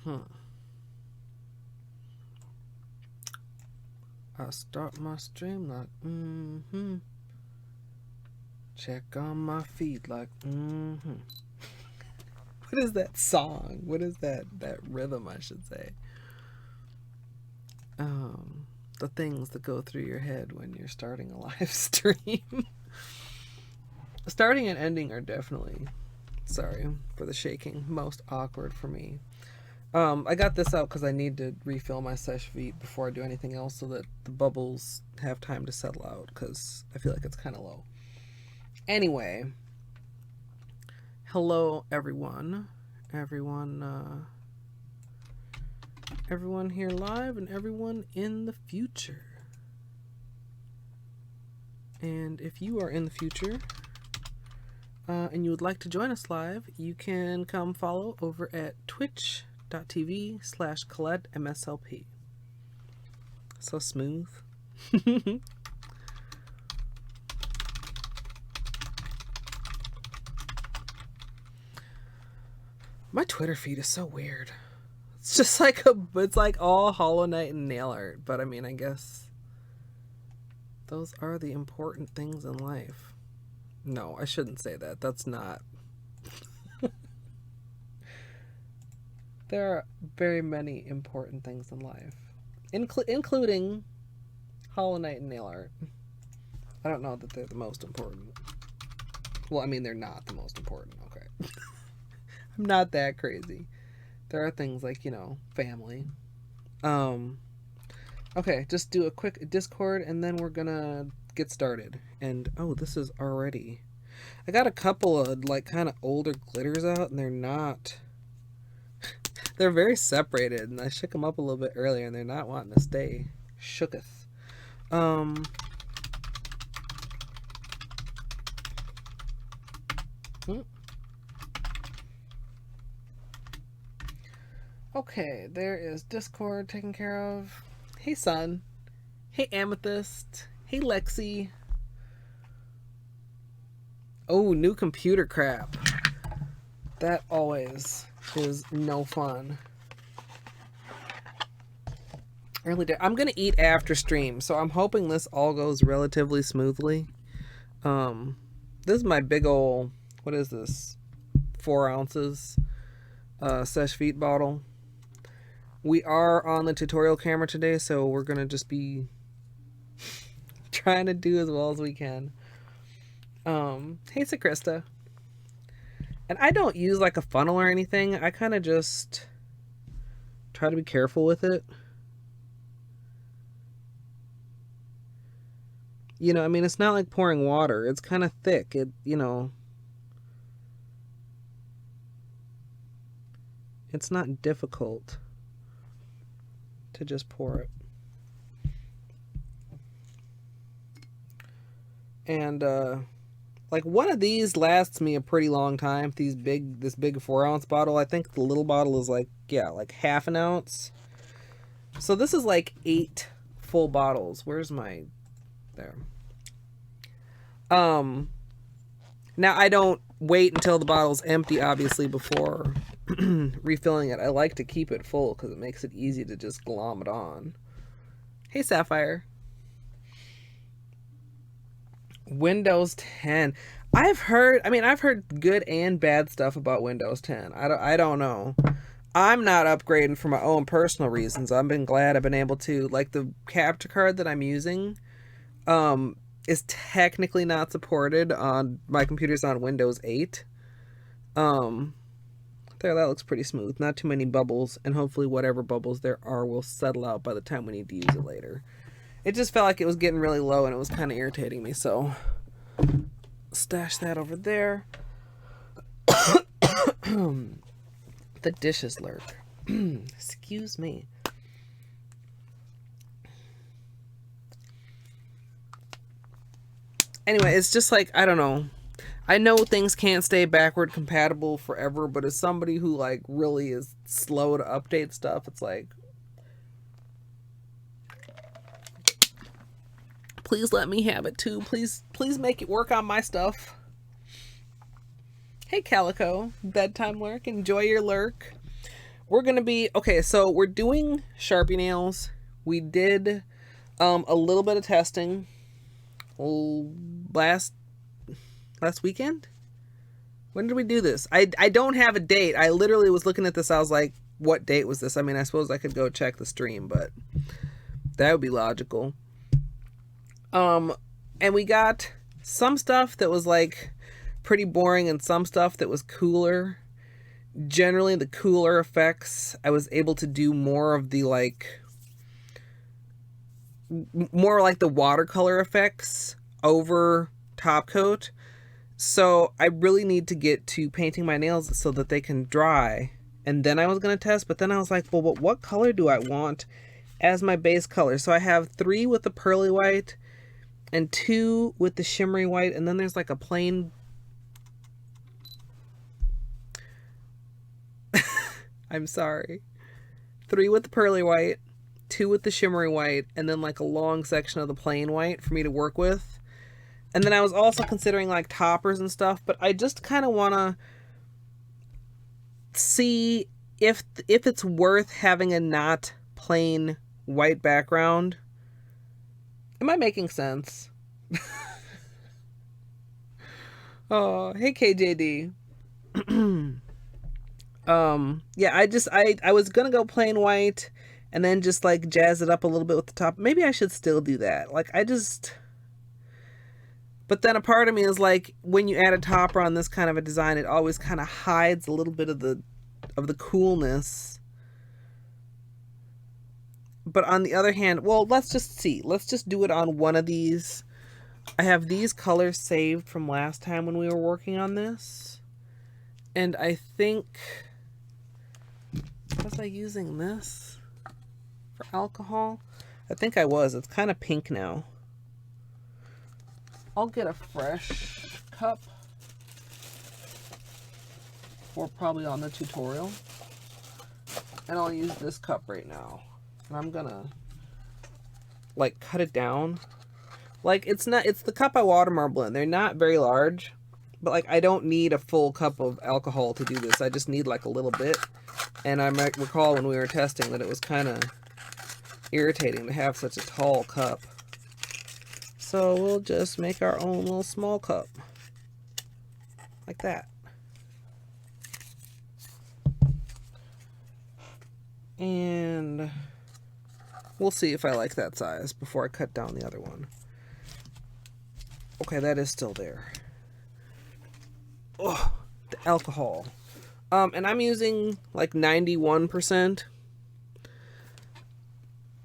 I start my stream like, check on my feet like, What is that song? What is that rhythm, I should say? The things that go through your head when you're starting a live stream. Starting and ending are definitely, sorry for the shaking, most awkward for me. I got this out because I need to refill my sesh feet before I do anything else so that the bubbles have time to settle out, because I feel like it's kind of low. Anyway, hello everyone. Everyone here live and everyone in the future. And if you are in the future and you would like to join us live, you can come follow over at twitch.tv/ColetteMSLP. So smooth. My Twitter feed is so weird. It's just like it's like all Hollow Knight and nail art. But I mean, I guess those are the important things in life. No, I shouldn't say that. That's not. There are very many important things in life, including Hollow Knight and nail art. I don't know that they're the most important. Well, I mean, they're not the most important. Okay. I'm not that crazy. There are things like, family. Okay, just do a quick Discord and then we're gonna get started. And this is already, I got a couple of like kind of older glitters out and they're not, they're very separated, and I shook them up a little bit earlier and they're not wanting to stay shooketh. Okay, there is Discord taken care of. Hey, Sun. Hey, Amethyst. Hey, Lexi. Oh, new computer crap. That always is no fun. Early day. I'm gonna eat after stream, so I'm hoping this all goes relatively smoothly. This is my big ol', what is this? 4 ounces sesh feet bottle. We are on the tutorial camera today, so we're gonna just be trying to do as well as we can. Hey, Sakrista. And I don't use like a funnel or anything. I kind of just try to be careful with it. I mean, it's not like pouring water. It's kind of thick. It's not difficult to just pour it. And like one of these lasts me a pretty long time. This big 4 ounce bottle. I think the little bottle is like half an ounce. So this is like 8 full bottles. Where's my, there. Now I don't wait until the bottle's empty, obviously, before refilling it. I like to keep it full because it makes it easy to just glom it on. Hey, Sapphire. Windows 10. I've heard good and bad stuff about Windows 10. I don't know. I'm not upgrading for my own personal reasons. I've been glad I've been able to, like, the capture card that I'm using is technically not supported on my computer's on Windows 8. There, that looks pretty smooth. Not too many bubbles, and hopefully whatever bubbles there are will settle out by the time we need to use it later. It just felt like it was getting really low and it was kind of irritating me, so stash that over there. The dishes lurk. Excuse me. Anyway, it's just like, I don't know. I know things can't stay backward compatible forever, but as somebody who like really is slow to update stuff, it's like, please let me have it too. Please make it work on my stuff. Hey, Calico, bedtime lurk. Enjoy your lurk. we're gonna be okay. So we're doing Sharpie nails. We did a little bit of testing last weekend. When did we do this? I don't have a date. I literally was looking at this. I was like, what date was this? I mean, I suppose I could go check the stream, but that would be logical. And we got some stuff that was like pretty boring and some stuff that was cooler. Generally, the cooler effects, I was able to do more of the like, more like the watercolor effects over top coat. So I really need to get to painting my nails so that they can dry. And then I was going to test, but then I was like, well, what color do I want as my base color? So I have 3 with the pearly white and 2 with the shimmery white. And then there's like a plain... I'm sorry. 3 with the pearly white, 2 with the shimmery white, and then like a long section of the plain white for me to work with. And then I was also considering like toppers and stuff, but I just kind of want to see if it's worth having a not plain white background. Am I making sense? Oh, hey KJD. Yeah, I was gonna go plain white and then just like jazz it up a little bit with the top. Maybe I should still do that. Like but then a part of me is like, when you add a topper on this kind of a design, it always kind of hides a little bit of the coolness. But on the other hand, well, let's just see. Let's just do it on one of these. I have these colors saved from last time when we were working on this. And I think, was I using this for alcohol? I think I was. It's kind of pink now. I'll get a fresh cup for probably on the tutorial. And I'll use this cup right now. And I'm gonna like cut it down. Like it's the cup I water marble in. They're not very large, but like I don't need a full cup of alcohol to do this. I just need like a little bit. And I might recall when we were testing that it was kind of irritating to have such a tall cup. So we'll just make our own little small cup. Like that. And we'll see if I like that size before I cut down the other one. Okay, that is still there. Oh, the alcohol. And I'm using like 91%.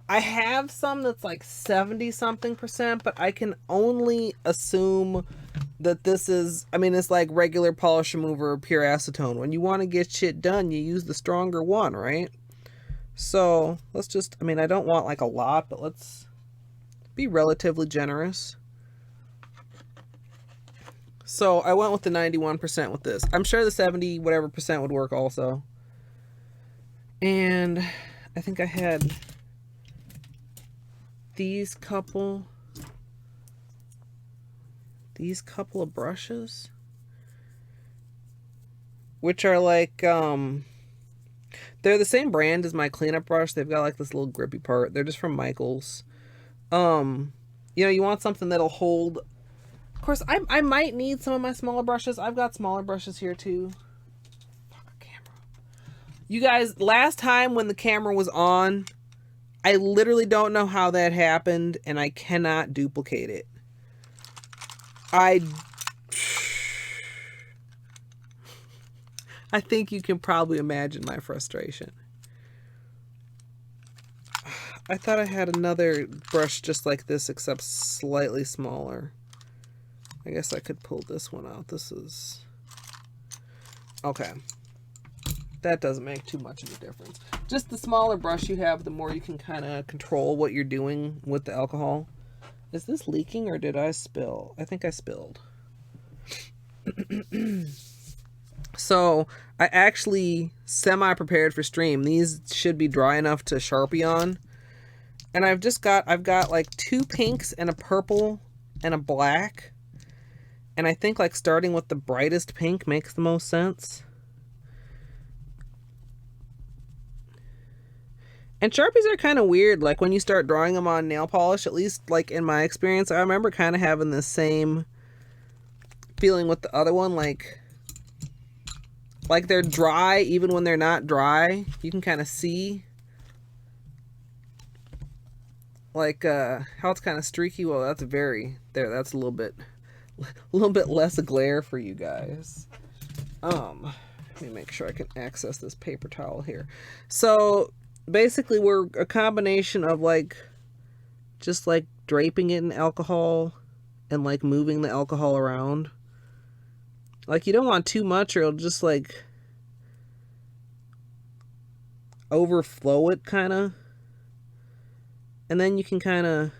I have some that's like 70-something%, but I can only assume that this is, I mean, it's like regular polish remover, pure acetone. When you want to get shit done, you use the stronger one, right? So let's just, I mean, I don't want like a lot, but let's be relatively generous. So I went with the 91% with this. I'm sure the 70 whatever percent would work also. And I think I had these couple of brushes, which are like they're the same brand as my cleanup brush. They've got like this little grippy part. They're just from Michaels. You know, you want something that'll hold. Of course, I might need some of my smaller brushes. I've got smaller brushes here too. Fuck a camera. You guys, last time when the camera was on, I literally don't know how that happened, and I cannot duplicate it. I think you can probably imagine my frustration. I thought I had another brush just like this, except slightly smaller. I guess I could pull this one out. This is... Okay. That doesn't make too much of a difference. Just the smaller brush you have, the more you can kind of control what you're doing with the alcohol. Is this leaking or did I spill? I think I spilled. So I actually semi-prepared for stream. These should be dry enough to Sharpie on. And I've got like 2 pinks and a purple and a black. And I think like starting with the brightest pink makes the most sense. And Sharpies are kind of weird. Like when you start drawing them on nail polish, at least like in my experience, I remember kind of having the same feeling with the other one. Like they're dry even when they're not dry. You can kind of see like how it's kind of streaky. Well, that's very there. That's a little bit less glare for you guys. Let me make sure I can access this paper towel here. So basically we're a combination of like just like draping it in alcohol and like moving the alcohol around. Like you don't want too much or it'll just like overflow it kind of. And then you can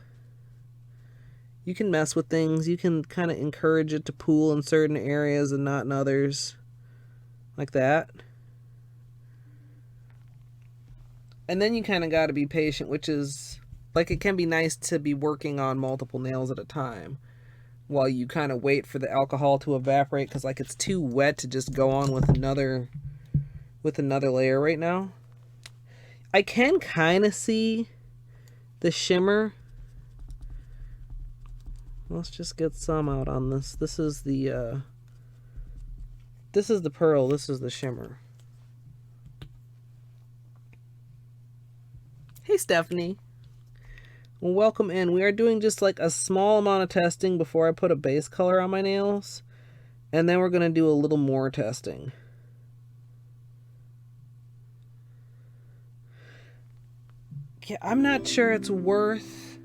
mess with things. You can kind of encourage it to pool in certain areas and not in others. Like that. And then you kind of got to be patient, which is, like, it can be nice to be working on multiple nails at a time while you kind of wait for the alcohol to evaporate, because, like, it's too wet to just go on with another layer right now. I can kind of see the shimmer. Let's just get some out on this. This is the pearl, this is the shimmer. Hey, Stephanie. Well, welcome in. We are doing just like a small amount of testing before I put a base color on my nails. And then we're going to do a little more testing. Yeah, I'm not sure it's worth...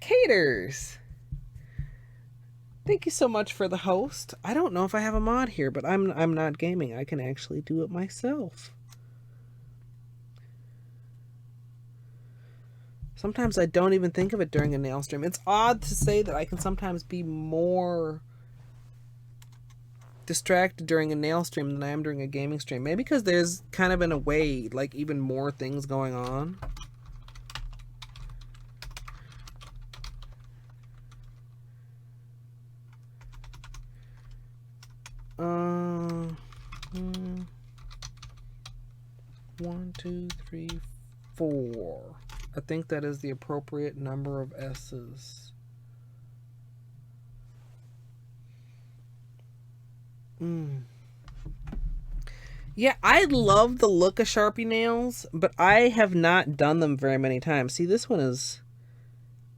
Caters! Thank you so much for the host. I don't know if I have a mod here, but I'm not gaming. I can actually do it myself. Sometimes I don't even think of it during a nail stream. It's odd to say that I can sometimes be more distracted during a nail stream than I am during a gaming stream. Maybe because there's kind of in a way like even more things going on. One, two, three, four. I think that is the appropriate number of S's. Yeah, I love the look of Sharpie nails, but I have not done them very many times. See, this one is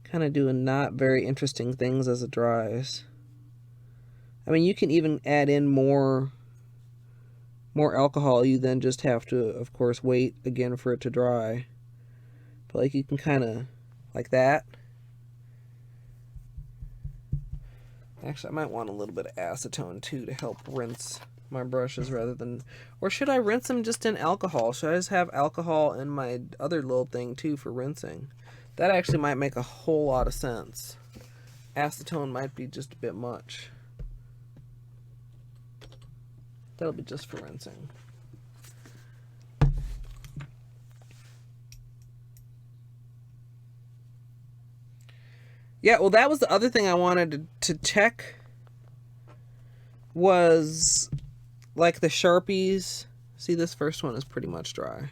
kind of doing not very interesting things as it dries. I mean, you can even add in more alcohol. You then just have to, of course, wait again for it to dry. But like you can kind of, like that. Actually, I might want a little bit of acetone too to help rinse my brushes rather than, or should I rinse them just in alcohol? Should I just have alcohol in my other little thing too for rinsing? That actually might make a whole lot of sense. Acetone might be just a bit much. That'll be just for rinsing. Yeah, well, that was the other thing I wanted to check was like the Sharpies. See, this first one is pretty much dry.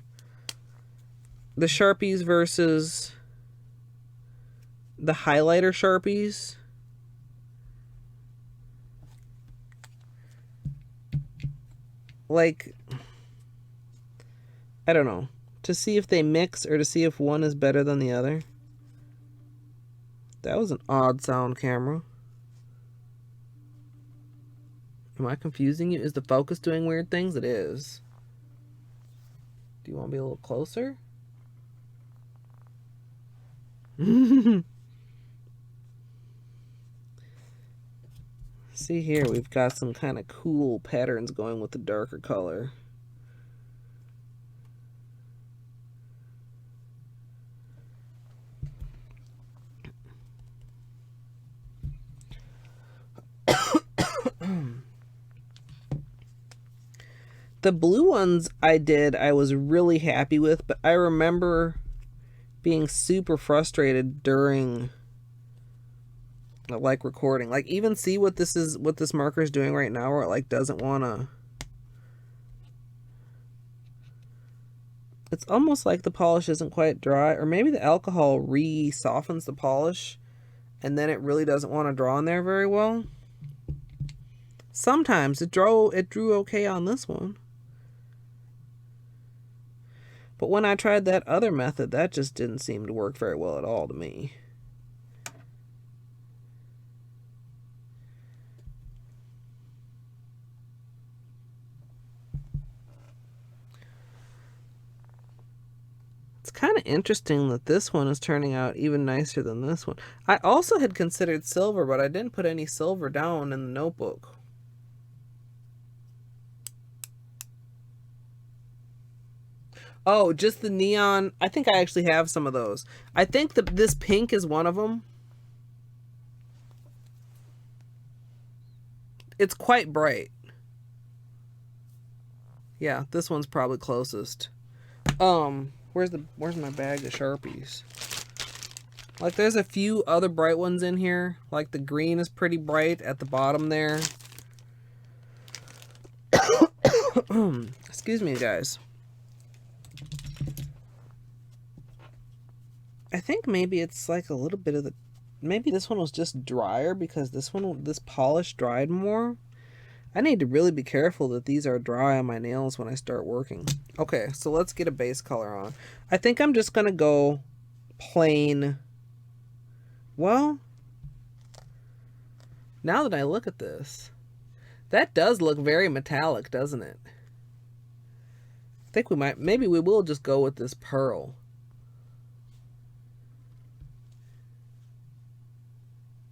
The Sharpies versus the highlighter Sharpies. Like, I don't know. To see if they mix or to see if one is better than the other. That was an odd sound, camera. Am I confusing you? Is the focus doing weird things? It is. Do you want to be a little closer? See here, we've got some kind of cool patterns going with the darker color. The blue ones I was really happy with, but I remember being super frustrated during like recording. Like even see what this marker is doing right now, where it like doesn't want to It's almost like the polish isn't quite dry, or maybe the alcohol re-softens the polish and then it really doesn't want to draw in there very well. Sometimes it drew okay on this one. But when I tried that other method, that just didn't seem to work very well at all to me. It's kind of interesting that this one is turning out even nicer than this one. I also had considered silver, but I didn't put any silver down in the notebook. Oh, just the neon. I think I actually have some of those. I think that this pink is one of them. It's quite bright. Yeah, this one's probably closest. Where's my bag of Sharpies? Like, there's a few other bright ones in here. Like, the green is pretty bright at the bottom there. Excuse me, guys. I think maybe it's like a little bit of the... Maybe this one was just drier because this polish dried more. I need to really be careful that these are dry on my nails when I start working. Okay, so let's get a base color on. I think I'm just going to go plain. Well, now that I look at this, that does look very metallic, doesn't it? I think maybe we will just go with this pearl.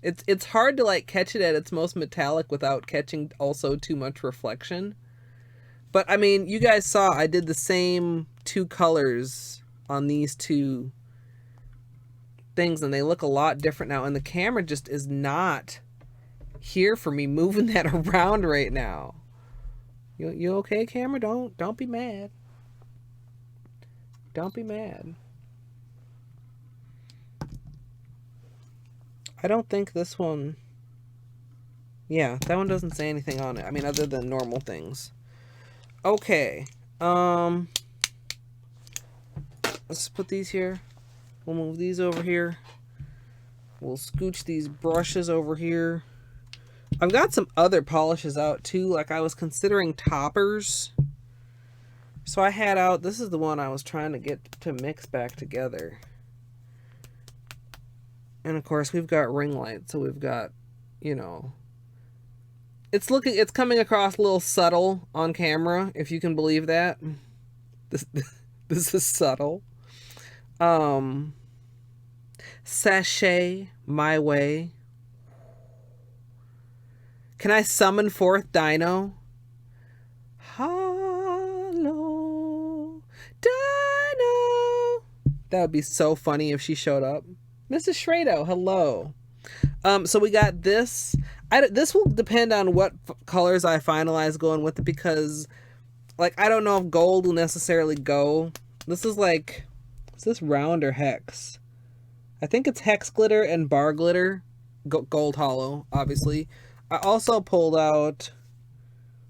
It's hard to like catch it at its most metallic without catching also too much reflection. But I mean, you guys saw I did the same two colors on these two things and they look a lot different now, and the camera just is not here for me moving that around right now. You okay, camera? Don't be mad. Don't be mad. I don't think this one... Yeah, that one doesn't say anything on it. I mean, other than normal things. Okay. Let's put these here. We'll move these over here. We'll scooch these brushes over here. I've got some other polishes out too. Like, I was considering toppers. So I had out... This is the one I was trying to get to mix back together. And of course, we've got ring light, so we've got, you know, it's coming across a little subtle on camera, if you can believe that. This is subtle. Sachet my way. Can I summon forth Dino? Hello, Dino. That would be so funny if she showed up. Mrs. Shrado, hello. So we got this. This will depend on what colors I finalize going with it, because, like, I don't know if gold will necessarily go. This is like, is this round or hex? I think it's hex glitter and bar glitter. Gold hollow, obviously. I also pulled out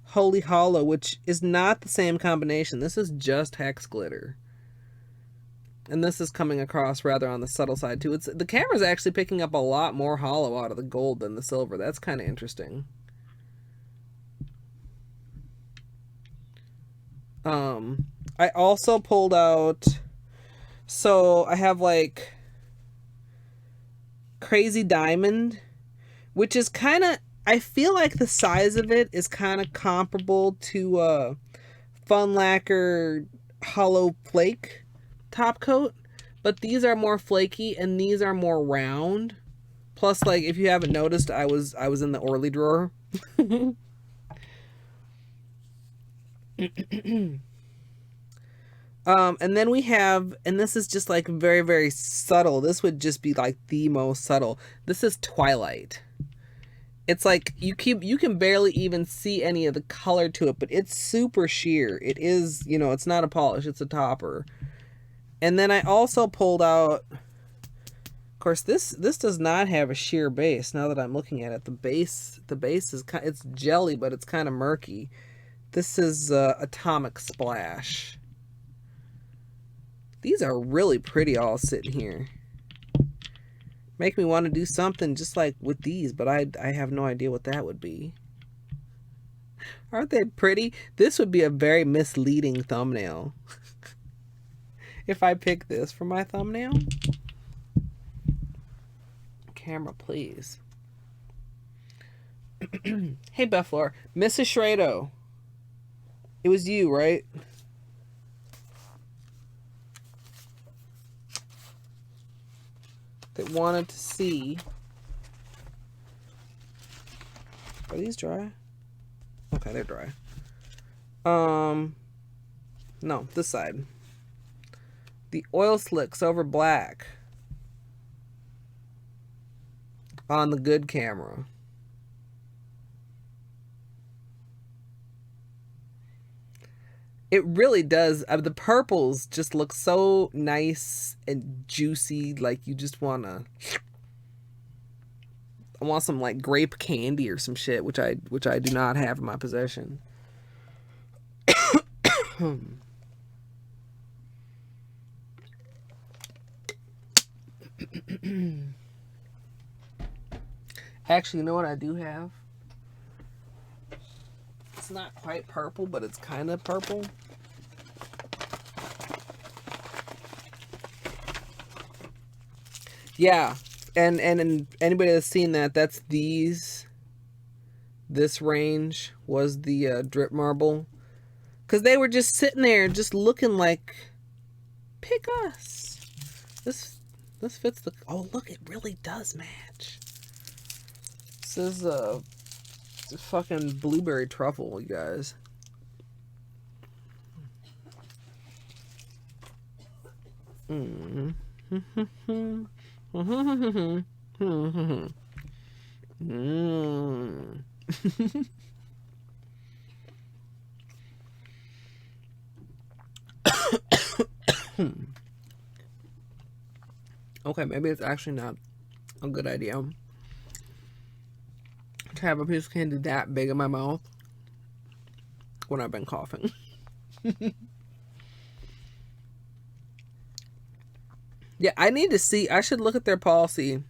Holy Hollow, which is not the same combination. This is just hex glitter. And this is coming across rather on the subtle side too. The camera's actually picking up a lot more hollow out of the gold than the silver. That's kind of interesting. I also pulled out, so I have like Crazy Diamond, which is kind of, I feel like the size of it is kind of comparable to Fun Lacquer Hollow Flake top coat, but these are more flaky and these are more round. Plus, like, if you haven't noticed, I was in the Orly drawer. And then we have, and this is just like very, very subtle. This would just be like the most subtle. This is Twilight. It's like you can barely even see any of the color to it, but it's super sheer. It is, you know, it's not a polish, it's a topper. And then I also pulled out, of course, this does not have a sheer base. Now that I'm looking at it, the base is it's jelly, but it's kind of murky. This is Atomic Splash. These are really pretty all sitting here. Make me want to do something just like with these, but I have no idea what that would be. Aren't they pretty? This would be a very misleading thumbnail. If I pick this for my thumbnail. Camera, please. Hey, Befflor. Mrs. Shrado. It was you, right? That wanted to see. Are these dry? Okay, they're dry. No, this side. The oil slicks over black on the good camera. It really does. The purples just look so nice and juicy. Like you just I want some like grape candy or some shit, which I do not have in my possession. Actually, you know what I do have? It's not quite purple, but it's kind of purple. Yeah, and anybody that's seen that, that's these. This range was the drip marble, because they were just sitting there, just looking like, pick us. This fits the. Oh look, it really does match. This is a fucking blueberry truffle, you guys. Okay, maybe it's actually not a good idea to have a piece of candy that big in my mouth when I've been coughing. Yeah, I need to see. I should look at their policy.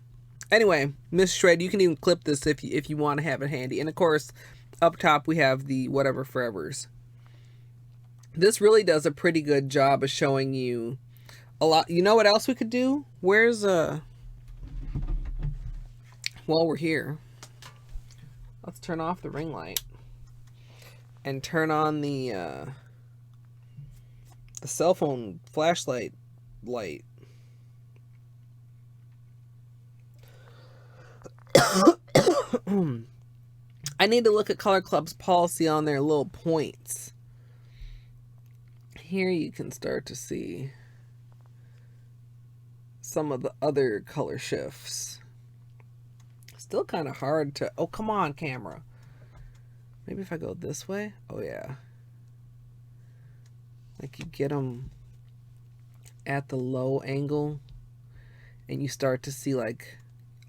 Anyway, Miss Shred, you can even clip this if you want to have it handy. And of course, up top we have the whatever forevers. This really does a pretty good job of showing you a lot. You know what else we could do? Where's while we're here, let's turn off the ring light and turn on the cell phone flashlight light. I need to look at Color Club's policy on their little points. Here you can start to see some of the other color shifts. Still kind of hard to... Oh, come on, camera. Maybe if I go this way? Oh, yeah. Like you get them at the low angle and you start to see like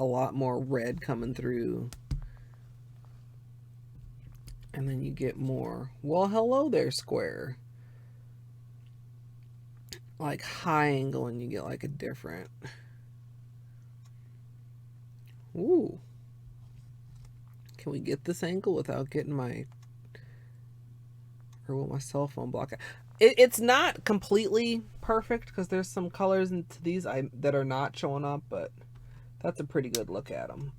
a lot more red coming through. And then you get more, well, hello there, square. Like high angle and you get like a different. Ooh. Can we get this angle without getting my, or will my cell phone block it? It's not completely perfect because there's some colors into these that are not showing up, but that's a pretty good look at them.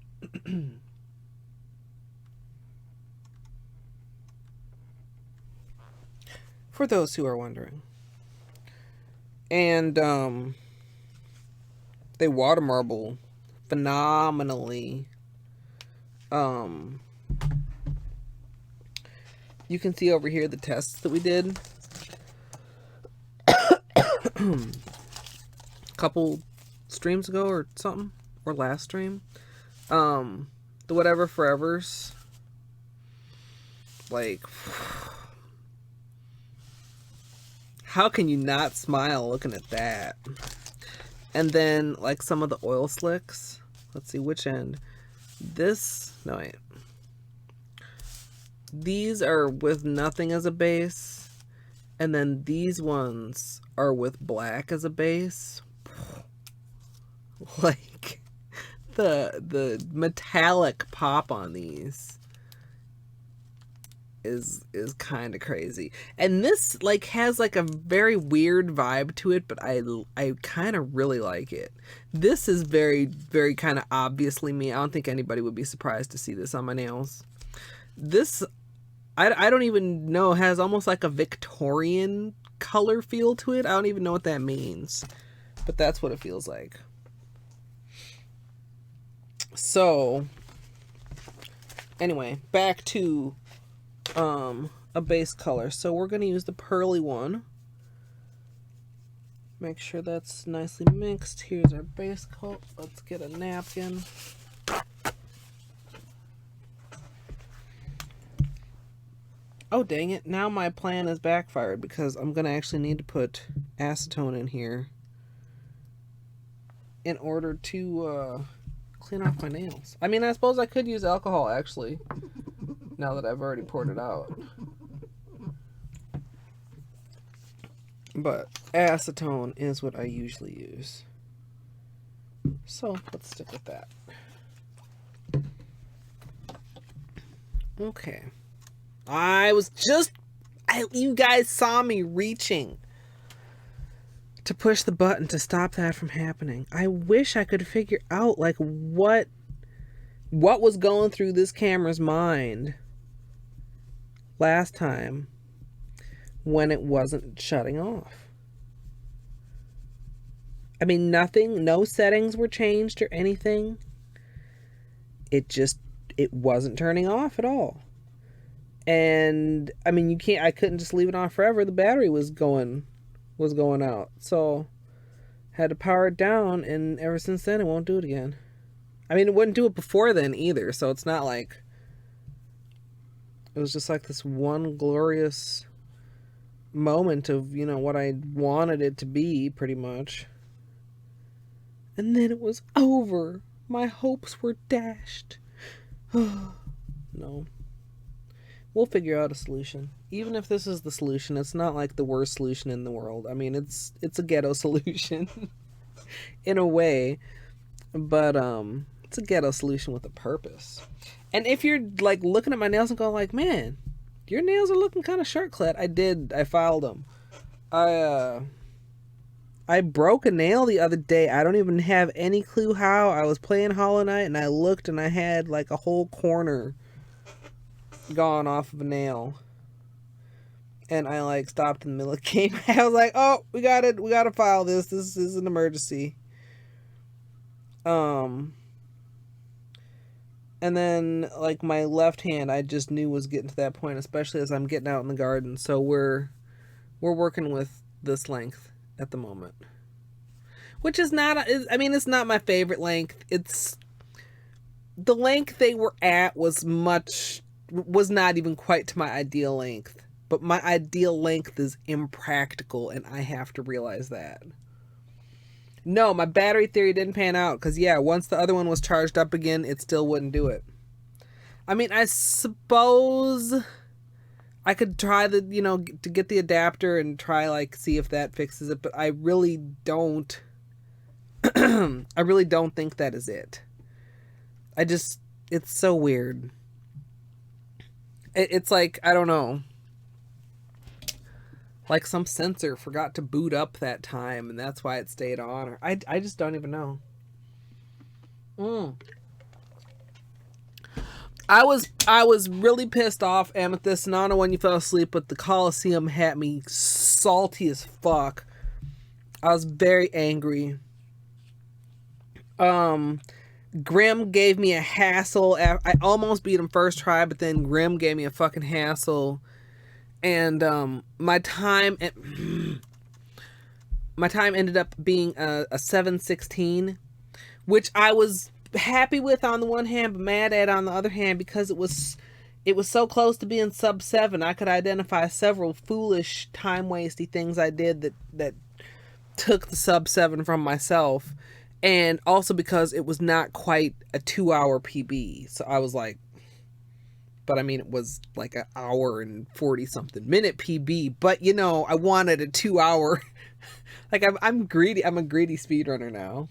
For those who are wondering. And they water marble phenomenally. You can see over here the tests that we did. A couple streams ago or something, or last stream. The whatever forevers, like, how can you not smile looking at that? And then like some of the oil slicks, let's see which end. This, no wait, these are with nothing as a base, And then these ones are with black as a base. Like the metallic pop on these is kind of crazy. And this like has like a very weird vibe to it, but I kind of really like it. This is very, very kind of obviously me. I don't think anybody would be surprised to see this on my nails. This, I don't even know, has almost like a Victorian color feel to it. I don't even know what that means, but that's what it feels like. So anyway, back to a base color. So we're going to use the pearly one. Make sure that's nicely mixed. Here's our base coat. Let's get a napkin. Oh, dang it. Now my plan is backfired because I'm going to actually need to put acetone in here in order to clean off my nails. I mean, I suppose I could use alcohol, actually, now that I've already poured it out. But acetone is what I usually use. So let's stick with that. Okay. You guys saw me reaching to push the button to stop that from happening. I wish I could figure out like what was going through this camera's mind last time when it wasn't shutting off. I mean, no settings were changed or anything. It wasn't turning off at all. And I mean, I couldn't just leave it on forever. The battery was going out. So had to power it down, and ever since then it won't do it again. I mean, it wouldn't do it before then either, so it's not like it was just like this one glorious moment of, what I wanted it to be, pretty much. And then it was over. My hopes were dashed. No. We'll figure out a solution. Even if this is the solution, it's not like the worst solution in the world. I mean, it's a ghetto solution in a way, but it's a ghetto solution with a purpose. And if you're like looking at my nails and going like, man, your nails are looking kind of short-clad. I filed them. I broke a nail the other day. I don't even have any clue how. I was playing Hollow Knight and I looked and I had like a whole corner gone off of a nail. And I like stopped in the middle of the game. I was like, oh, we gotta file this. This is an emergency. And then like my left hand I just knew was getting to that point, especially as I'm getting out in the garden. So we're working with this length at the moment, which is not, I mean, it's not my favorite length. It's the length they were at was not even quite to my ideal length, but my ideal length is impractical and I have to realize that. No, my battery theory didn't pan out because once the other one was charged up again, it still wouldn't do it. I mean, I suppose I could try to get the adapter and try like see if that fixes it, but I really don't I really don't think that is it. It's so weird. It's like, I don't know, like some sensor forgot to boot up that time and that's why it stayed on, or I just don't even know. I was really pissed off, Amethyst, and I don't know when you fell asleep, but the Coliseum had me salty as fuck. I was very angry. Grim gave me a hassle. I almost beat him first try, but then Grim gave me a fucking hassle. And my time ended up being a 7/16, which I was happy with on the one hand, but mad at on the other hand, because it was so close to being sub 7. I could identify several foolish time wasty things I did that took the sub 7 from myself, and also because it was not quite a 2-hour PB. So I was like, But I mean, it was like an hour and 40 something minute PB. But you know, I wanted a 2 hour. Like I'm greedy. I'm a greedy speedrunner now.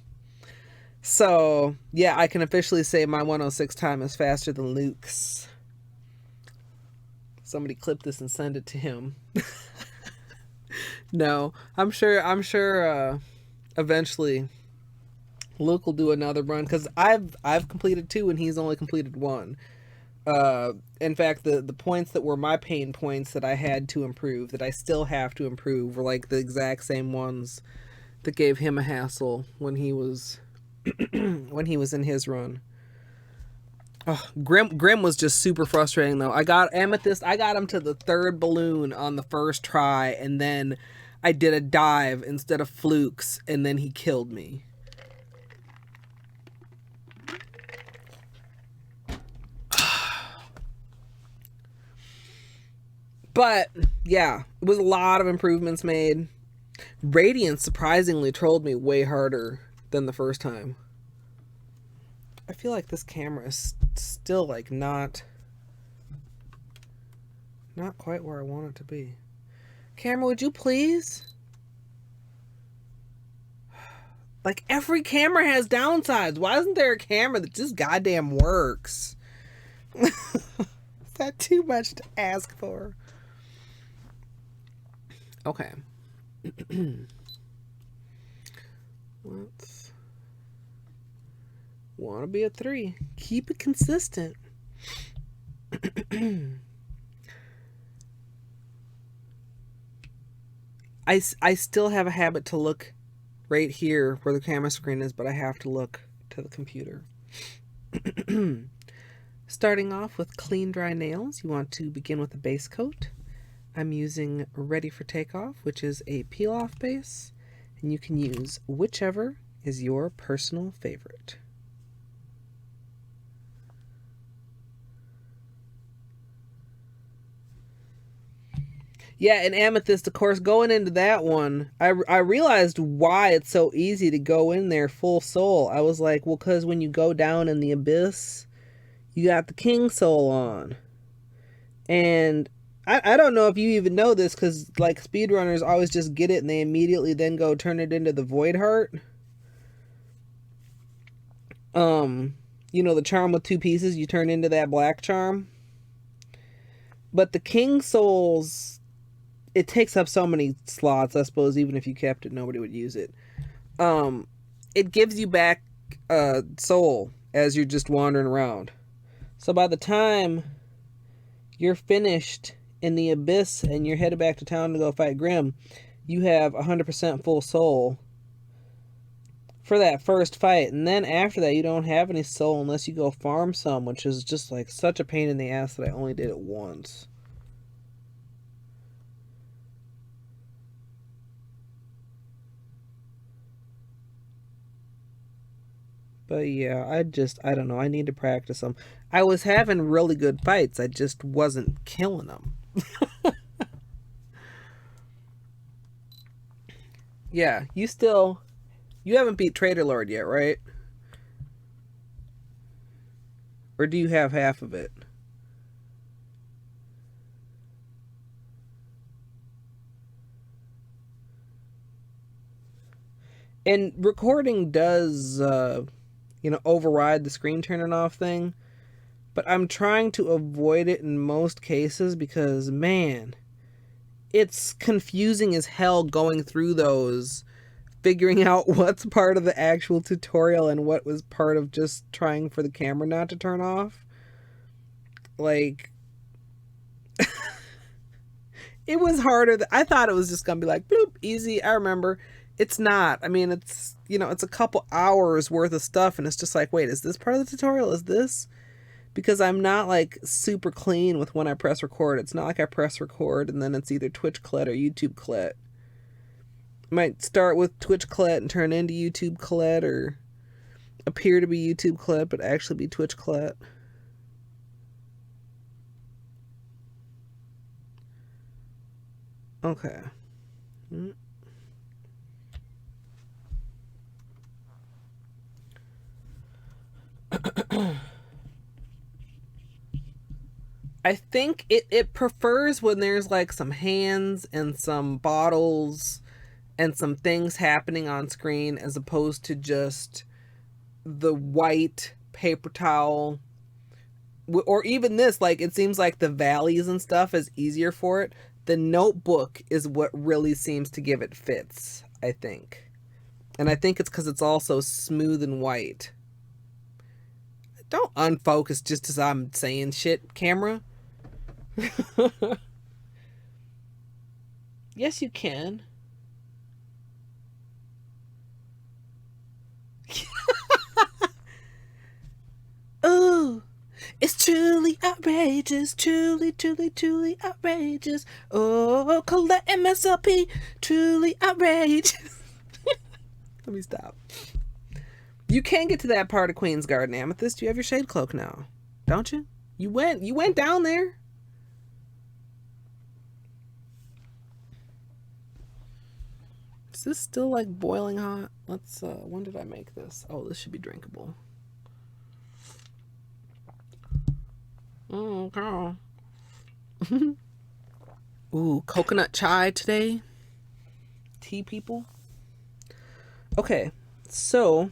So yeah, I can officially say my 106 time is faster than Luke's. Somebody clip this and send it to him. No, I'm sure. Eventually, Luke will do another run because I've completed 2 and he's only completed 1. In fact, the points that were my pain points that I had to improve, that I still have to improve, were like the exact same ones that gave him a hassle when he was when he was in his run. Oh, Grim was just super frustrating though. I got Amethyst. I got him to the 3rd balloon on the first try, and then I did a dive instead of flukes, and then he killed me. But yeah, it was a lot of improvements made. Radiance surprisingly trolled me way harder than the first time. I feel like this camera is still like not quite where I want it to be. Camera, would you please? Like, every camera has downsides. Why isn't there a camera that just goddamn works? Is that too much to ask for? Okay. Let's want to be a 3. Keep it consistent. I still have a habit to look right here where the camera screen is, but I have to look to the computer. Starting off with clean, dry nails, you want to begin with a base coat. I'm using Ready for Takeoff, which is a peel-off base, and you can use whichever is your personal favorite. Yeah, and Amethyst, of course, going into that one, I realized why it's so easy to go in there full soul. I was like, well, because when you go down in the abyss, you got the King Soul on. And I don't know if you even know this, because like speedrunners always just get it and they immediately then go turn it into the Void Heart. You know, the charm with 2 pieces, you turn into that black charm. But the King Souls, it takes up so many slots. I suppose even if you kept it, nobody would use it. It gives you back soul as you're just wandering around. So by the time you're finished in the abyss and you're headed back to town to go fight Grim, you have 100% full soul for that first fight. And then after that, you don't have any soul unless you go farm some, which is just like such a pain in the ass that I only did it once. But yeah, I don't know. I need to practice them. I was having really good fights. I just wasn't killing them. Yeah, you haven't beat Trader Lord yet, right? Or do you have half of it? And recording does, override the screen turning off thing. But I'm trying to avoid it in most cases because, man, it's confusing as hell going through those, figuring out what's part of the actual tutorial and what was part of just trying for the camera not to turn off. Like, it was harder. I thought it was just going to be like, bloop, easy. I remember. It's not. I mean, it's a couple hours worth of stuff, and it's just like, wait, is this part of the tutorial? Is this? Because I'm not like super clean with when I press record. It's not like I press record and then it's either Twitch Clet or YouTube Clet. I might start with Twitch Clet and turn into YouTube Clet, or appear to be YouTube Clet but actually be Twitch Clet. Okay. I think it prefers when there's like some hands and some bottles and some things happening on screen as opposed to just the white paper towel. Or even this, like, it seems like the valleys and stuff is easier for it. The notebook is what really seems to give it fits, I think. And I think it's because it's also smooth and white. Don't unfocus just as I'm saying shit, camera. Yes, you can. Ooh, it's truly outrageous, truly, truly, truly outrageous. Oh, Colette MSLP, truly outrageous. Let me stop. You can get to that part of Queen's Garden, Amethyst. You have your shade cloak now, don't you? You went down there. Is this still like boiling hot? Let's when did I make this? Oh, this should be drinkable. Oh, girl. Ooh, coconut chai today. Tea, people. Okay, so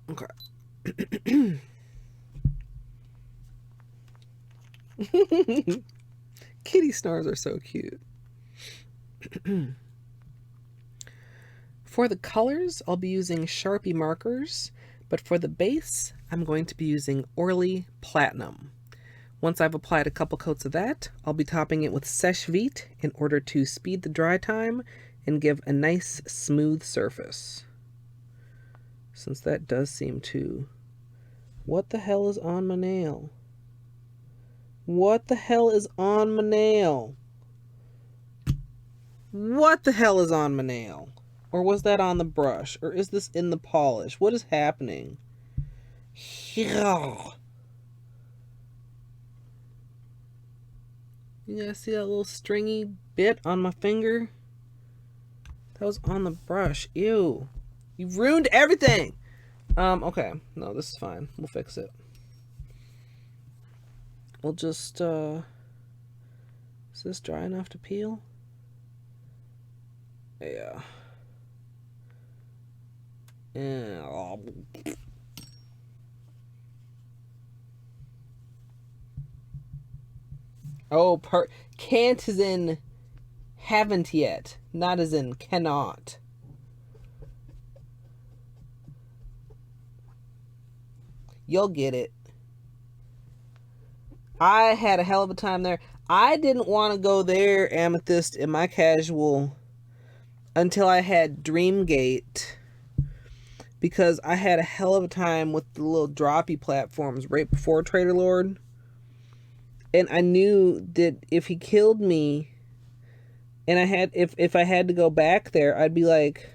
okay. Kitty snores are so cute. For the colors, I'll be using Sharpie markers, but for the base, I'm going to be using Orly Platinum. Once I've applied a couple coats of that, I'll be topping it with Seche Vite in order to speed the dry time and give a nice smooth surface. Since that does seem to... What the hell is on my nail? What the hell is on my nail? What the hell is on my nail? Or was that on the brush? Or is this in the polish? What is happening? You guys see that little stringy bit on my finger? That was on the brush. Ew. You ruined everything! Okay. No, this is fine. We'll fix it. We'll just, is this dry enough to peel? Yeah. Yeah. Oh, can't as in haven't yet, not as in cannot. You'll get it. I had a hell of a time there. I didn't want to go there, Amethyst, in my casual until I had Dreamgate, because I had a hell of a time with the little droppy platforms right before Trader Lord. And I knew that if he killed me and I had if I had to go back there, I'd be like,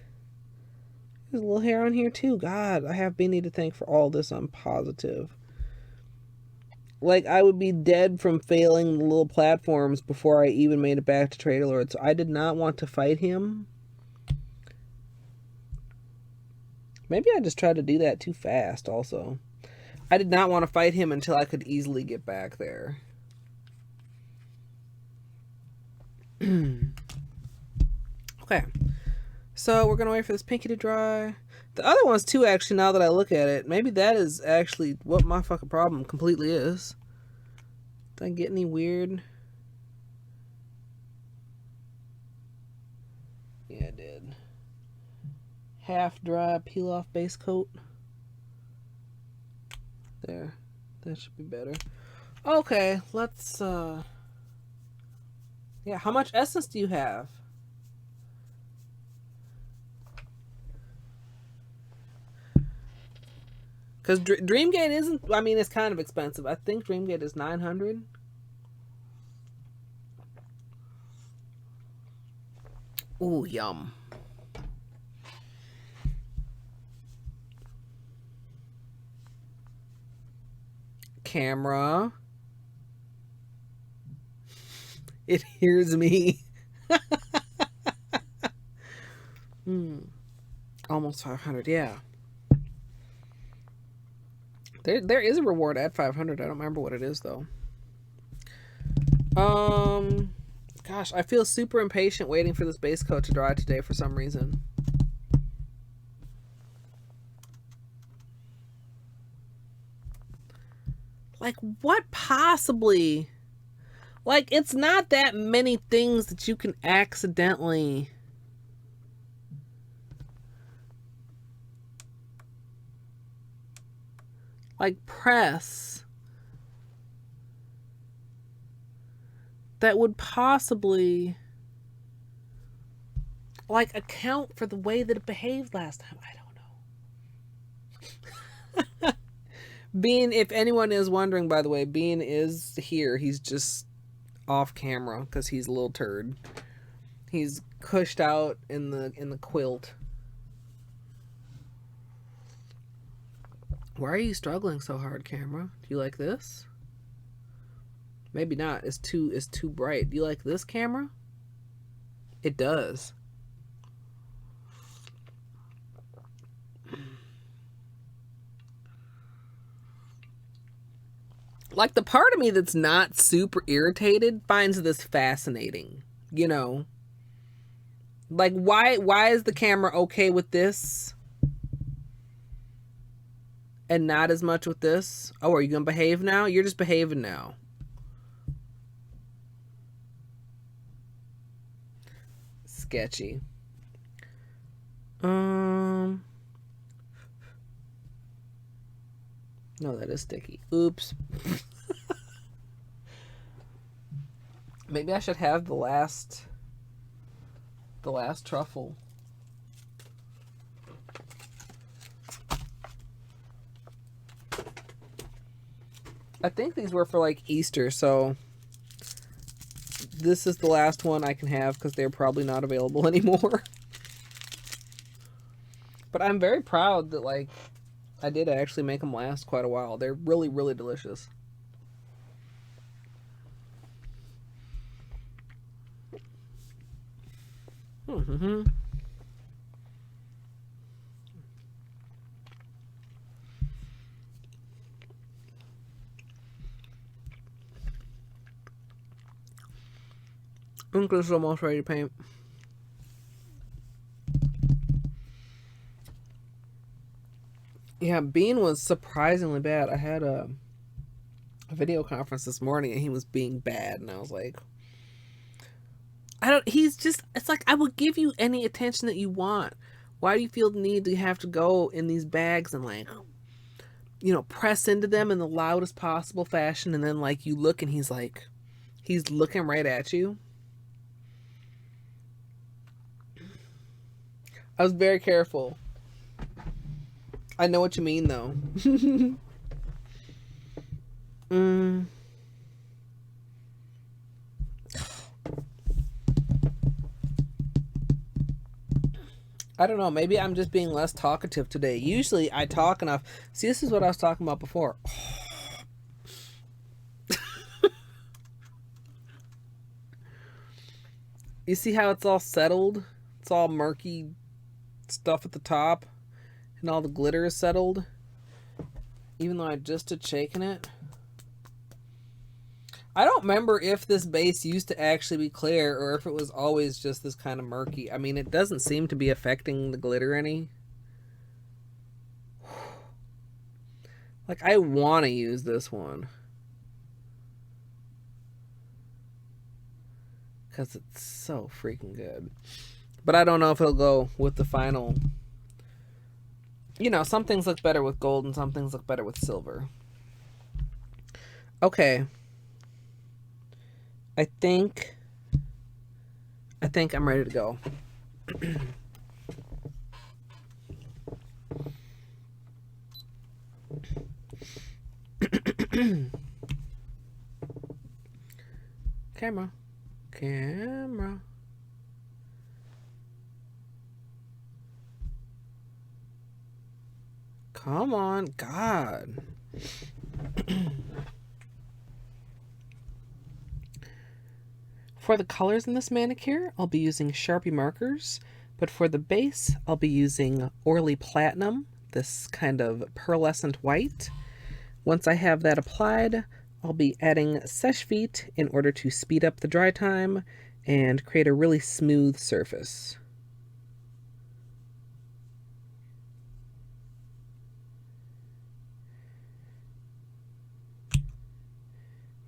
there's a little hair on here too. God, I have Beanie to thank for all this, I'm positive. Like, I would be dead from failing the little platforms before I even made it back to Trader Lord. So I did not want to fight him. Maybe I just tried to do that too fast also. I did not want to fight him until I could easily get back there. Okay. So we're going to wait for this pinky to dry. The other ones too, actually, now that I look at it, maybe that is actually what my fucking problem completely is. Did I get any weird? Yeah, I did. Half dry peel off base coat. There. That should be better. Okay, let's yeah, how much essence do you have? Because Dreamgate isn't, I mean, it's kind of expensive. I think Dreamgate is $900. Ooh, yum. Camera. It hears me. Almost 500, yeah. There is a reward at 500. I don't remember what it is though. Gosh, I feel super impatient waiting for this base coat to dry today for some reason. Like, what possibly? Like, it's not that many things that you can accidentally... like, press that would possibly, like, account for the way that it behaved last time. I don't know. Bean, if anyone is wondering, by the way, Bean is here. He's just off camera because he's a little turd. He's cushed out in the quilt. Why are you struggling so hard, camera? Do you like this? Maybe not. It's too bright. Do you like this, camera? It does. Like, the part of me that's not super irritated finds this fascinating, you know? Like, why is the camera okay with this and not as much with this? Oh, are you gonna behave now? You're just behaving now. Sketchy. No, that is sticky. Oops. Maybe I should have the last truffle. I think these were for like Easter, so this is the last one I can have because they're probably not available anymore. But I'm very proud that, like, I did actually make them last quite a while. They're really, really delicious. Mm-hmm. Ink is almost ready to paint. Yeah, Bean was surprisingly bad. I had a video conference this morning and he was being bad, and I was like, it's like, I would give you any attention that you want. Why do you feel the need to have to go in these bags and, like, you know, press into them in the loudest possible fashion, and then, like, you look and he's looking right at you. I was very careful. I know what you mean, though. I don't know. Maybe I'm just being less talkative today. Usually I talk enough. See, this is what I was talking about before. You see how it's all settled? It's all murky stuff at the top, and all the glitter is settled, even though I just had shaken it. I don't remember if this base used to actually be clear or if it was always just this kind of murky. I mean, it doesn't seem to be affecting the glitter any. Like, I want to use this one because it's so freaking good. But I don't know if it'll go with the final. You know, some things look better with gold and some things look better with silver. Okay. I think I'm ready to go. Camera. Come on, God. For the colors in this manicure, I'll be using Sharpie markers. But for the base, I'll be using Orly Platinum, this kind of pearlescent white. Once I have that applied, I'll be adding Seche Vite in order to speed up the dry time and create a really smooth surface.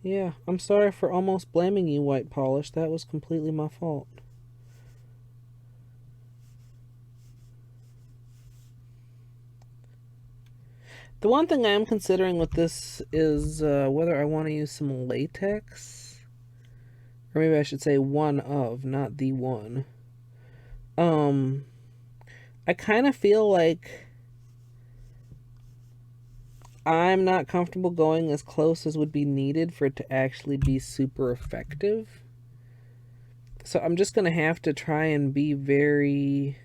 Yeah, I'm sorry for almost blaming you, White Polish. That was completely my fault. The one thing I am considering with this is whether I want to use some latex. Or maybe I should say one of, not the one. I kind of feel like I'm not comfortable going as close as would be needed for it to actually be super effective. So I'm just going to have to try and be very...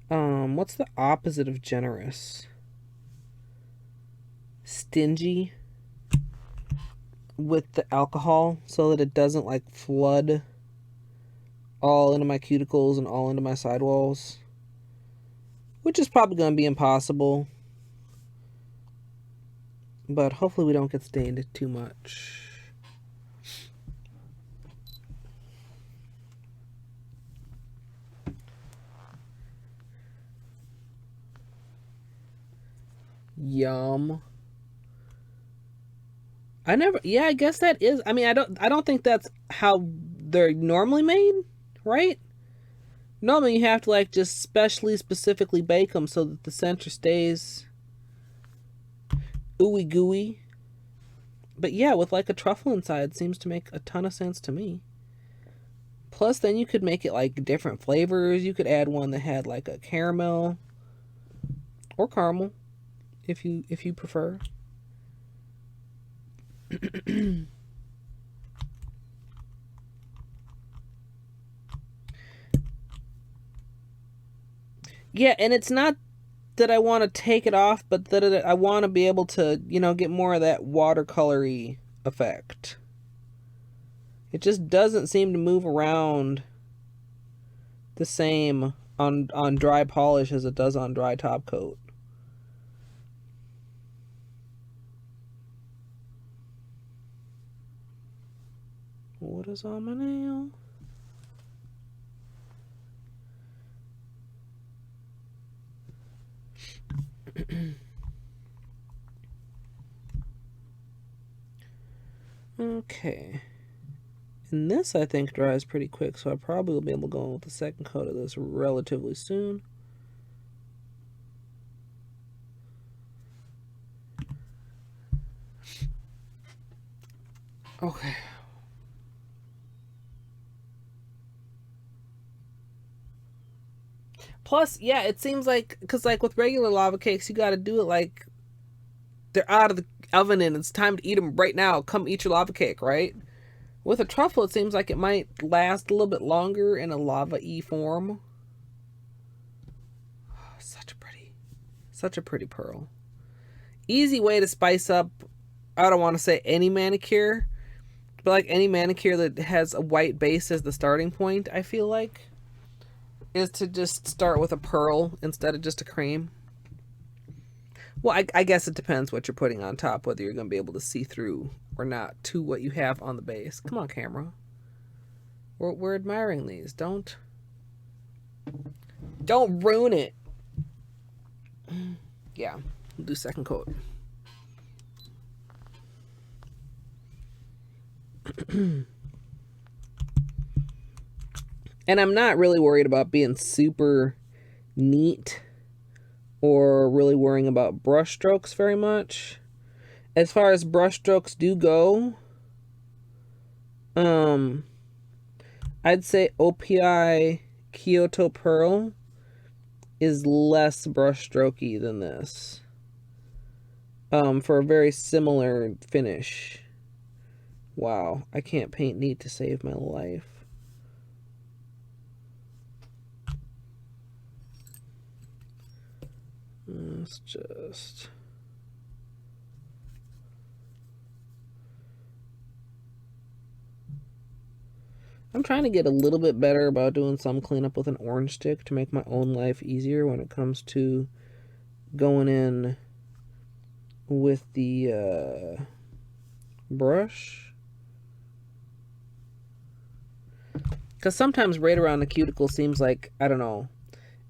what's the opposite of generous? Stingy with the alcohol so that it doesn't like flood all into my cuticles and all into my sidewalls, which is probably going to be impossible, but hopefully we don't get stained too much. Yum. I guess that is, I mean, I don't think that's how they're normally made, right? Normally you have to like just specifically bake them so that the center stays ooey gooey. But yeah, with like a truffle inside seems to make a ton of sense to me. Plus then you could make it like different flavors. You could add one that had like a caramel or caramel if you prefer. Yeah, and it's not that I want to take it off, but that I want to be able to, get more of that watercolory effect. It just doesn't seem to move around the same on dry polish as it does on dry top coat. What is on my nail? Okay. And this, I think, dries pretty quick, so I probably will be able to go on with the second coat of this relatively soon. Okay. Plus, yeah, it seems like, because like with regular lava cakes, you got to do it like they're out of the oven and it's time to eat them right now. Come eat your lava cake, right? With a truffle, it seems like it might last a little bit longer in a lava-y form. Oh, such a pretty pearl. Easy way to spice up, I don't want to say any manicure, but like any manicure that has a white base as the starting point, I feel like, is to just start with a pearl instead of just a cream. Well, I guess it depends what you're putting on top, whether you're going to be able to see through or not to what you have on the base. Come on, camera. We're admiring these. Don't ruin it. Yeah, we'll do second coat. And I'm not really worried about being super neat or really worrying about brush strokes very much. As far as brush strokes do go, I'd say OPI Kyoto Pearl is less brush strokey than this. For a very similar finish. Wow, I can't paint neat to save my life. Let's just... I'm trying to get a little bit better about doing some cleanup with an orange stick to make my own life easier when it comes to going in with the brush. Because sometimes right around the cuticle seems like, I don't know,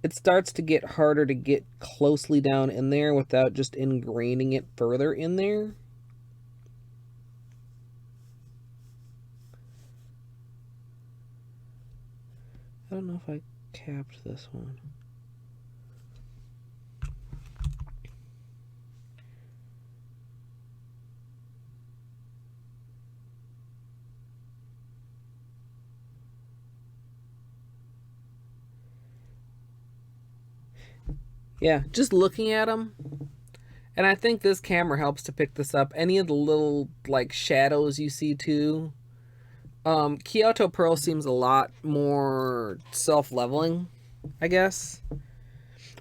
it starts to get harder to get closely down in there without just ingraining it further in there. I don't know if I capped this one. Yeah, just looking at them. And I think this camera helps to pick this up. Any of the little, like, shadows you see, too. Kyoto Pearl seems a lot more self-leveling, I guess.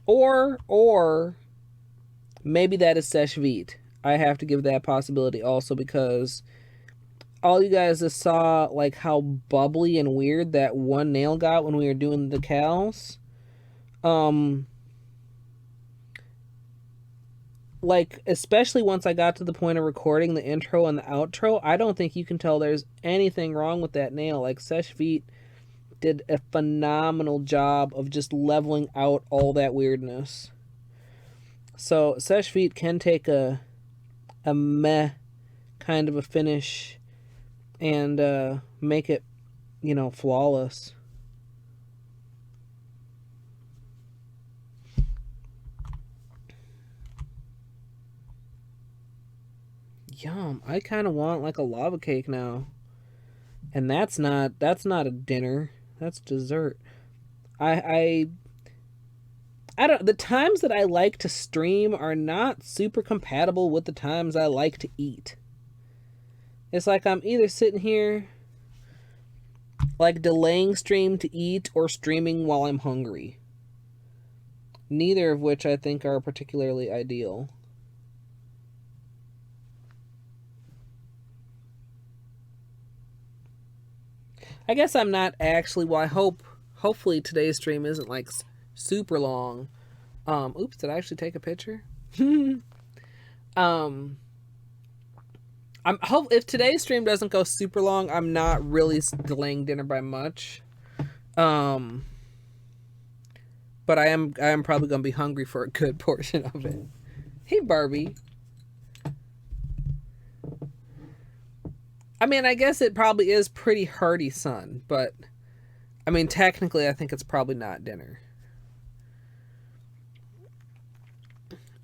Or maybe that is Seche Vite. I have to give that possibility also because all you guys just saw, like, how bubbly and weird that one nail got when we were doing the decals. Like, especially once I got to the point of recording the intro and the outro, I don't think you can tell there's anything wrong with that nail. Like, Seche Vite did a phenomenal job of just leveling out all that weirdness. So, Seche Vite can take a meh kind of a finish and make it, you know, flawless. Yum. I kind of want like a lava cake now. And that's not a dinner. That's dessert. I don't, the times that I like to stream are not super compatible with the times I like to eat. It's like I'm either sitting here like delaying stream to eat or streaming while I'm hungry. Neither of which I think are particularly ideal. I guess I'm not actually, well, hopefully today's stream isn't like super long. Oops, did I actually take a picture? If today's stream doesn't go super long, I'm not really delaying dinner by much. But I am probably gonna be hungry for a good portion of it. Hey, Barbie. I mean, I guess it probably is pretty hearty sun, but I mean, technically, I think it's probably not dinner.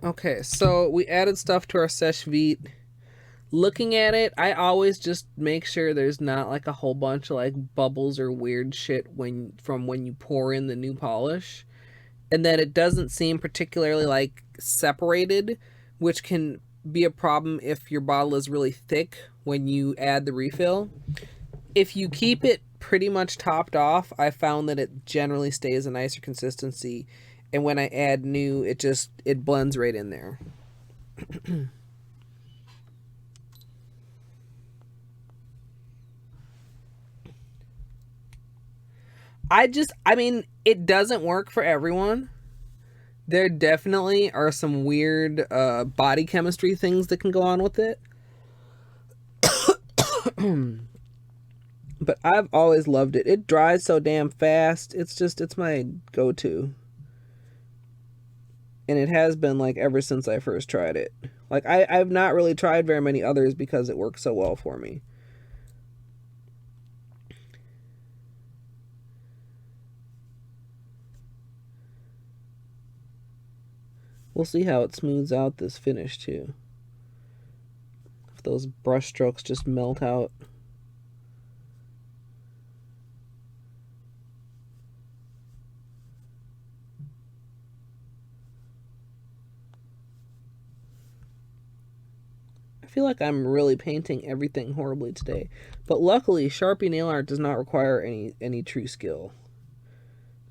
Okay, so we added stuff to our Seche Vite. Looking at it, I always just make sure there's not like a whole bunch of like bubbles or weird shit from when you pour in the new polish, and that it doesn't seem particularly like separated, which can be a problem if your bottle is really thick when you add the refill. If you keep it pretty much topped off, I found that it generally stays a nicer consistency, and when I add new, it blends right in there. I mean, it doesn't work for everyone. There definitely are some weird body chemistry things that can go on with it. But I've always loved it. It dries so damn fast. It's my go-to. And it has been like ever since I first tried it. Like I've not really tried very many others because it works so well for me. We'll see how it smooths out this finish too. If those brush strokes just melt out. I feel like I'm really painting everything horribly today. But luckily, Sharpie nail art does not require any true skill.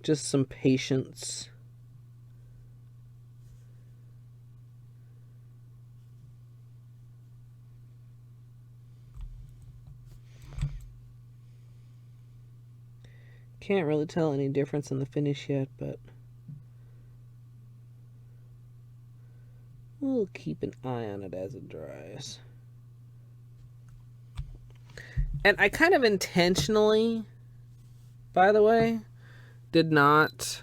Just some patience. Can't really tell any difference in the finish yet, but we'll keep an eye on it as it dries. And I kind of intentionally, by the way, did not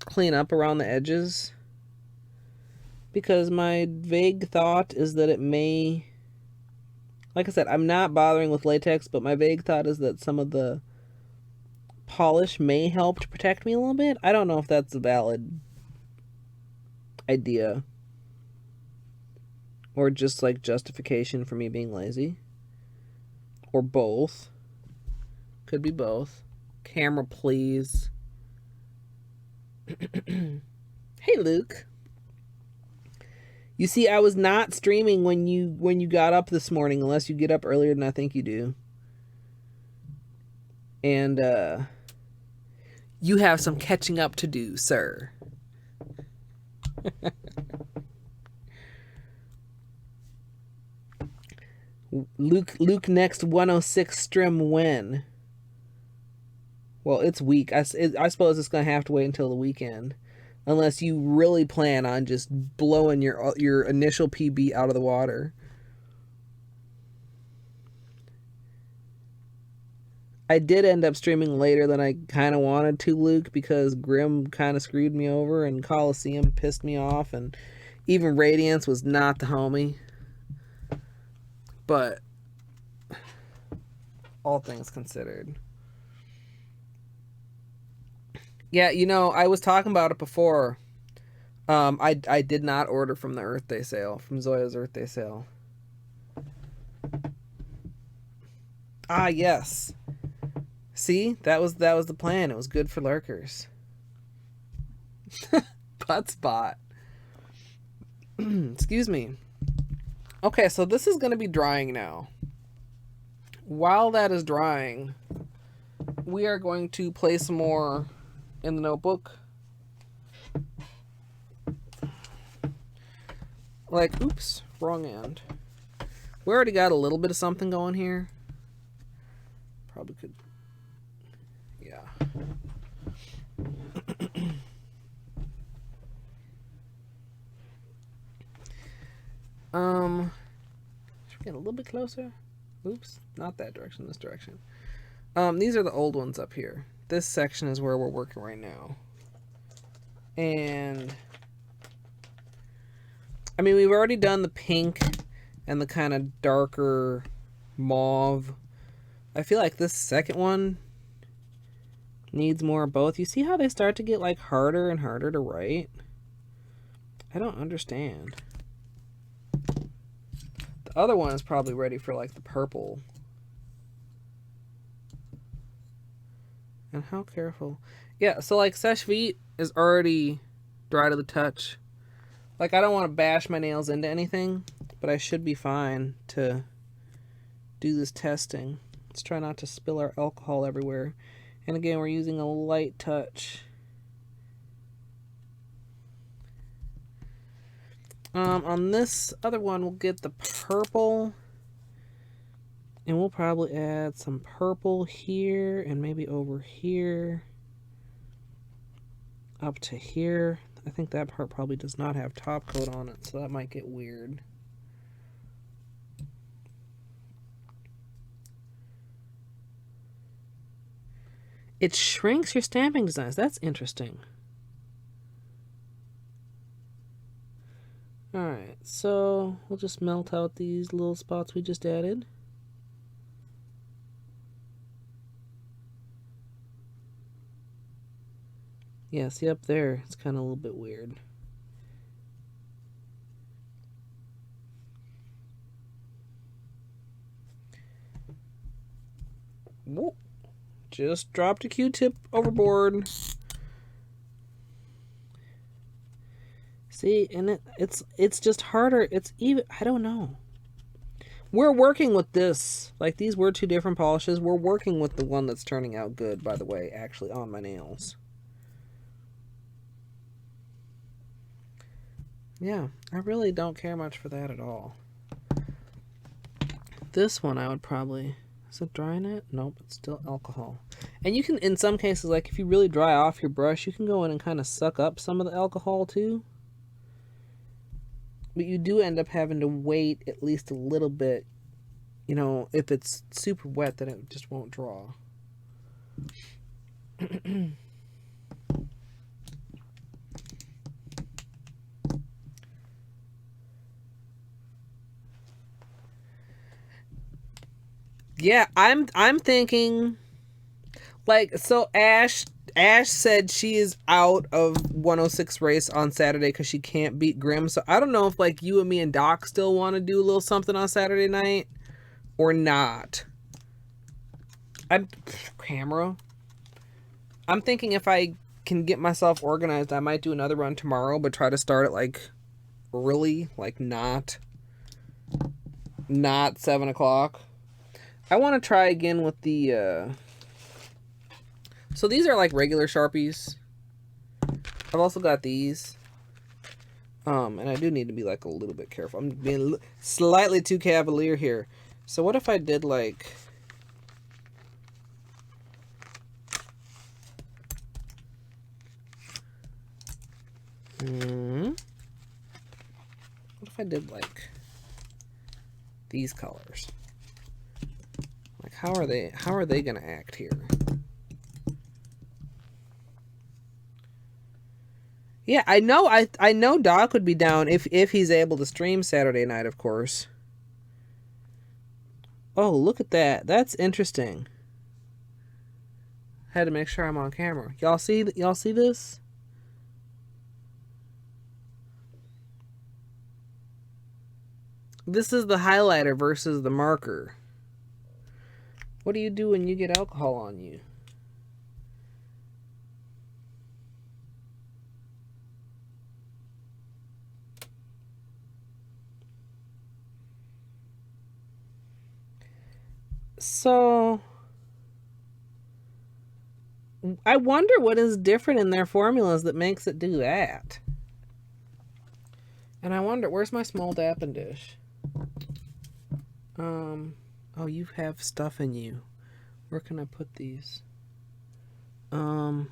clean up around the edges, because my vague thought is that it may, like I said, I'm not bothering with latex, but my vague thought is that some of the polish may help to protect me a little bit. I don't know if that's a valid idea or just like justification for me being lazy, or both. Could be both. Camera, please. Hey, Luke. You see, I was not streaming when you got up this morning, unless you get up earlier than I think you do. And you have some catching up to do, sir. Luke next 106 stream when? Well, it's week. I suppose it's going to have to wait until the weekend. Unless you really plan on just blowing your initial PB out of the water. I did end up streaming later than I kind of wanted to, Luke, because Grim kind of screwed me over and Coliseum pissed me off, and even Radiance was not the homie. But all things considered. Yeah, you know, I was talking about it before. I did not order from the Earth Day sale, from Zoya's Earth Day sale. Ah, yes. See, that was the plan. It was good for lurkers. Butt spot. Excuse me. Okay, so this is going to be drying now. While that is drying, we are going to play some more in the notebook. Like, oops, wrong end. We already got a little bit of something going here. Probably could, yeah. Should we get a little bit closer? Oops, not that direction, this direction. These are the old ones up here. This section is where we're working right now. And I mean, we've already done the pink and the kind of darker mauve. I feel like this second one needs more of both. You see how they start to get like harder and harder to write? I don't understand. The other one is probably ready for like the purple. And how careful. Yeah, so like Seche Vite is already dry to the touch. Like, I don't want to bash my nails into anything, but I should be fine to do this testing. Let's try not to spill our alcohol everywhere. And again, we're using a light touch. On this other one, we'll get the purple. And we'll probably add some purple here and maybe over here. Up to here. I think that part probably does not have top coat on it, so that might get weird. It shrinks your stamping designs. That's interesting. Alright, so we'll just melt out these little spots we just added. Yeah, see up there, it's kind of a little bit weird. Whoa. Just dropped a Q-tip overboard. See, and it's just harder. It's even, I don't know. We're working with this. Like, these were two different polishes. We're working with the one that's turning out good, by the way, actually, on my nails. Yeah, I really don't care much for that at all. This one I would probably Is it drying it? Nope, it's still alcohol. And you can, in some cases, like if you really dry off your brush, you can go in and kind of suck up some of the alcohol too. But you do end up having to wait at least a little bit. You know, if it's super wet, then it just won't draw. Yeah, I'm thinking, like, so Ash said she is out of 106 race on Saturday because she can't beat Grimm. So I don't know if like you and me and Doc still want to do a little something on Saturday night or not. I'm thinking if I can get myself organized, I might do another run tomorrow, but try to start at like early, like not 7 o'clock. I want to try again with the, so these are like regular Sharpies. I've also got these. And I do need to be like a little bit careful. I'm being slightly too cavalier here. So what if I did like, what if I did like these colors? Like how are they gonna act here? Yeah, I know Doc would be down if he's able to stream Saturday night, of course. Oh, look at that. That's interesting. Had to make sure I'm on camera. Y'all see this? This is the highlighter versus the marker. What do you do when you get alcohol on you? So I wonder what is different in their formulas that makes it do that. And I wonder, where's my small dapping dish? Oh, you have stuff in you. Where can I put these? Oh,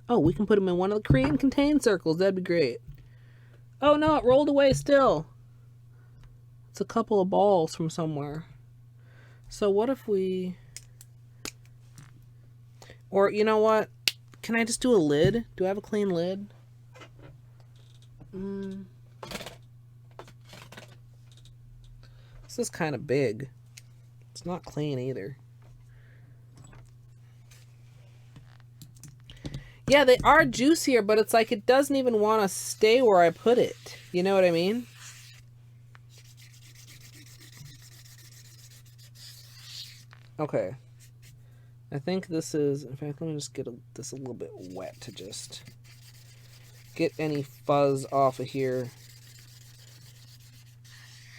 we can put them in one of the create and contain circles. That'd be great. Oh no, it rolled away still. It's a couple of balls from somewhere. So what if we... Or, you know what? Can I just do a lid? Do I have a clean lid? This is kind of big. It's not clean either. Yeah, they are juicier, but it's like it doesn't even want to stay where I put it. You know what I mean? Okay. I think this is... In fact, let me just get this a little bit wet to just get any fuzz off of here.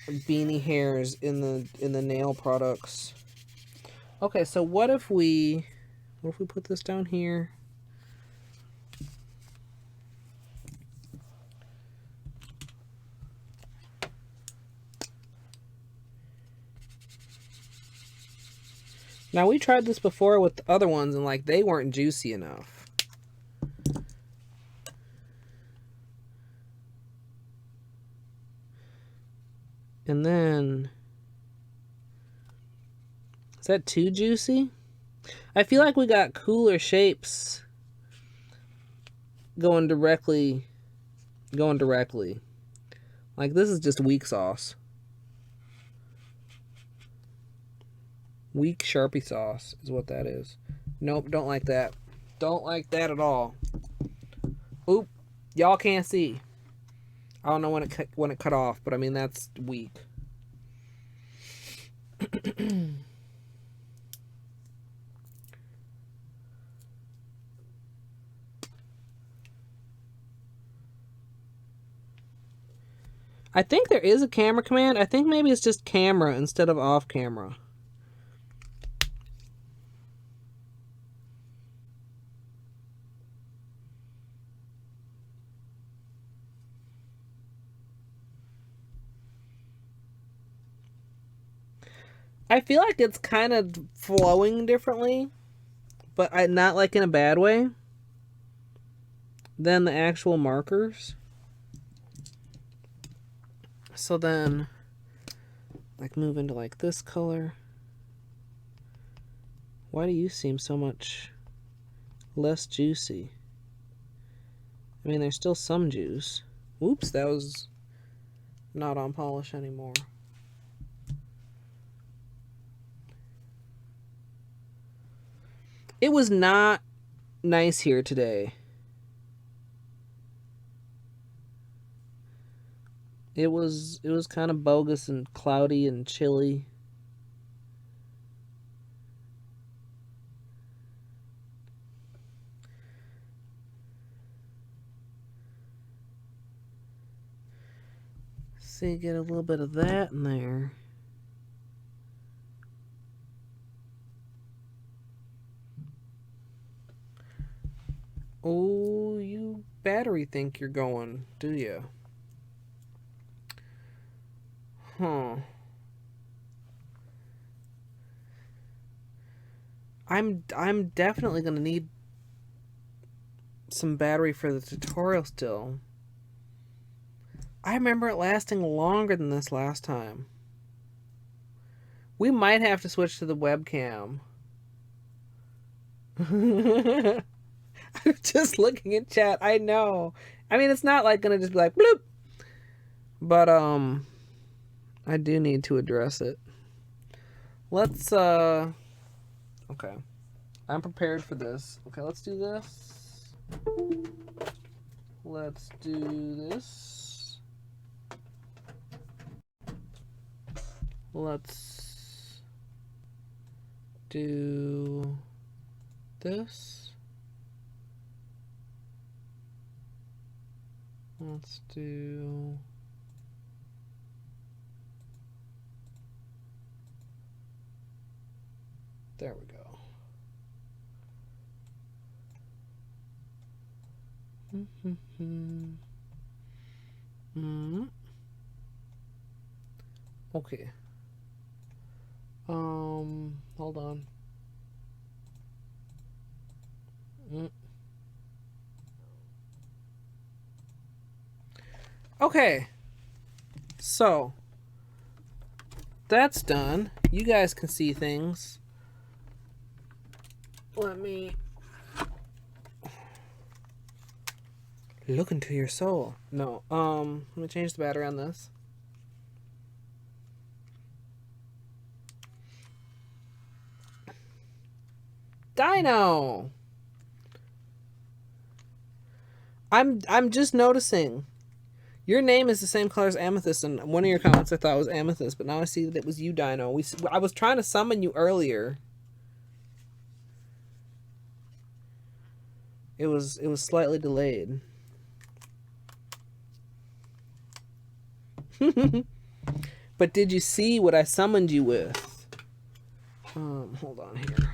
Beanie hairs in the nail products. Okay, so what if we put this down here? Now we tried this before with the other ones and like they weren't juicy enough. And then, is that too juicy? I feel like we got cooler shapes going directly. Like this is just weak sauce. Weak Sharpie sauce is what that is. Nope, don't like that. Don't like that at all. Oop, y'all can't see. I don't know when it cut off, but I mean that's weak. I think there is a camera command. I think maybe it's just camera instead of off camera. I feel like it's kind of flowing differently, but not like in a bad way, than the actual markers. So then, like, move into like this color. Why do you seem so much less juicy? I mean, there's still some juice. Oops, that was not on polish anymore. It was not nice here today. It was kind of bogus and cloudy and chilly. See, get a little bit of that in there. Oh, you battery think you're going, do you? Huh. I'm definitely gonna need some battery for the tutorial still. I remember it lasting longer than this last time. We might have to switch to the webcam. I'm just looking at chat. I know. I mean, it's not like gonna just be like bloop. But I do need to address it. Let's okay. I'm prepared for this. Okay, let's do this. Let's do this. Let's do this. Let's do there we go. Okay. Hold on. Okay. So that's done. You guys can see things. Let me look into your soul. No. Let me change the battery on this. Dino. I'm just noticing. Your name is the same color as Amethyst, and one of your comments I thought was Amethyst, but now I see that it was you, Dino. I was trying to summon you earlier. It was slightly delayed. But did you see what I summoned you with? Hold on here.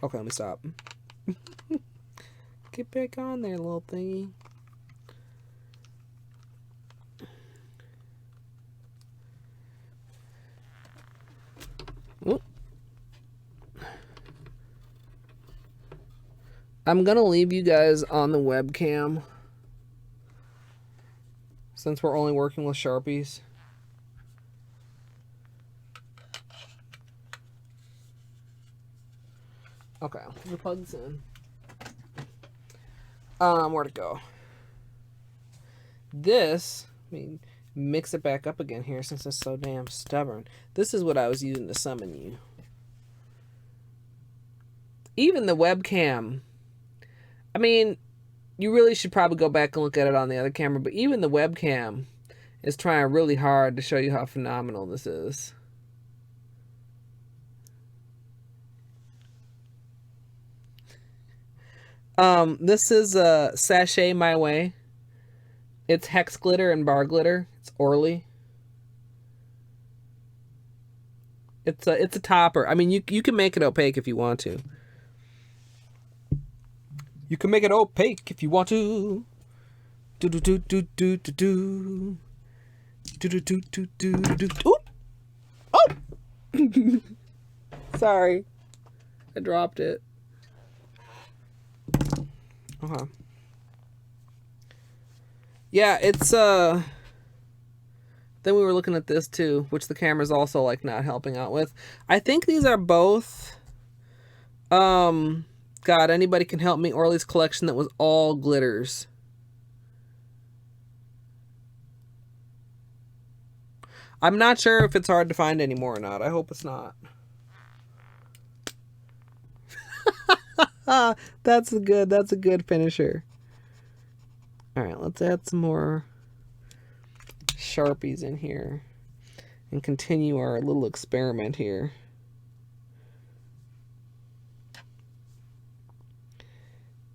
Okay, let me stop. Get back on there, little thingy. Oop. I'm gonna leave you guys on the webcam since we're only working with Sharpies. Okay, let me plug this in. Where'd it go? This, I mean, mix it back up again here since it's so damn stubborn. This is what I was using to summon you. Even the webcam, I mean, you really should probably go back and look at it on the other camera, but even the webcam is trying really hard to show you how phenomenal this is. This is Sachet My Way. It's hex glitter and bar glitter. It's Orly. It's a topper. I mean, you can make it opaque if you want to. You can make it opaque if you want to. Do do do do do do do. Do do do do do do do. Oh! Sorry. I dropped it. Uh-huh. Yeah, it's Then we were looking at this too, which the camera's also like not helping out with. I think these are both God, anybody can help me. Orly's collection that was all glitters. I'm not sure if it's hard to find anymore or not. I hope it's not. That's a good finisher. All right, let's add some more Sharpies in here and continue our little experiment here.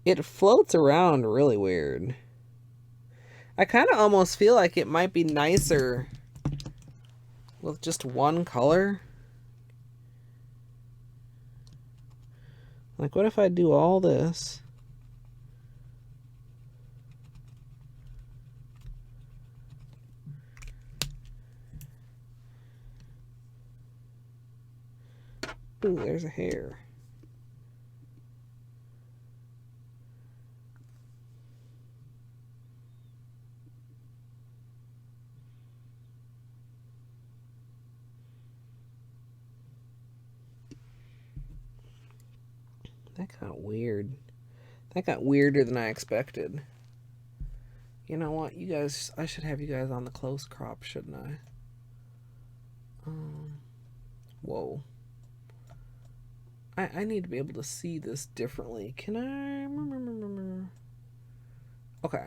It floats around really weird. I kind of almost feel like it might be nicer with just one color. Like, what if I do all this? Ooh, there's a hair. That got weird. That got weirder than I expected. You know what, you guys, I should have you guys on the close crop, shouldn't I? Whoa. I need to be able to see this differently. Can I? Okay.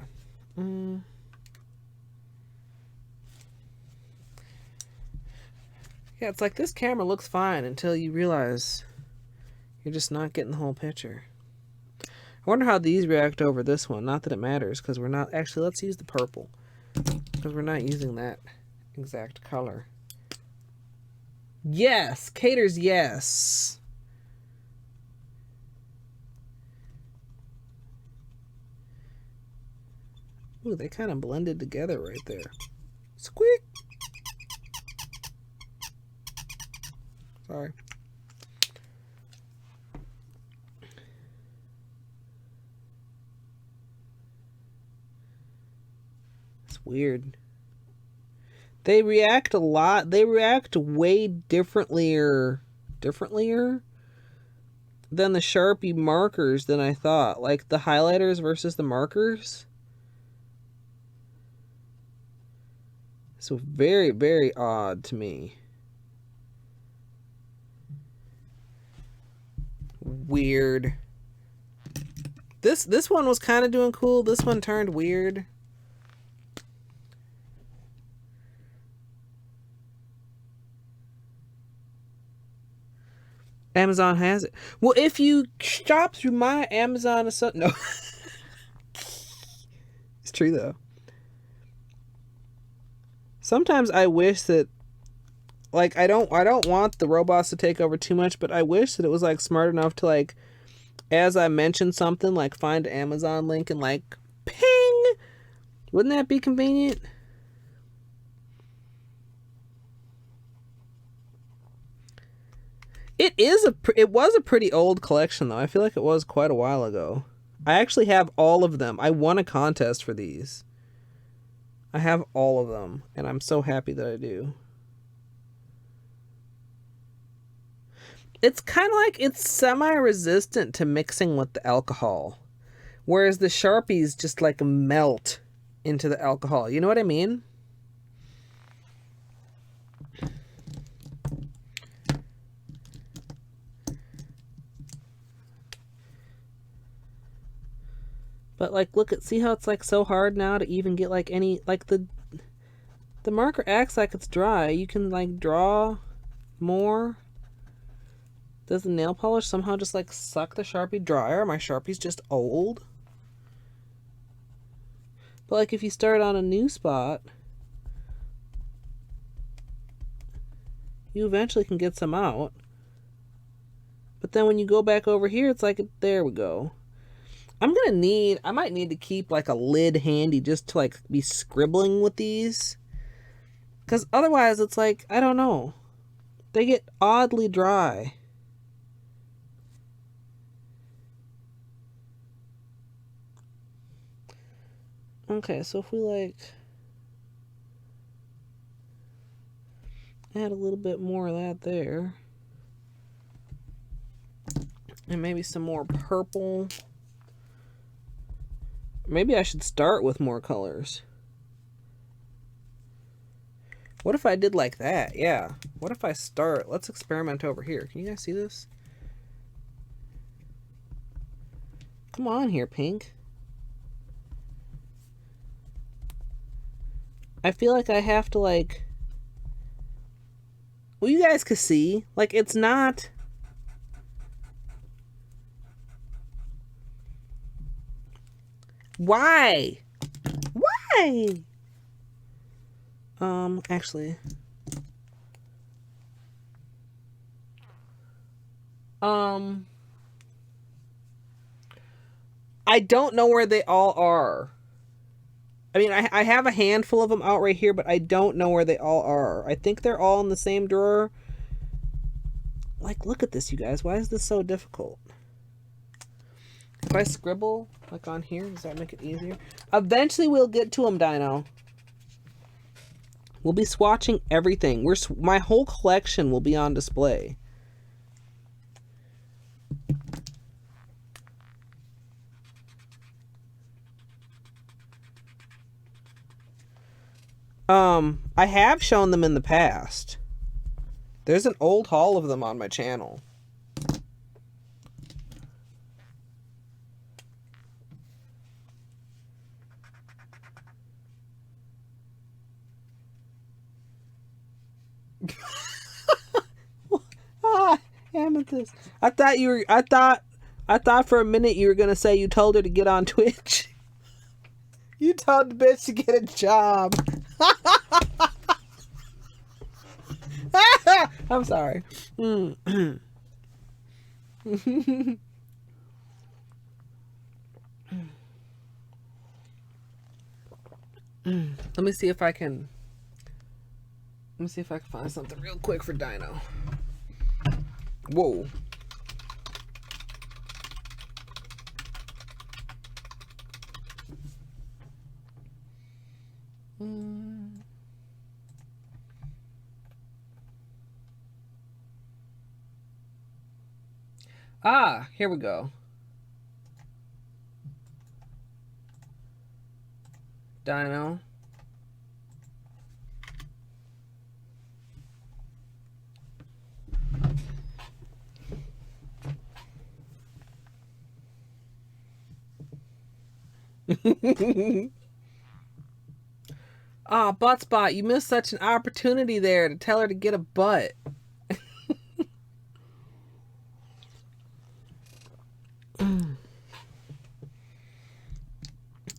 Yeah, it's like this camera looks fine until you realize you're just not getting the whole picture. I wonder how these react over this one. Not that it matters, because we're not... Actually, let's use the purple, because we're not using that exact color. Yes! Caters, yes! Ooh, they kind of blended together right there. Squeak! Sorry. It's weird. They react a lot. They react way differentlier than the Sharpie markers than I thought. Like the highlighters versus the markers. So very, very odd to me. Weird. This one was kind of doing cool. This one turned weird. Amazon has it. Well, if you shop through my Amazon, no, it's true though. Sometimes I wish that, like, I don't want the robots to take over too much, but I wish that it was like smart enough to, like, as I mention something, like find an Amazon link and like ping. Wouldn't that be convenient? It was a pretty old collection though. I feel like it was quite a while ago. I actually have all of them. I won a contest for these. I have all of them, and I'm so happy that I do. It's kind of like it's semi-resistant to mixing with the alcohol, whereas the Sharpies just like melt into the alcohol. You know what I mean? But like, look at, see how it's like so hard now to even get like any, like the marker acts like it's dry. You can like draw more. Does the nail polish somehow just like suck the Sharpie drier? My Sharpie's just old. But like if you start on a new spot, You eventually can get some out. But then when you go back over here, it's like, there we go. I might need to keep like a lid handy just to like be scribbling with these. Because otherwise it's like, I don't know. They get oddly dry. Okay, so if we like add a little bit more of that there. And maybe some more purple. Maybe I should start with more colors. What if I did like that? Yeah. What if I start? Let's experiment over here. Can you guys see this? Come on here, pink. I feel like I have to like... Well, you guys can see. Like, it's not... Why? Why? Actually. I don't know where they all are. I mean, I have a handful of them out right here, but I don't know where they all are. I think they're all in the same drawer. Like, look at this, you guys. Why is this so difficult? If I scribble, like on here, does that make it easier? Eventually, we'll get to them, Dino. We'll be swatching everything. My whole collection will be on display. I have shown them in the past. There's an old haul of them on my channel. Amethyst. I thought for a minute you were gonna say you told her to get on Twitch. You told the bitch to get a job. I'm sorry. Let me see if I can find something real quick for Dino. Whoa. Ah, here we go. Dino. Ah, butt spot, you missed such an opportunity there to tell her to get a butt.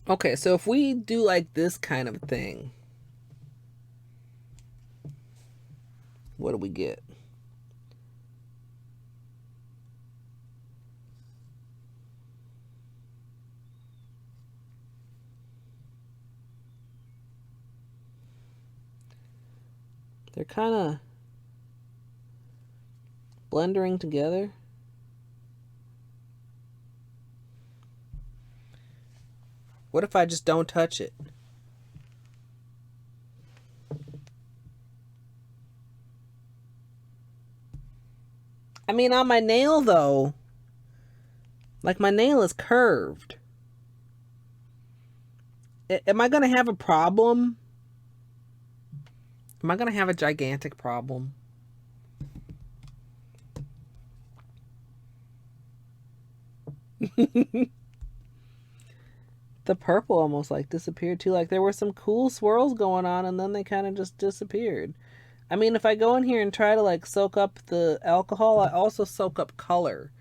Okay, so if we do like this kind of thing, what do we get? They're kind of blending together. What if I just don't touch it? I mean, on my nail, though, like my nail is curved. Am I going to have a problem? Am I going to have a gigantic problem? The purple almost like disappeared too. Like there were some cool swirls going on and then they kind of just disappeared. I mean, if I go in here and try to like soak up the alcohol, I also soak up color.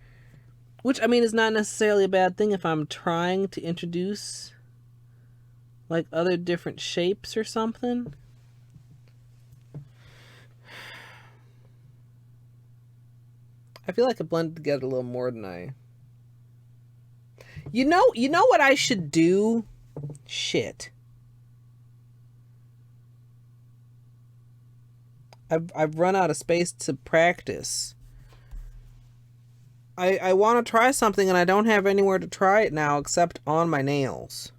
Which, I mean, is not necessarily a bad thing if I'm trying to introduce like other different shapes or something. I feel like it blended together a little more than I... You know what I should do? Shit. I've run out of space to practice. I want to try something and I don't have anywhere to try it now except on my nails.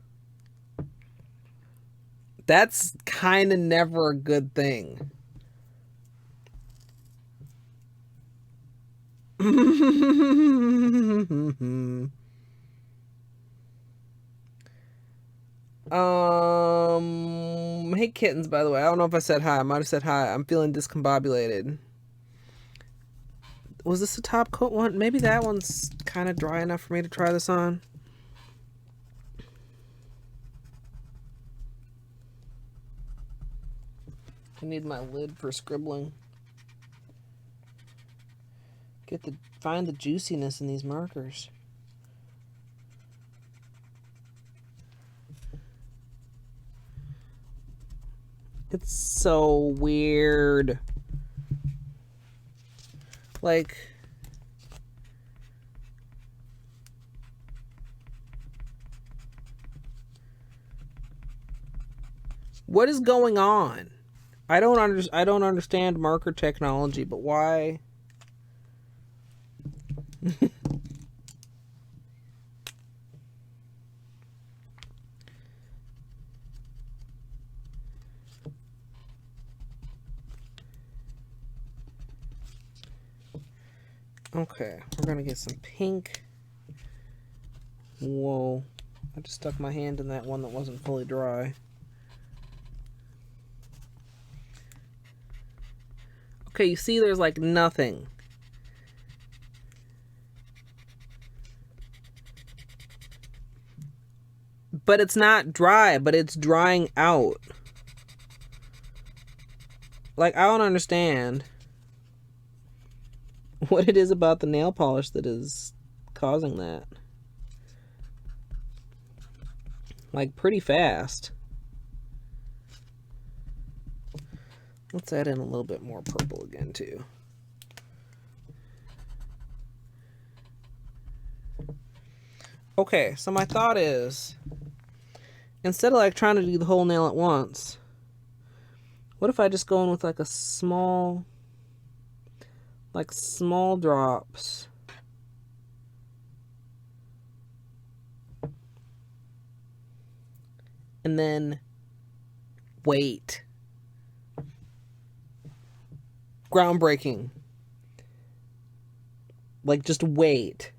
That's kind of never a good thing. Hey kittens, by the way. I don't know if I said hi. I might have said hi. I'm feeling discombobulated. Was this a top coat one? Maybe that one's kind of dry enough for me to try this on. I need my lid for scribbling. Find the juiciness in these markers. It's so weird. Like, what is going on? I don't understand marker technology, but why? Okay, we're gonna get some pink. Whoa, I just stuck my hand in that one that wasn't fully dry. Okay, you see there's like nothing. But it's not dry, but it's drying out. Like, I don't understand what it is about the nail polish that is causing that. Like, pretty fast. Let's add in a little bit more purple again, too. Okay, so my thought is, instead of like trying to do the whole nail at once, what if I just go in with like a small drops. And then wait. Groundbreaking. Like, just wait.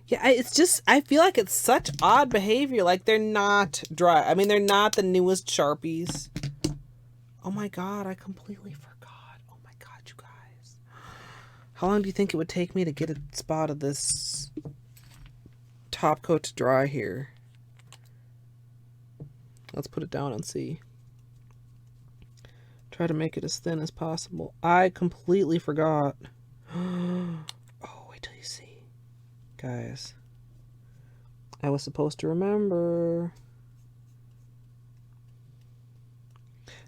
Yeah, it's just, I feel like it's such odd behavior. Like, they're not dry. I mean, they're not the newest Sharpies. Oh my god, I completely forgot. Oh my god, you guys. How long do you think it would take me to get a spot of this top coat to dry here? Let's put it down and see. Try to make it as thin as possible. I completely forgot. Oh, wait till you see. Guys, I was supposed to remember.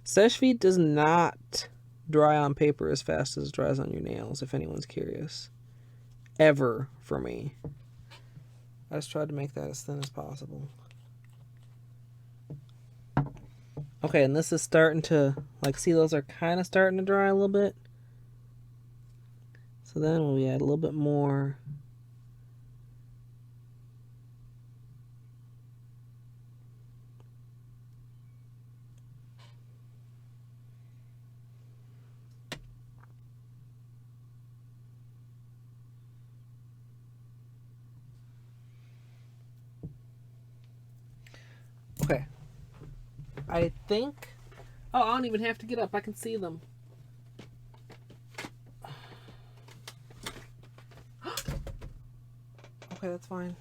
Seche Vite does not dry on paper as fast as it dries on your nails, if anyone's curious. Ever, for me. I just tried to make that as thin as possible. Okay, and this is starting to, like, see, those are kind of starting to dry a little bit. So then we add a little bit more. Okay. I think... Oh, I don't even have to get up. I can see them. Okay, that's fine.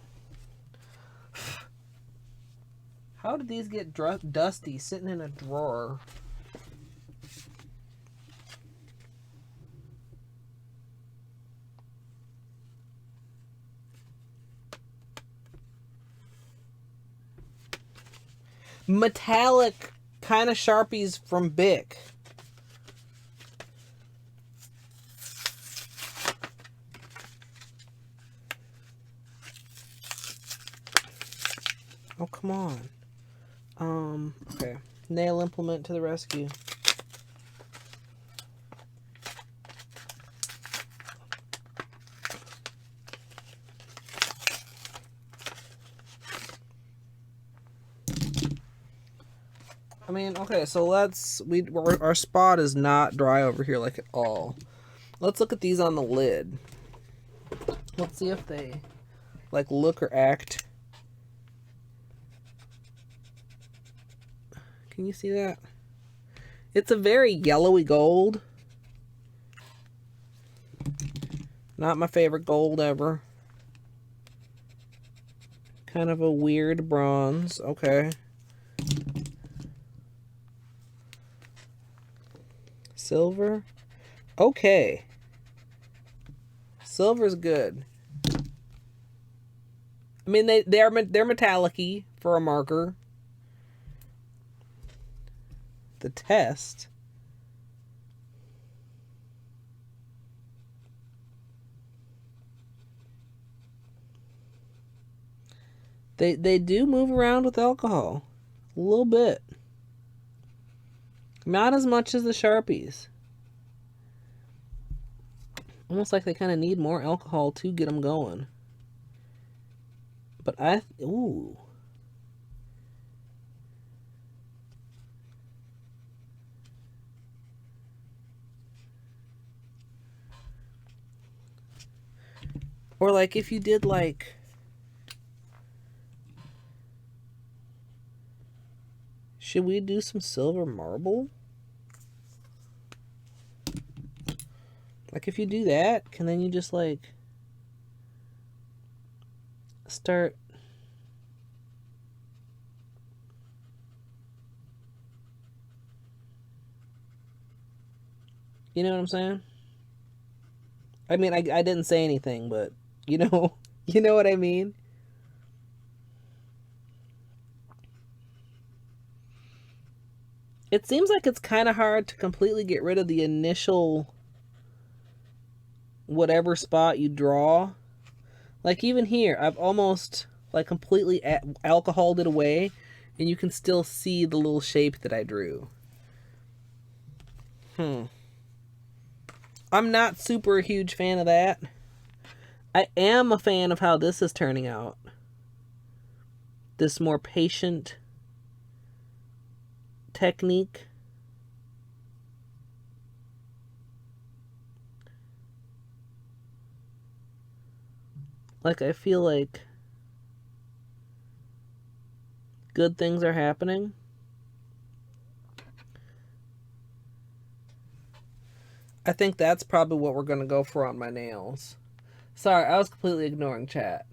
How did these get dusty sitting in a drawer? Metallic kind of Sharpies from Bic. Oh, come on. Okay. Nail implement to the rescue. I mean, okay, so our spot is not dry over here like at all. Let's look at these on the lid. Let's see if they like look or act. Can you see that? It's a very yellowy gold. Not my favorite gold ever. Kind of a weird bronze. Okay. Silver. Okay. Silver's good. I mean, they're metallic-y for a marker. The test. They do move around with alcohol. A little bit. Not as much as the Sharpies. Almost like they kind of need more alcohol to get them going. But ooh. Or like if you did like... Should we do some silver marble? Like if you do that, can then you just like start... You know what I'm saying? I mean, I didn't say anything, but you know, you know what I mean? It seems like it's kind of hard to completely get rid of the initial whatever spot you draw. Like even here, I've almost like completely alcoholed it away, and you can still see the little shape that I drew. I'm not super a huge fan of that. I am a fan of how this is turning out. This more patient technique. Like I feel like good things are happening. I think that's probably what we're going to go for on my nails. Sorry, I was completely ignoring chat.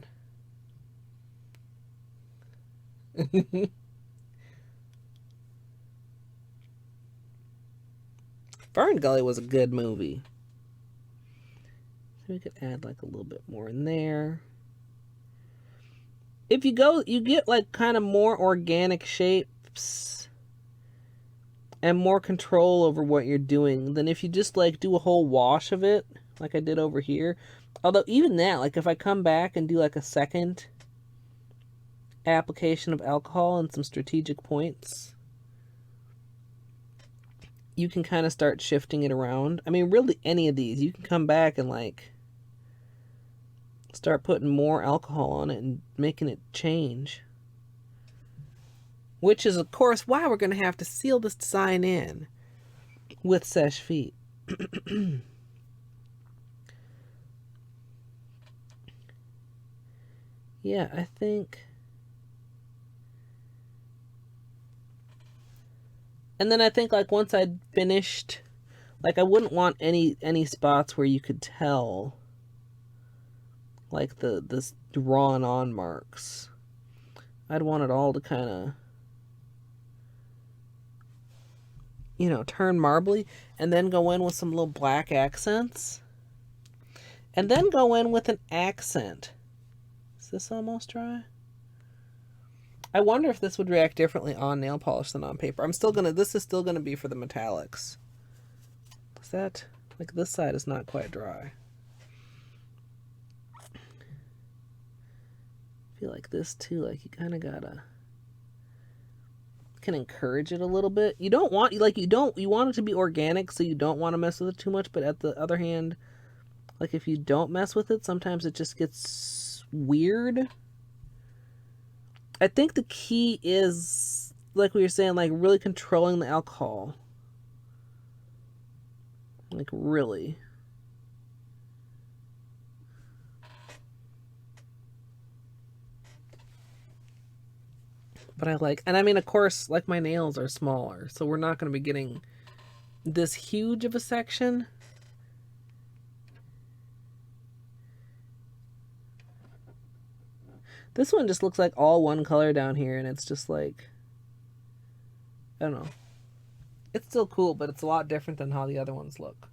Fern Gully was a good movie. So we could add like a little bit more in there. If you go, you get like kind of more organic shapes and more control over what you're doing than if you just like do a whole wash of it like I did over here. Although even that, like if I come back and do like a second application of alcohol and some strategic points, you can kind of start shifting it around. I mean, really any of these, you can come back and like start putting more alcohol on it and making it change. Which is, of course, why we're going to have to seal this design in with Seche Vite. Yeah, I think... And then I think, like, once I'd finished... Like, I wouldn't want any spots where you could tell, like, the drawn-on marks. I'd want it all to kind of... you know, turn marbly, and then go in with some little black accents. And then go in with an accent. Is this almost dry? I wonder if this would react differently on nail polish than on paper. This is still gonna be for the metallics. Is that, like this side is not quite dry. I feel like this too, like you kind of gotta... can encourage it a little bit. You don't want, like, you want it to be organic, so you don't want to mess with it too much, but at the other hand, like, if you don't mess with it, sometimes it just gets weird. I think the key is, like we were saying, like, really controlling the alcohol. Like, really. But I like, and I mean, of course, like, my nails are smaller, so we're not going to be getting this huge of a section. This one just looks like all one color down here, and it's just like, I don't know. It's still cool, but it's a lot different than how the other ones look.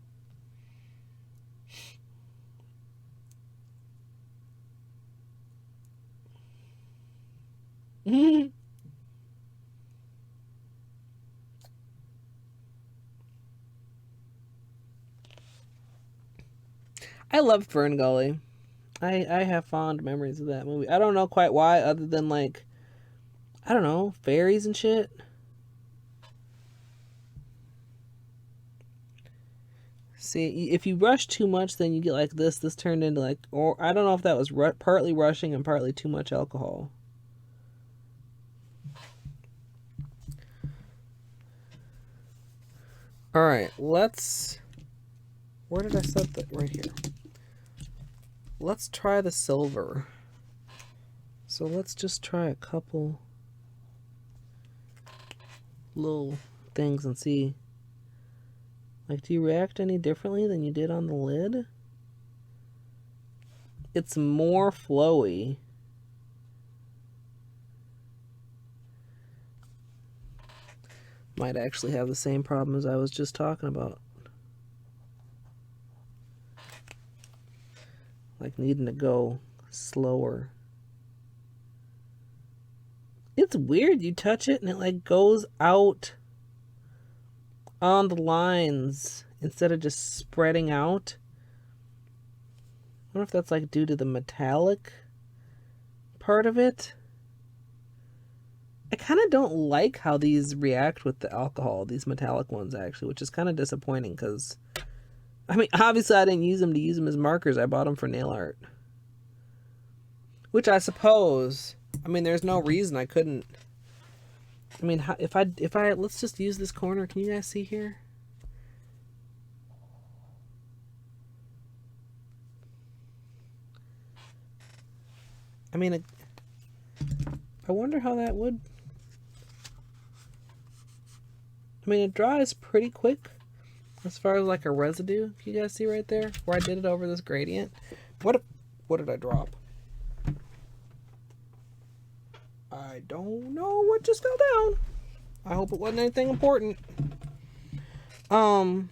I love Fern Gully. I have fond memories of that movie. I don't know quite why, other than, like, I don't know, fairies and shit. See, if you rush too much, then you get like this. This turned into, like, or I don't know if that was partly rushing and partly too much alcohol. All right, let's. Where did I set that? Right here. Let's try the silver. So let's just try a couple little things and see. Like, do you react any differently than you did on the lid? It's more flowy. Might actually have the same problem as I was just talking about. Like, needing to go slower. It's weird. You touch it and it, like, goes out on the lines instead of just spreading out. I wonder if that's, like, due to the metallic part of it. I kind of don't like how these react with the alcohol, these metallic ones, actually, which is kind of disappointing because, I mean, obviously I didn't use them as markers. I bought them for nail art. Which I suppose, I mean, there's no reason I couldn't. I mean, if I, let's just use this corner. Can you guys see here? I mean, I wonder how that would. I mean, it dries pretty quick as far as, like, a residue. You guys see right there where I did it over this gradient? What did I drop? I don't know what just fell down. I hope it wasn't anything important. Like,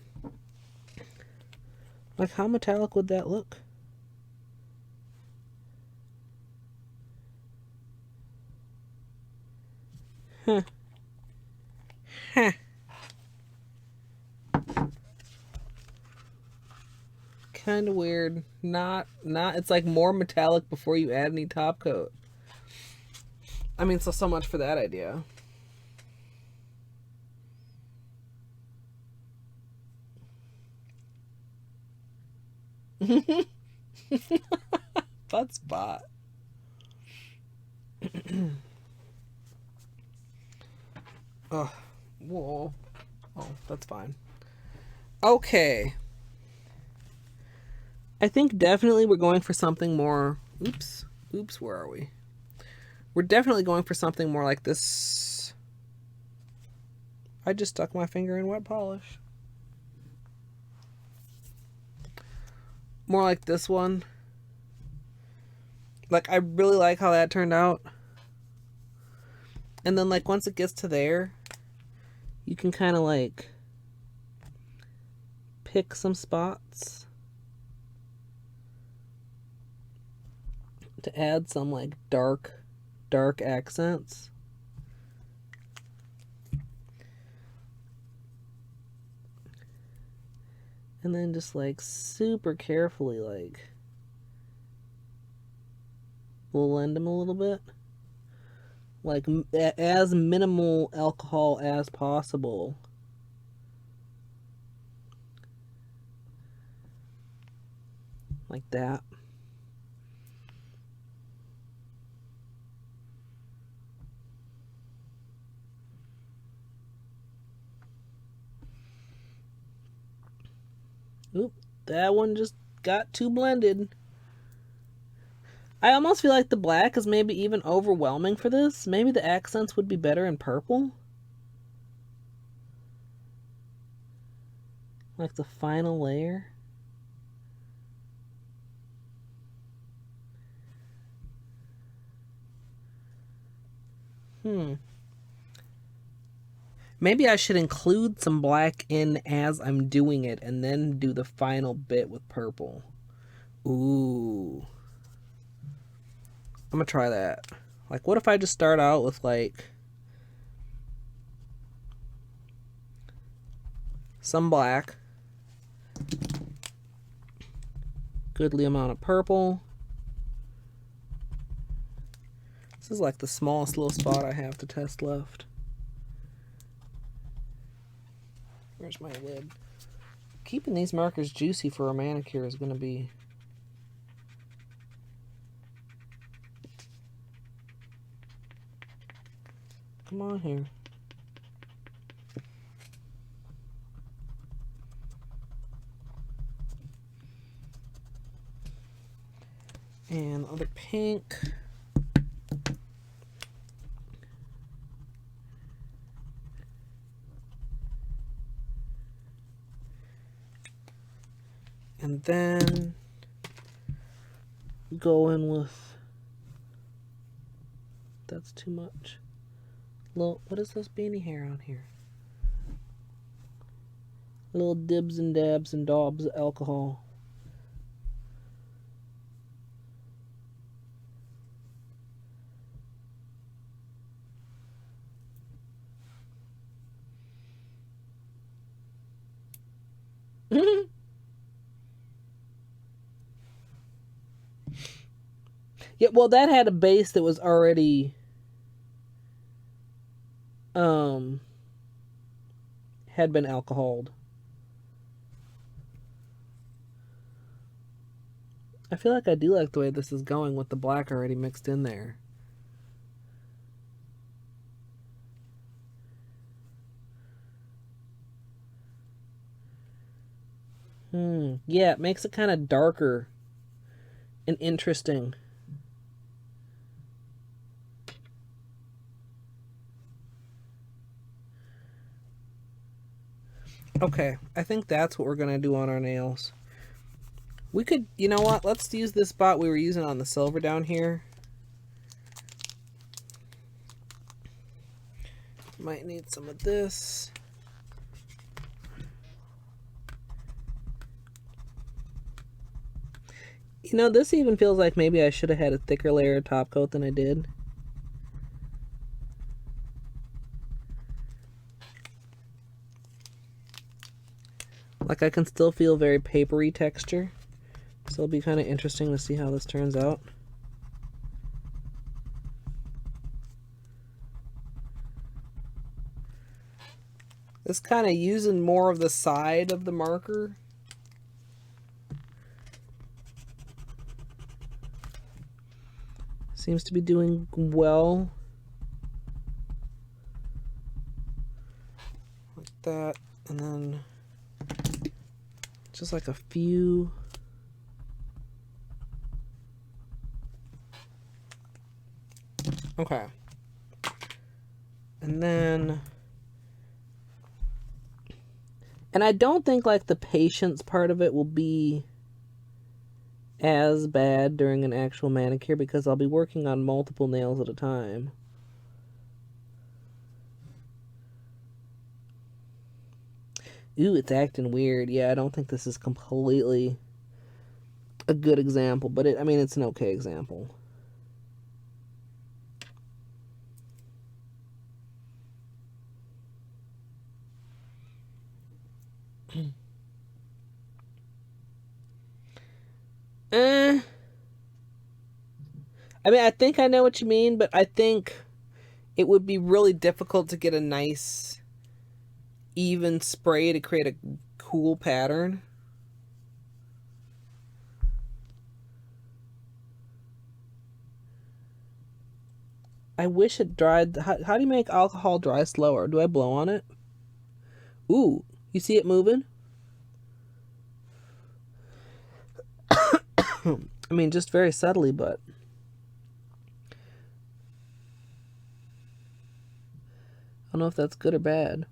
how metallic would that look? Huh. Huh. Kind of weird. Not, it's like more metallic before you add any top coat. I mean, so much for that idea. Butt spot. Oh, whoa. Oh, that's fine. Okay. I think definitely we're going for something more. Oops, where are we? We're definitely going for something more like this. I just stuck my finger in wet polish. More like this one. Like, I really like how that turned out. And then, like, once it gets to there, you can kind of, like, pick some spots to add some, like, dark accents. And then just, like, super carefully, like, blend them a little bit. Like as minimal alcohol as possible. Like that. Oop, that one just got too blended. I almost feel like the black is maybe even overwhelming for this. Maybe the accents would be better in purple. Like the final layer. Maybe I should include some black in as I'm doing it and then do the final bit with purple. Ooh. I'm gonna try that. Like, what if I just start out with, like, some black, goodly amount of purple. This is like the smallest little spot I have to test left. Where's my lid? Keeping these markers juicy for a manicure is gonna be... Come on here. And other pink. And then go in with... That's too much. Little, what is this beanie hair on here? Little dibs and dabs and daubs of alcohol. Yeah, well, that had a base that was already had been alcoholed. I feel like I do like the way this is going with the black already mixed in there. Yeah, it makes it kind of darker and interesting. Okay, I think that's what we're going to do on our nails. We could, you know what, let's use this spot we were using on the silver down here. Might need some of this. You know, this even feels like maybe I should have had a thicker layer of top coat than I did. Like, I can still feel very papery texture. So it'll be kind of interesting to see how this turns out. This kind of using more of the side of the marker. Seems to be doing well. Like that. And then just like a few. Okay. And then... And I don't think like the patience part of it will be as bad during an actual manicure because I'll be working on multiple nails at a time. Ooh, it's acting weird. Yeah, I don't think this is completely a good example, but I mean, it's an okay example. I mean, I think I know what you mean, but I think it would be really difficult to get a nice even spray to create a cool pattern. I wish it dried. How do you make alcohol dry slower? Do I blow on it? Ooh, you see it moving? I mean, just very subtly, but I don't know if that's good or bad.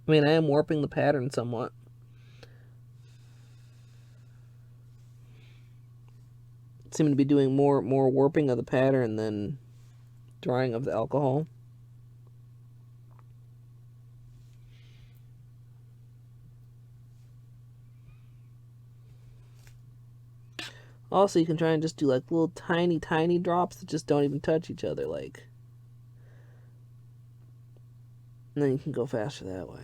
I mean, I am warping the pattern somewhat. Seeming to be doing more warping of the pattern than drying of the alcohol. Also, you can try and just do like little tiny drops that just don't even touch each other, like. And then you can go faster that way.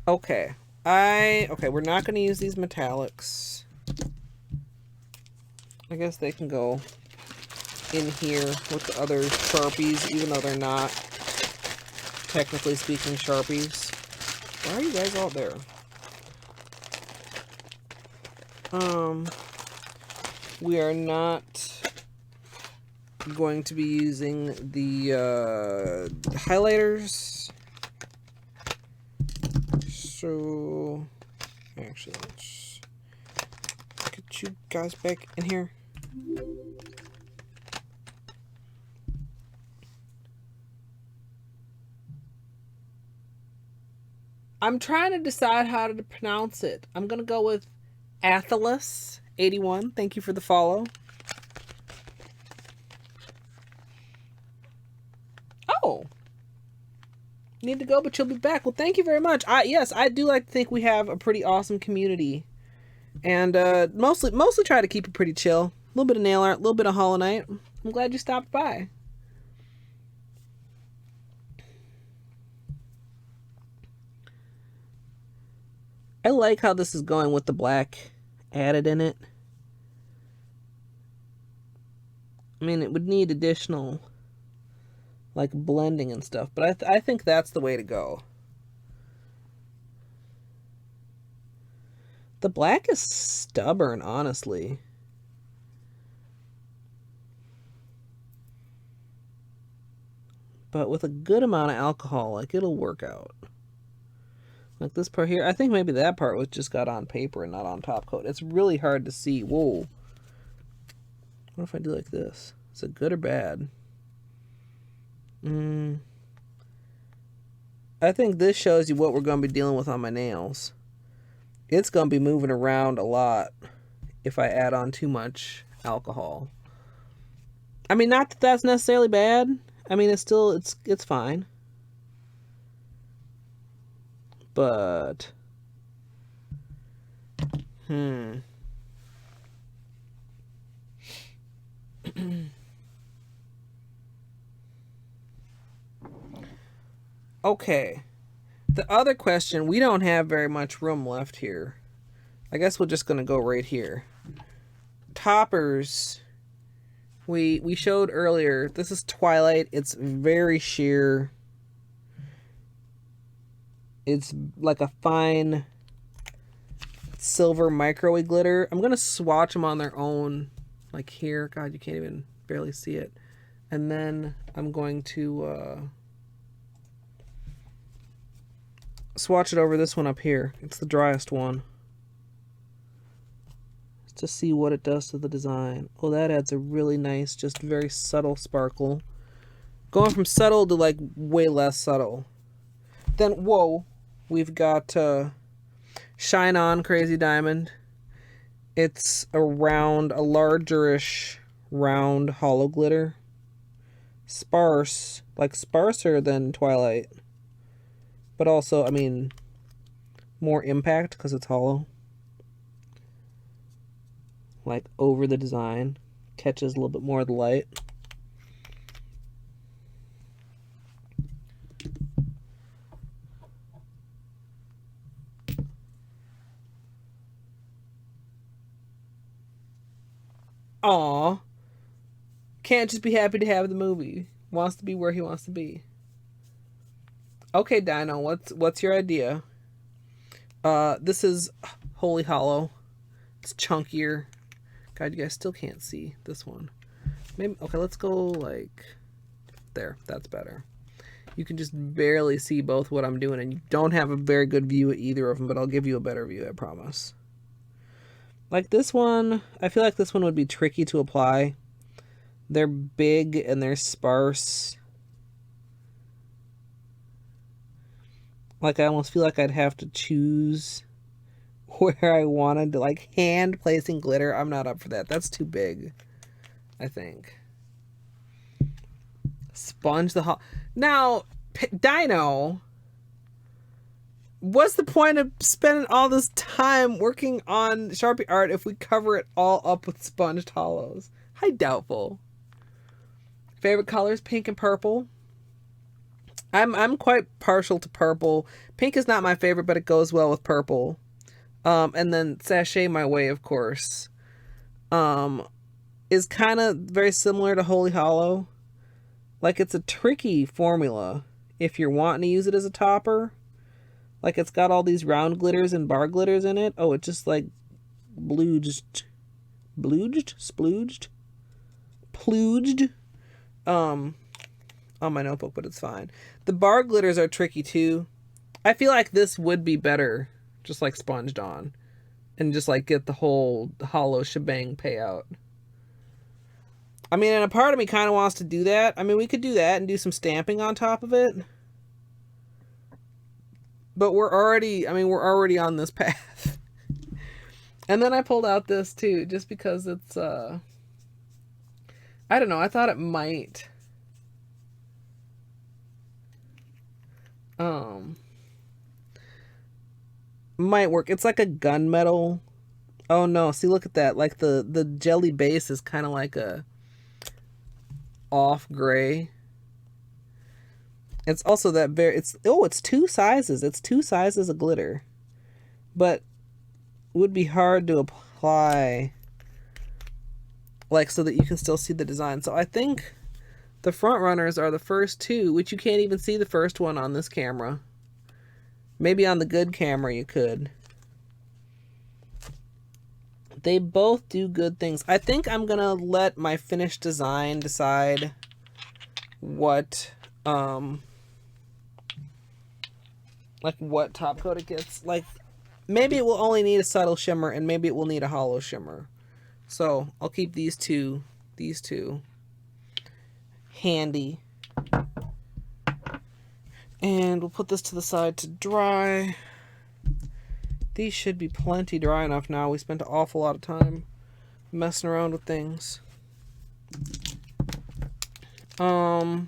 Okay. Okay, we're not going to use these metallics. I guess they can go in here with the other Sharpies, even though they're not, technically speaking, Sharpies. Why are you guys all there? We are not going to be using the highlighters. So, actually, let's get you guys back in here. I'm trying to decide how to pronounce it. I'm going to go with Athalas81. Thank you for the follow. Oh. Need to go, but you'll be back. Well, thank you very much. Yes, I do like to think we have a pretty awesome community. And mostly try to keep it pretty chill. A little bit of nail art, a little bit of Hollow Knight. I'm glad you stopped by. I like how this is going with the black added in it. I mean, it would need additional, like, blending and stuff, but I think that's the way to go. The black is stubborn, honestly. But with a good amount of alcohol, like, it'll work out. Like this part here, I think maybe that part was just got on paper and not on top coat. It's really hard to see. Whoa. What if I do like this? Is it good or bad? I think this shows you what we're going to be dealing with on my nails. It's going to be moving around a lot if I add on too much alcohol. I mean, not that that's necessarily bad. I mean, it's still, it's fine. But, Okay. The other question, we don't have very much room left here. I guess we're just going to go right here. Toppers, we showed earlier. This is Twilight. It's very sheer. It's like a fine silver microwave glitter. I'm going to swatch them on their own. Like here. God, you can't even barely see it. And then I'm going to swatch it over this one up here. It's the driest one. Just to see what it does to the design. Oh, that adds a really nice, just very subtle sparkle. Going from subtle to like way less subtle. Then, whoa, we've got Shine On Crazy Diamond. It's a largerish round hollow glitter. Sparse, like sparser than Twilight. But also, I mean, more impact because it's hollow. Like over the design. Catches a little bit more of the light. Aw. Can't just be happy to have the movie. Wants to be where he wants to be. Okay, Dino, what's your idea? This is Holy Hollow. It's chunkier. God, you guys still can't see this one. Maybe, okay, let's go like there. That's better. You can just barely see both what I'm doing, and you don't have a very good view of either of them, but I'll give you a better view, I promise. Like this one, I feel like this one would be tricky to apply. They're big and they're sparse. Like I almost feel like I'd have to choose where I wanted to, like hand placing glitter. I'm not up for that. That's too big, I think. Sponge the hall. Now, Dino, what's the point of spending all this time working on Sharpie art if we cover it all up with sponged hollows? Hi, doubtful. Favorite colors, pink and purple. I'm quite partial to purple. Pink is not my favorite, but it goes well with purple. And then Sachet My Way, of course, is kind of very similar to Holy Hollow. Like, it's a tricky formula if you're wanting to use it as a topper. Like, it's got all these round glitters and bar glitters in it. Oh, it just, like, splooged on my notebook, but it's fine. The bar glitters are tricky, too. I feel like this would be better just, like, sponged on. And just, like, get the whole hollow shebang payout. I mean, and a part of me kind of wants to do that. I mean, we could do that and do some stamping on top of it. But we're already on this path. And then I pulled out this too, just because it's, I don't know, I thought it might. Might work. It's like a gunmetal. Oh no, see, look at that. Like the jelly base is kind of like a off gray. It's also that it's two sizes. It's two sizes of glitter. But would be hard to apply, like, so that you can still see the design. So I think the front runners are the first two, which you can't even see the first one on this camera. Maybe on the good camera you could. They both do good things. I think I'm gonna let my finished design decide what like what top coat it gets. Like, maybe it will only need a subtle shimmer, and maybe it will need a hollow shimmer. So I'll keep these two handy. And we'll put this to the side to dry. These should be plenty dry enough now. We spent an awful lot of time messing around with things. I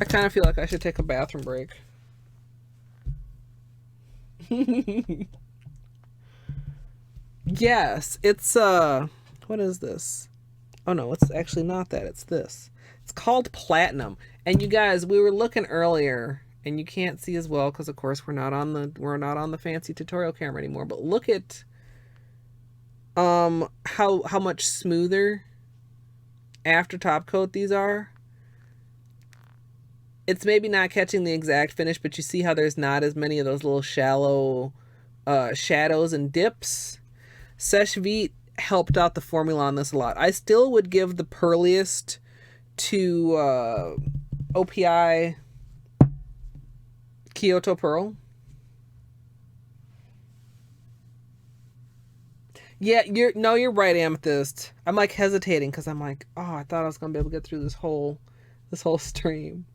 kind of feel like I should take a bathroom break. Yes, it's what is this? Oh no, it's actually not that. It's this. It's called Platinum. And you guys, we were looking earlier, and you can't see as well because of course we're not on the fancy tutorial camera anymore. But look at how much smoother after top coat these are. It's maybe not catching the exact finish, but you see how there's not as many of those little shallow shadows and dips. Seche Vite helped out the formula on this a lot. I still would give the pearliest to OPI Kyoto Pearl. Yeah, you're right, Amethyst. I'm like hesitating because I'm like, oh, I thought I was gonna be able to get through this whole stream.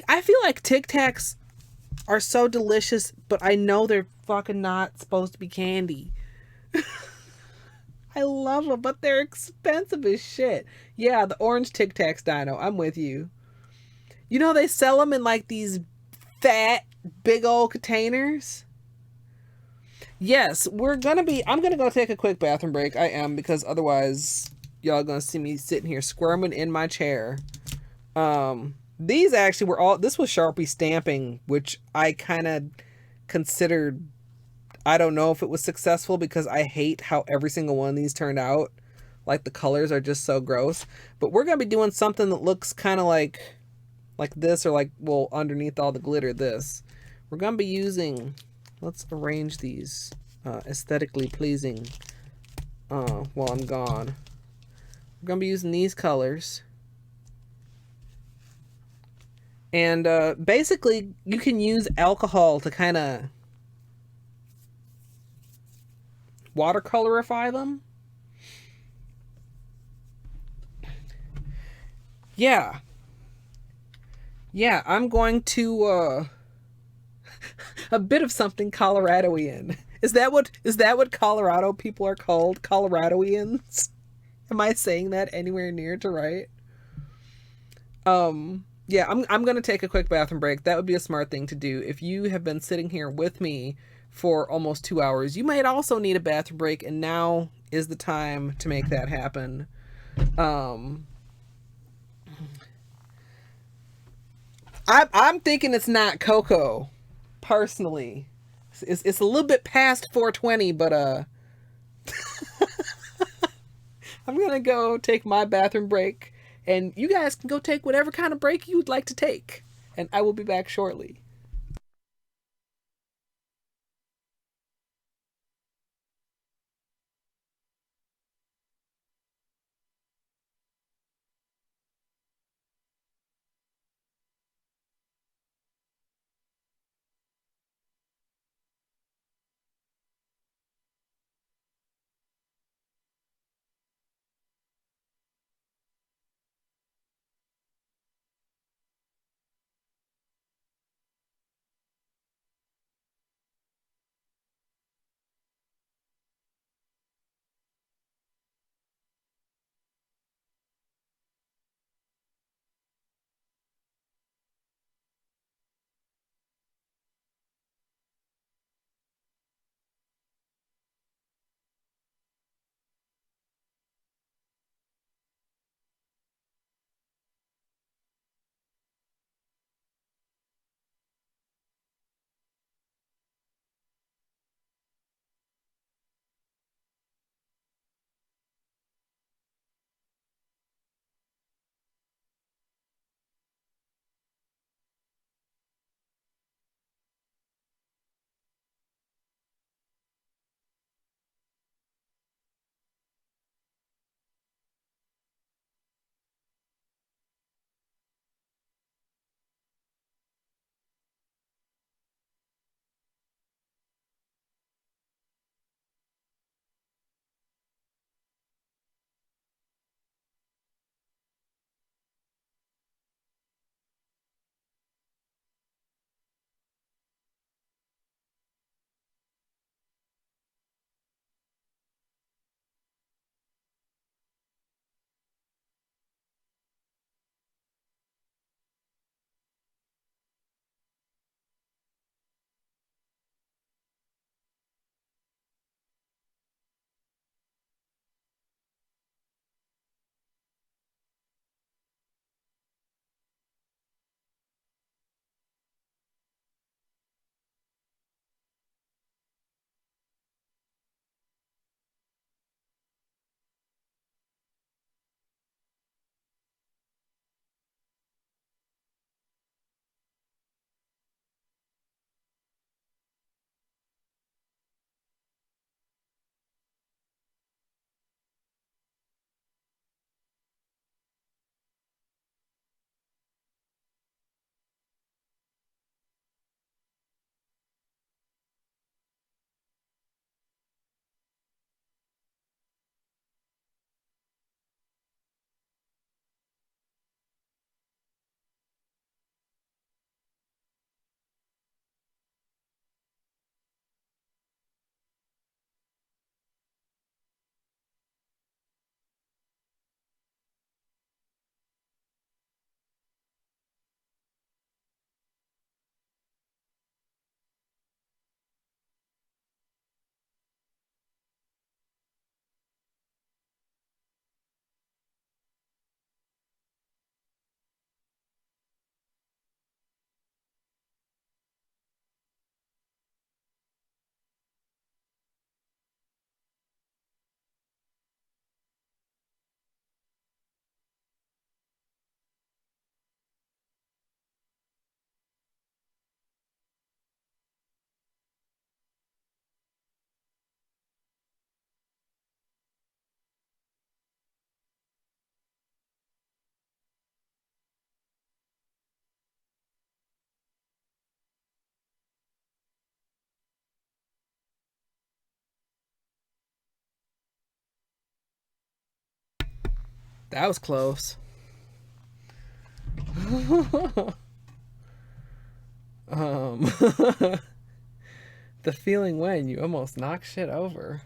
I feel like Tic Tacs are so delicious, but I know they're fucking not supposed to be candy. I love them, but they're expensive as shit. Yeah, the orange Tic Tacs, Dino. I'm with you. You know, they sell them in like these fat, big old containers. Yes, I'm gonna go take a quick bathroom break. I am, because otherwise y'all gonna see me sitting here squirming in my chair. These actually this was Sharpie stamping, which I kind of considered, I don't know if it was successful because I hate how every single one of these turned out. Like the colors are just so gross. But we're gonna be doing something that looks kind of like this, or like, well, underneath all the glitter, this. We're gonna be using. Let's arrange these aesthetically pleasing while I'm gone. We're gonna be using these colors. And basically, you can use alcohol to kind of watercolorify them. Yeah. Yeah, I'm going to a bit of something Coloradoian. Is that what Colorado people are called? Coloradoians? Am I saying that anywhere near to right? Yeah, I'm gonna take a quick bathroom break. That would be a smart thing to do. If you have been sitting here with me for almost 2 hours, you might also need a bathroom break, and now is the time to make that happen. Um, I'm thinking it's not cocoa, personally. It's a little bit past 4:20, but I'm gonna go take my bathroom break, and you guys can go take whatever kind of break you'd like to take, and I will be back shortly. That was close. The feeling when you almost knock shit over.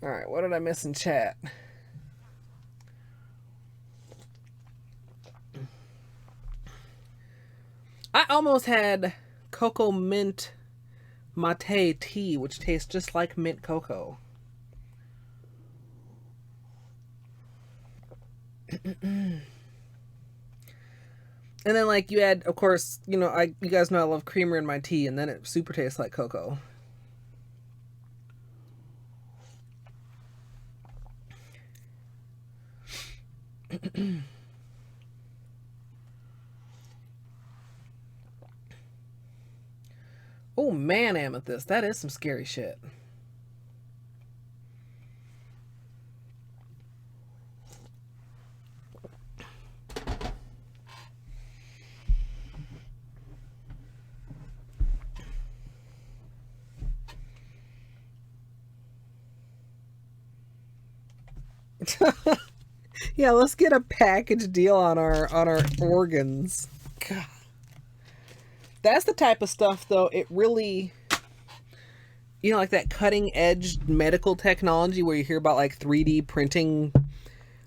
Alright, what did I miss in chat? I almost had cocoa mint mate tea, which tastes just like mint cocoa. And then, like, you add, of course, you know, you guys know I love creamer in my tea, and then it super tastes like cocoa. Oh man, Amethyst, that is some scary shit. Yeah, let's get a package deal on our organs. God. That's the type of stuff, though, it really, you know, like that cutting edge medical technology where you hear about like 3D printing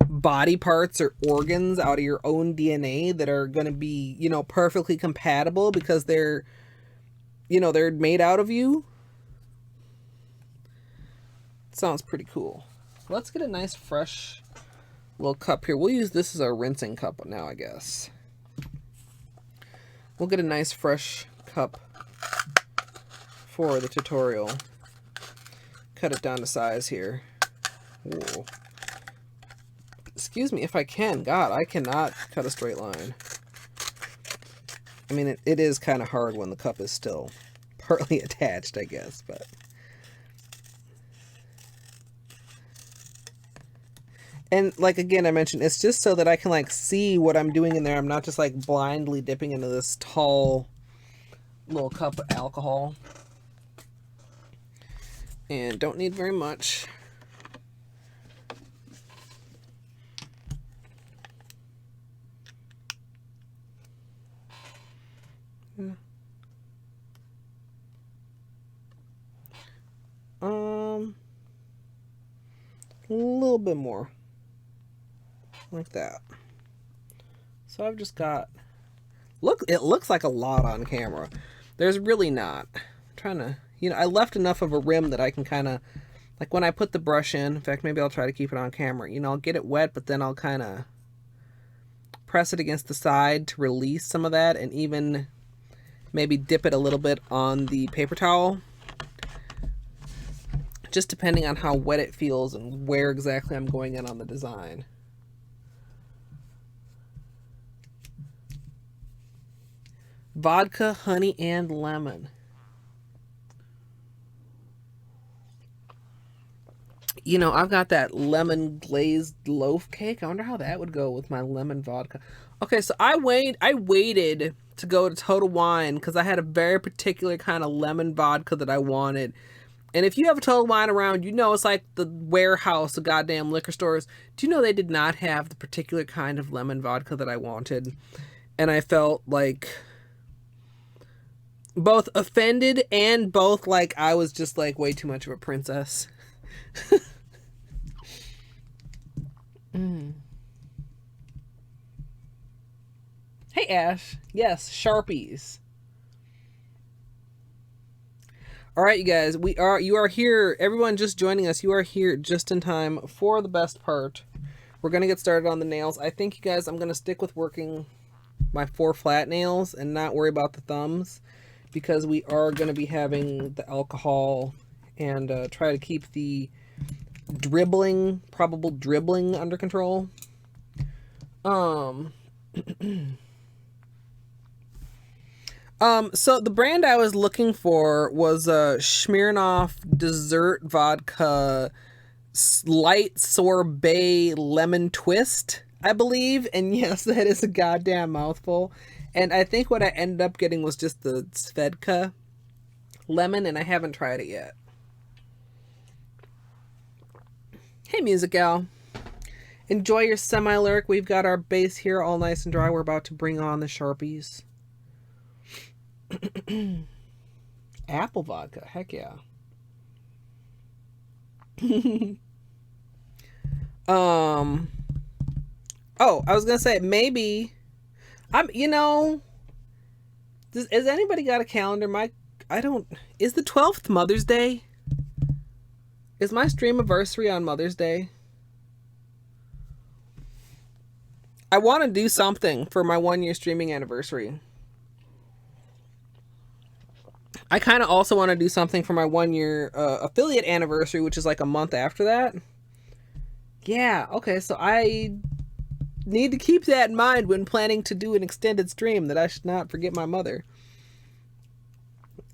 body parts or organs out of your own DNA that are going to be, you know, perfectly compatible because they're, you know, they're made out of you. Sounds pretty cool. Let's get a nice fresh little cup here. We'll use this as our rinsing cup now, I guess. We'll get a nice fresh cup for the tutorial. Cut it down to size here. Whoa. Excuse me if I can. God, I cannot cut a straight line. I mean, it is kind of hard when the cup is still partly attached, I guess, but... And, like, again, I mentioned, it's just so that I can, like, see what I'm doing in there. I'm not just, like, blindly dipping into this tall little cup of alcohol. And don't need very much. Yeah. A little bit more. Like that. So I've just got, look, it looks like a lot on camera. There's really not. I'm trying to, you know, I left enough of a rim that I can kind of, like when I put the brush in fact, maybe I'll try to keep it on camera. You know, I'll get it wet, but then I'll kind of press it against the side to release some of that, and even maybe dip it a little bit on the paper towel. Just depending on how wet it feels and where exactly I'm going in on the design. Vodka, honey, and lemon. You know, I've got that lemon glazed loaf cake. I wonder how that would go with my lemon vodka. Okay, so I waited to go to Total Wine because I had a very particular kind of lemon vodka that I wanted. And if you have a Total Wine around, you know it's like the warehouse of goddamn liquor stores. Do you know they did not have the particular kind of lemon vodka that I wanted? And I felt like both offended and both like I was just like way too much of a princess. Hey Ash, yes, Sharpies. All right, you guys, you are here. Everyone just joining us, you are here just in time for the best part. We're gonna get started on the nails. I think, you guys, I'm gonna stick with working my 4 flat nails and not worry about the thumbs, because we are going to be having the alcohol and try to keep the probable dribbling under control. So the brand I was looking for was Smirnoff Dessert Vodka Light Sorbet Lemon Twist, I believe. And yes, that is a goddamn mouthful. And I think what I ended up getting was just the Svedka lemon, and I haven't tried it yet. Hey, Music Gal. Enjoy your semi-lyric. We've got our base here all nice and dry. We're about to bring on the Sharpies. Apple vodka. Heck yeah. Oh, I was gonna say maybe has anybody got a calendar? Is the 12th Mother's Day? Is my stream anniversary on Mother's Day? I want to do something for my 1-year streaming anniversary. I kind of also want to do something for my 1-year affiliate anniversary, which is like a month after that. Yeah, okay, so I need to keep that in mind when planning to do an extended stream, that I should not forget my mother.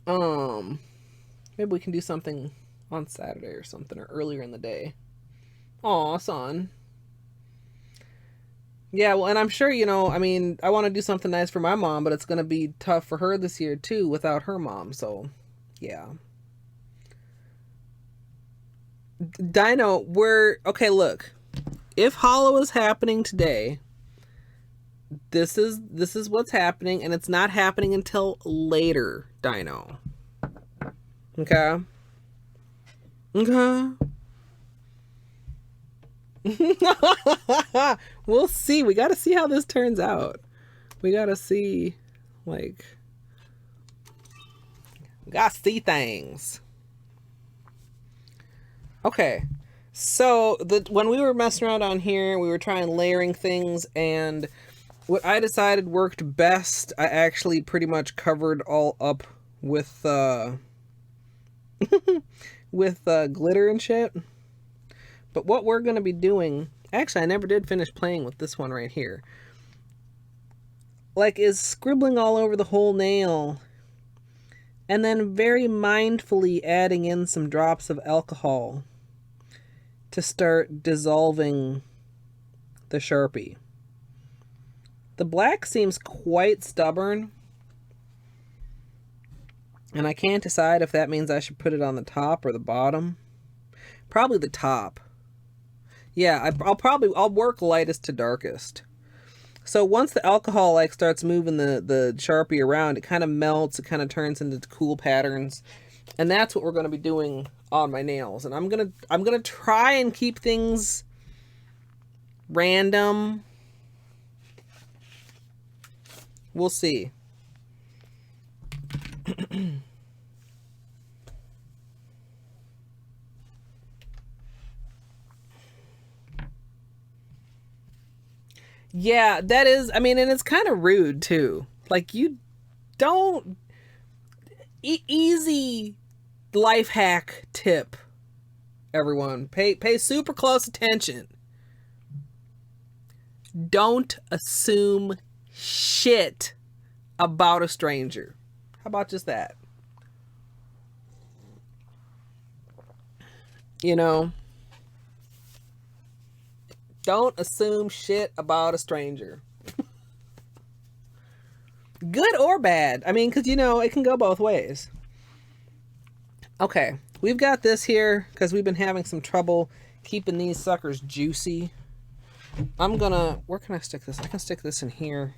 Maybe we can do something on Saturday or something, or earlier in the day. Aw, son. Yeah, well, and I'm sure, I want to do something nice for my mom, but it's going to be tough for her this year, too, without her mom, so, yeah. Dino, okay, look. If Hollow is happening today, this is what's happening, and it's not happening until later, Dino. Okay? Okay? We'll see. We gotta see how this turns out. We gotta see, we gotta see things. Okay, so when we were messing around on here, we were trying layering things, and what I decided worked best, I actually pretty much covered all up with with glitter and shit. But what we're going to be doing, actually I never did finish playing with this one right here, is scribbling all over the whole nail, and then very mindfully adding in some drops of alcohol to start dissolving the Sharpie. The black seems quite stubborn, and I can't decide if that means I should put it on the top or the bottom. Probably the top. Yeah, I'll work lightest to darkest. So once the alcohol starts moving the Sharpie around, it kind of melts, it kind of turns into cool patterns. And that's what we're going to be doing on my nails. And I'm going to try and keep things random. We'll see. Yeah, that is, and it's kind of rude too. You don't, easy life hack tip, everyone. Pay super close attention. Don't assume shit about a stranger. How about just that? Don't assume shit about a stranger. Good or bad. Because, it can go both ways. Okay, we've got this here because we've been having some trouble keeping these suckers juicy. Where can I stick this? I can stick this in here.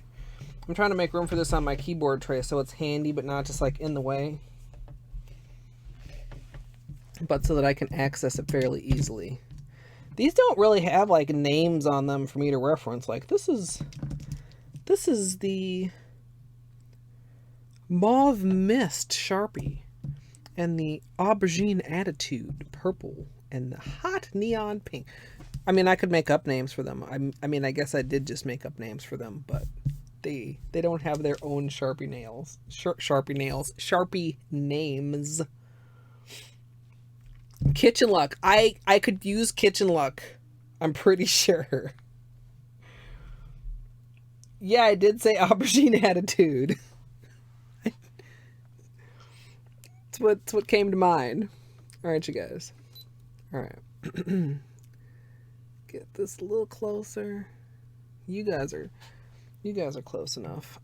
I'm trying to make room for this on my keyboard tray so it's handy but not just in the way. But so that I can access it fairly easily. These don't really have names on them for me to reference. This is the Mauve Mist Sharpie, and the Aubergine Attitude Purple, and the Hot Neon Pink. I could make up names for them. I guess I did just make up names for them, but they don't have their own Sharpie nails. Sharpie names. Kitchen Luck. I could use Kitchen Luck. I'm pretty sure. Yeah, I did say Aubergine Attitude. It's what came to mind. Alright, you guys. Alright. Get this a little closer. You guys are close enough.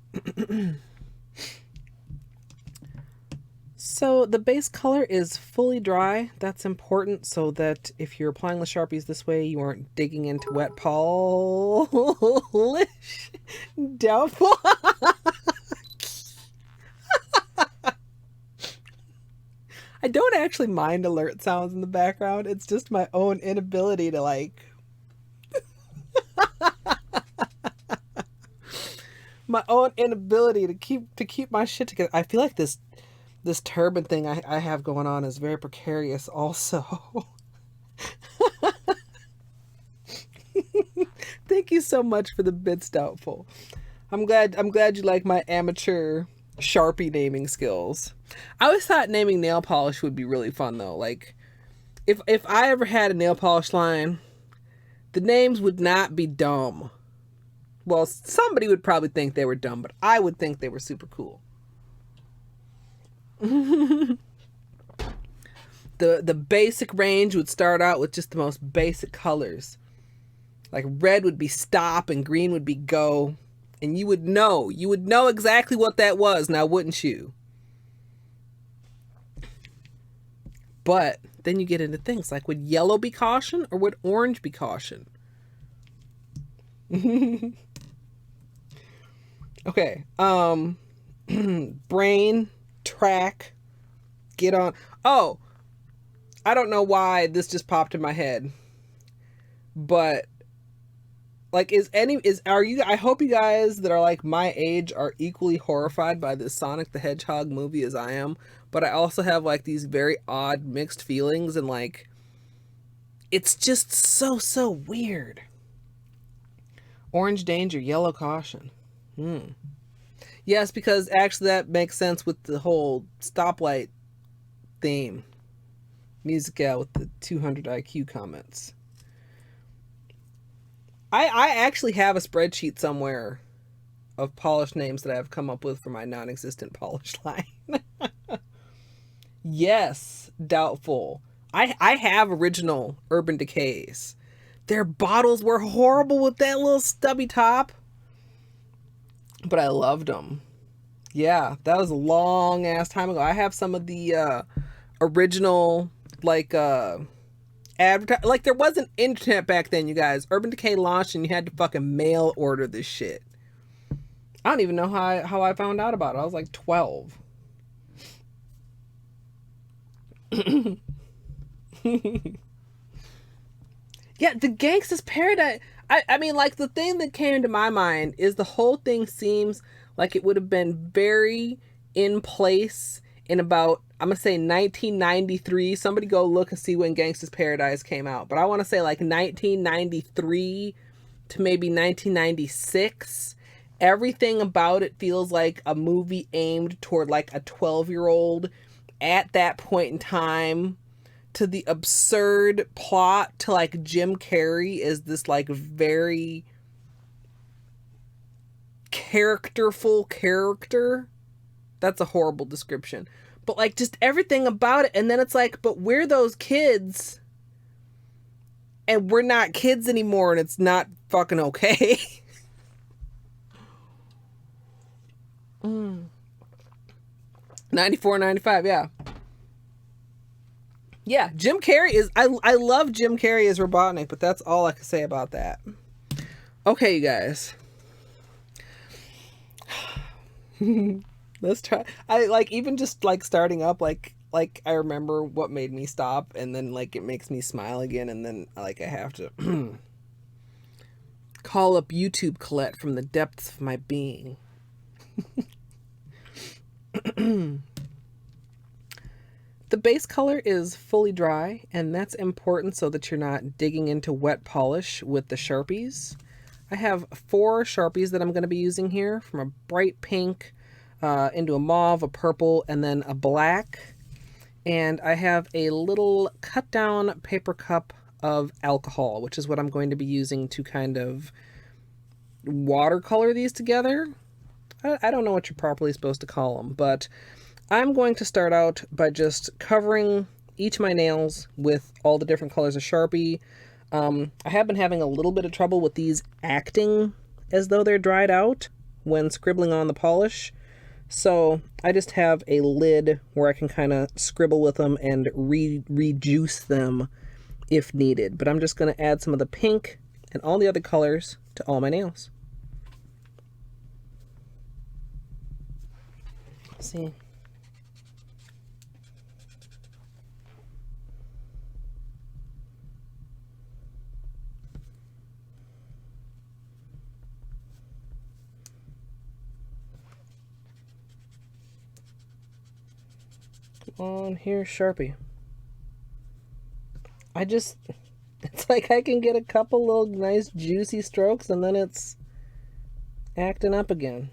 So the base color is fully dry. That's important so that if you're applying the Sharpies this way, you aren't digging into wet polish. Doubtful. I don't actually mind alert sounds in the background. It's just my own inability to like my own inability to keep my shit together. I feel like this turban thing I have going on is very precarious also. Thank you so much for the bits, Doubtful. I'm glad you like my amateur Sharpie naming skills. I always thought naming nail polish would be really fun though. Like if I ever had a nail polish line, the names would not be dumb. Well, somebody would probably think they were dumb, but I would think they were super cool. The basic range would start out with just the most basic colors. Like red would be stop and green would be go. And you would know exactly what that was, now wouldn't you? But then you get into things like, would yellow be caution or would orange be caution? Okay. Brain, track, get on. Oh, I don't know why this just popped in my head, but like, I hope you guys that are like my age are equally horrified by this Sonic the Hedgehog movie as I am, but I also have like these very odd mixed feelings and like, it's just so weird. Orange danger, yellow caution. Yes, because actually that makes sense with the whole stoplight theme. Musical with the 200 IQ comments. I actually have a spreadsheet somewhere of polish names that I've come up with for my non-existent polish line. Yes, Doubtful. I have original Urban Decays. Their bottles were horrible with that little stubby top, but I loved them. Yeah, that was a long ass time ago. I have some of the original like like there wasn't internet back then, you guys. Urban Decay launched and you had to fucking mail order this shit. I don't even know how I found out about it. I was like 12. Yeah, the Gangsta's Paradise. I mean, like, the thing that came to my mind is the whole thing seems like it would have been very in place in about, I'm going to say 1993. Somebody go look and see when Gangsta's Paradise came out. But I want to say like 1993 to maybe 1996. Everything about it feels like a movie aimed toward like a 12-year-old at that point in time. To the absurd plot to like Jim Carrey is this like very characterful character. That's a horrible description. But like just everything about it. And then it's like, but we're those kids and we're not kids anymore and it's not fucking okay. 94, 95, yeah. Yeah, Jim Carrey is... I love Jim Carrey as Robotnik, but that's all I can say about that. Okay, you guys. Let's try... I, like, even just, like, starting up, like I remember what made me stop, and then, like, it makes me smile again, and then, like, I have to... call up YouTube Colette from the depths of my being. The base color is fully dry, and that's important so that you're not digging into wet polish with the Sharpies. I have 4 Sharpies that I'm going to be using here, from a bright pink into a mauve, a purple, and then a black. And I have a little cut down paper cup of alcohol, which is what I'm going to be using to kind of watercolor these together. I don't know what you're properly supposed to call them, but I'm going to start out by just covering each of my nails with all the different colors of Sharpie. I have been having a little bit of trouble with these acting as though they're dried out when scribbling on the polish. So I just have a lid where I can kind of scribble with them and rejuice them if needed. But I'm just going to add some of the pink and all the other colors to all my nails. See? Come on here, Sharpie. It's like I can get a couple little nice juicy strokes and then it's acting up again.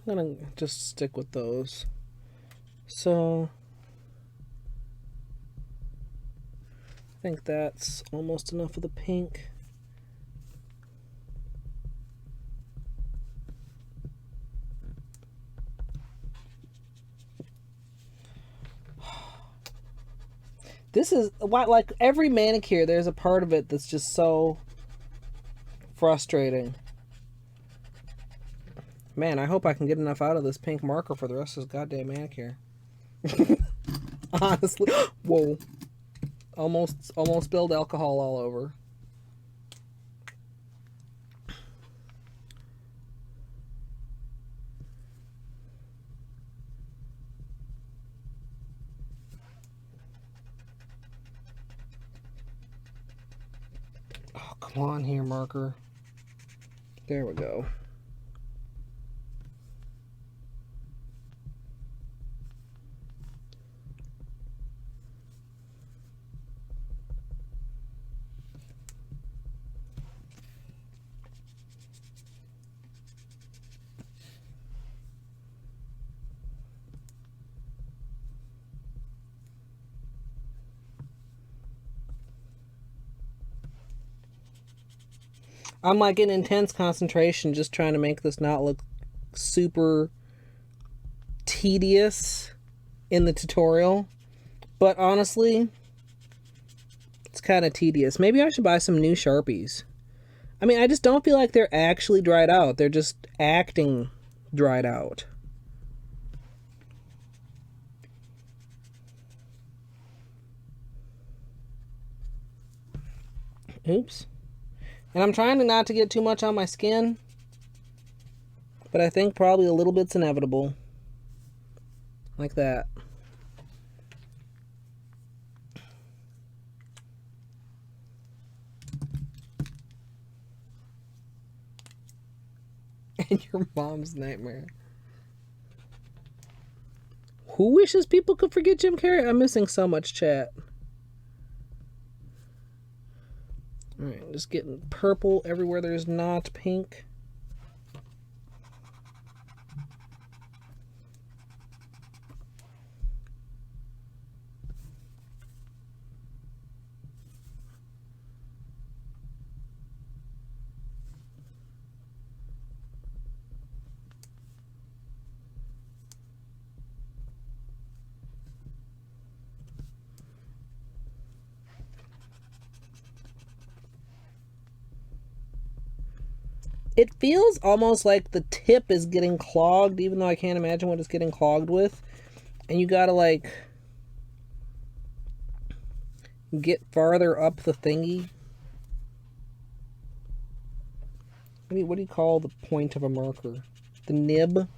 I'm gonna just stick with those. So I think that's almost enough of the pink. This is why, like every manicure, there's a part of it that's just so frustrating. Man, I hope I can get enough out of this pink marker for the rest of this goddamn manicure. Honestly. Whoa. Almost spilled alcohol all over. Oh, come on here, marker. There we go. I'm like in intense concentration just trying to make this not look super tedious in the tutorial. But honestly, it's kind of tedious. Maybe I should buy some new Sharpies. I mean, I just don't feel like they're actually dried out. They're just acting dried out. Oops. And I'm trying to not to get too much on my skin, but I think probably a little bit's inevitable. Like that. And your mom's nightmare. Who wishes people could forget Jim Carrey? I'm missing so much chat. Alright, just getting purple everywhere there's not pink. It feels almost like the tip is getting clogged, even though I can't imagine what it's getting clogged with. And you gotta, like, get farther up the thingy. What do you call the point of a marker? The nib?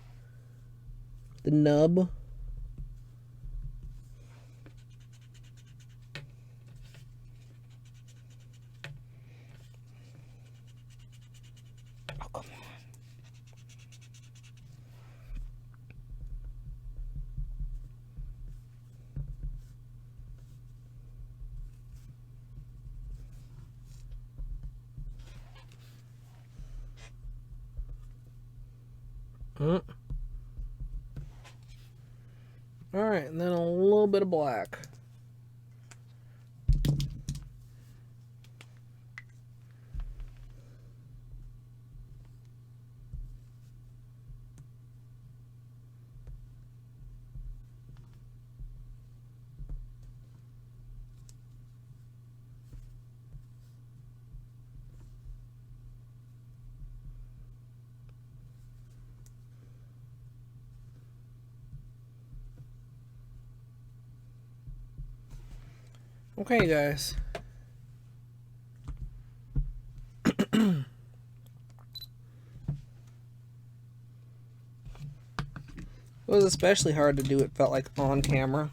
The nub? Oh, come on. Alright, and then a little bit of black. Okay, guys. It was especially hard to do, it felt like, on camera.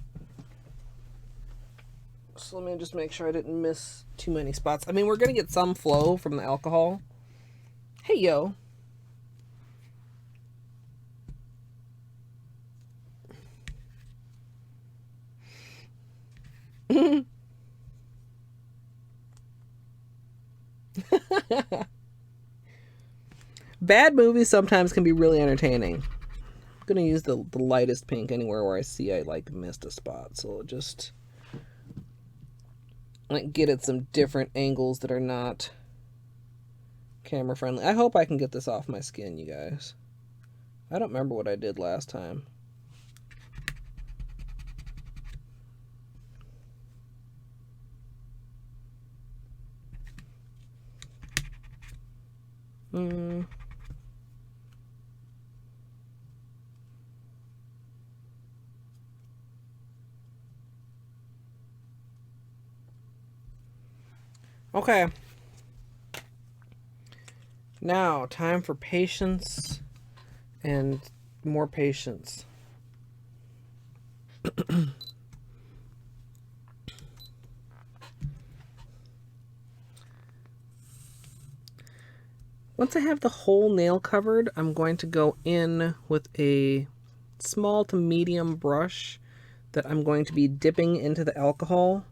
So let me just make sure I didn't miss too many spots. I mean, we're going to get some flow from the alcohol. Hey, yo. Bad movies sometimes can be really entertaining. I'm going to use the lightest pink anywhere where I see I, like, missed a spot. So I'll just, like, get at some different angles that are not camera friendly. I hope I can get this off my skin, you guys. I don't remember what I did last time. Okay. Now, time for patience and more patience. Once I have the whole nail covered, I'm going to go in with a small to medium brush that I'm going to be dipping into the alcohol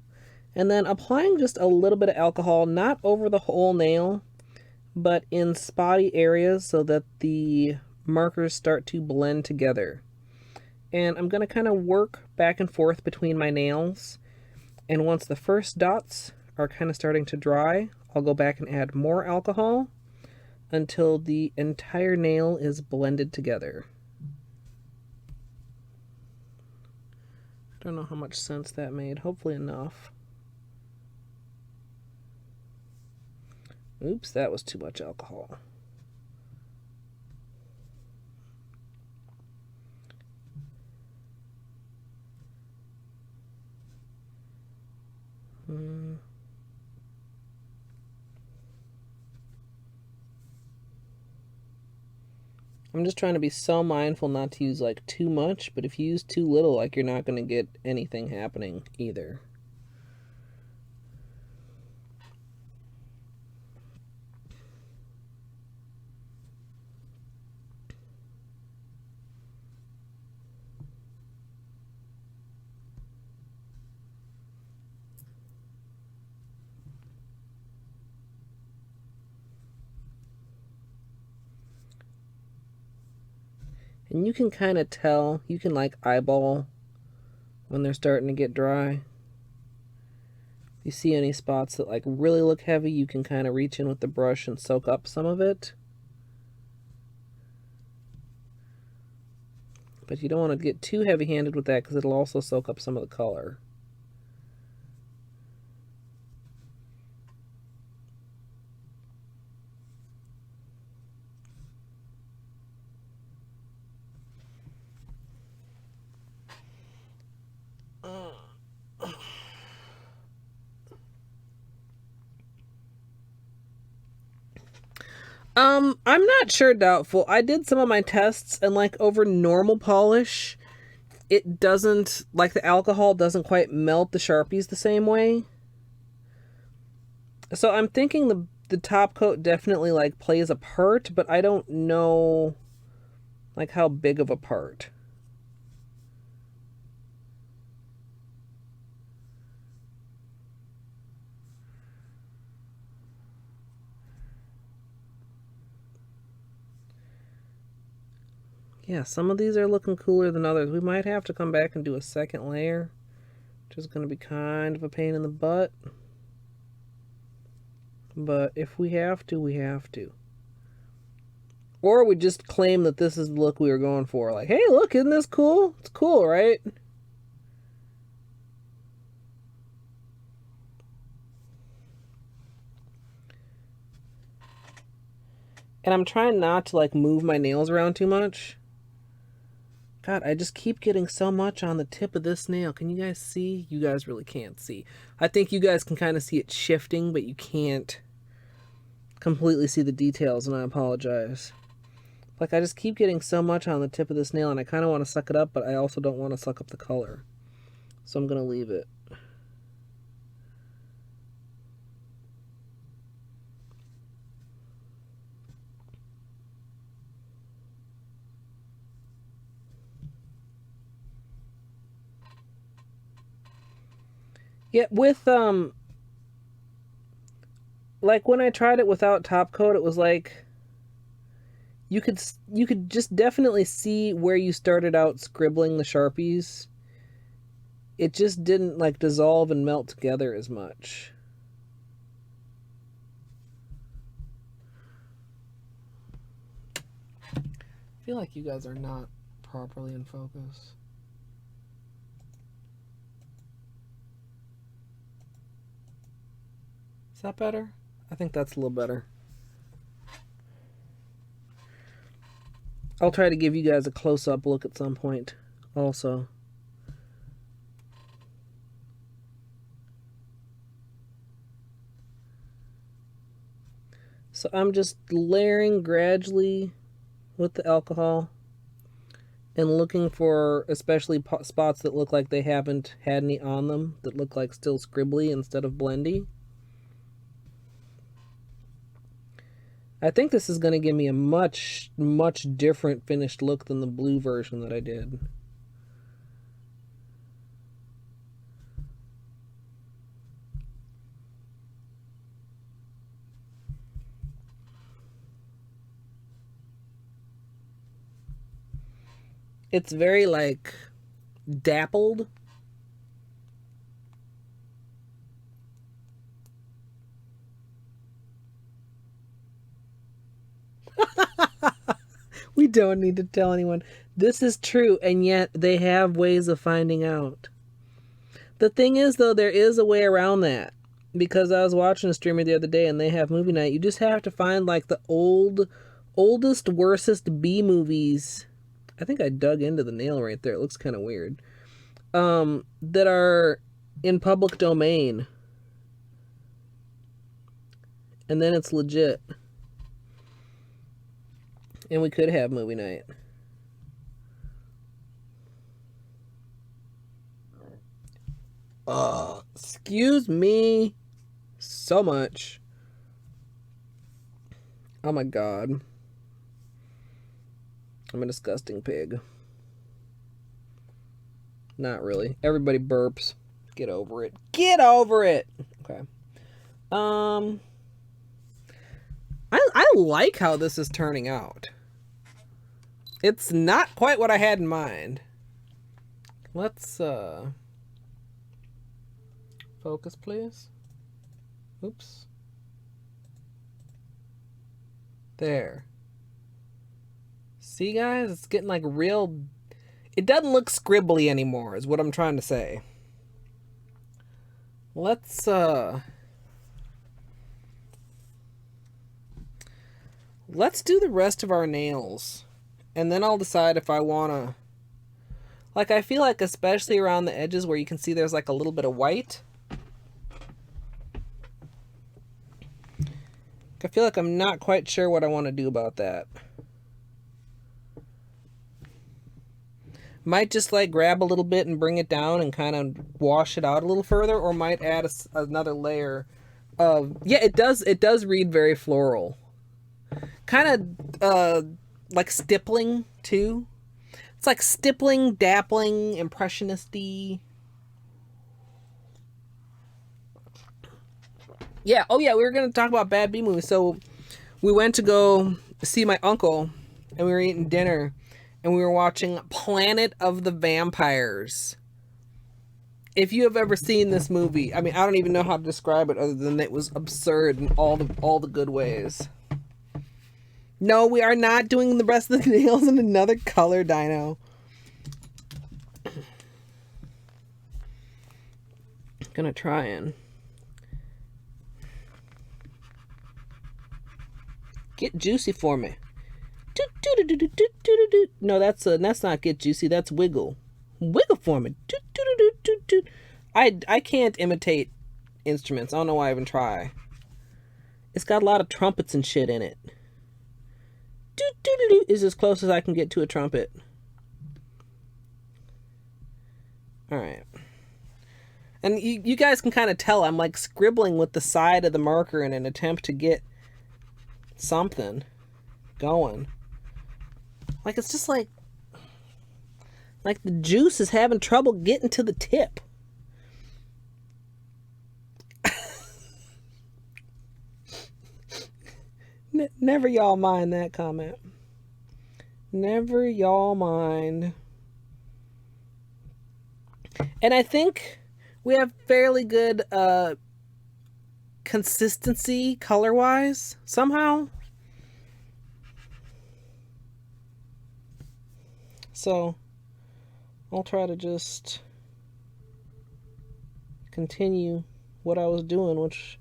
and then applying just a little bit of alcohol, not over the whole nail, but in spotty areas so that the markers start to blend together. And I'm going to kind of work back and forth between my nails. And once the first dots are kind of starting to dry, I'll go back and add more alcohol until the entire nail is blended together. I don't know how much sense that made. Hopefully enough. Oops, that was too much alcohol. I'm just trying to be so mindful not to use like too much, but if you use too little, like you're not going to get anything happening either. And you can kind of tell, you can like eyeball when they're starting to get dry. If you see any spots that like really look heavy, you can kind of reach in with the brush and soak up some of it. But you don't want to get too heavy-handed with that because it'll also soak up some of the color. I'm not sure, doubtful. I did some of my tests and like over normal polish, it doesn't, like the alcohol doesn't quite melt the Sharpies the same way. So I'm thinking the top coat definitely like plays a part, but I don't know like how big of a part. Yeah, some of these are looking cooler than others. We might have to come back and do a second layer, which is going to be kind of a pain in the butt. But if we have to, we have to. Or we just claim that this is the look we were going for. Like, hey, look, isn't this cool? It's cool, right? And I'm trying not to, like, move my nails around too much. God, I just keep getting so much on the tip of this nail. Can you guys see? You guys really can't see. I think you guys can kind of see it shifting, but you can't completely see the details, and I apologize. Like, I just keep getting so much on the tip of this nail, and I kind of want to suck it up, but I also don't want to suck up the color. So I'm going to leave it. Yeah, with, like, when I tried it without top coat, it was like, you could just definitely see where you started out scribbling the Sharpies. It just didn't, like, dissolve and melt together as much. I feel like you guys are not properly in focus. Is that better? I think that's a little better. I'll try to give you guys a close-up look at some point also. So I'm just layering gradually with the alcohol and looking for especially spots that look like they haven't had any on them, that look like still scribbly instead of blendy. I think this is going to give me a much, much different finished look than the blue version that I did. It's very, like, dappled. We don't need to tell anyone. This is true, and yet they have ways of finding out. The thing is, though, there is a way around that. Because I was watching a streamer the other day, and they have movie night. You just have to find, like, the oldest, worstest B movies. I think I dug into the nail right there. It looks kind of weird. That are in public domain. And then it's legit. And we could have movie night. Excuse me so much. Oh my god. I'm a disgusting pig. Not really. Everybody burps. Get over it. Get over it! Okay. I like how this is turning out. It's not quite what I had in mind. Let's, focus, please. Oops. There. See, guys? It's getting, like, real... It doesn't look scribbly anymore, is what I'm trying to say. Let's do the rest of our nails. And then I'll decide if I want to... Like, I feel like especially around the edges where you can see there's, like, a little bit of white. I feel like I'm not quite sure what I want to do about that. Might just, like, grab a little bit and bring it down and kind of wash it out a little further, or might add another layer of... Yeah, it does read very floral. Kind of, like, stippling, too. It's like stippling, dappling, impressionist-y. Yeah, oh yeah, we were going to talk about bad B movies. So, we went to go see my uncle, and we were eating dinner, and we were watching Planet of the Vampires. If you have ever seen this movie, I mean, I don't even know how to describe it other than it was absurd in all the good ways. No, we are not doing the rest of the nails in another color, Dino. Gonna try and get juicy for me. No, that's not Get Juicy. That's Wiggle. Wiggle for me. I can't imitate instruments. I don't know why I even try. It's got a lot of trumpets and shit in it. Is as close as I can get to a trumpet. Alright. And you guys can kind of tell I'm like scribbling with the side of the marker in an attempt to get something going. Like it's just like the juice is having trouble getting to the tip. Never y'all mind that comment. Never y'all mind. And I think we have fairly good consistency color-wise somehow. So I'll try to just continue what I was doing, which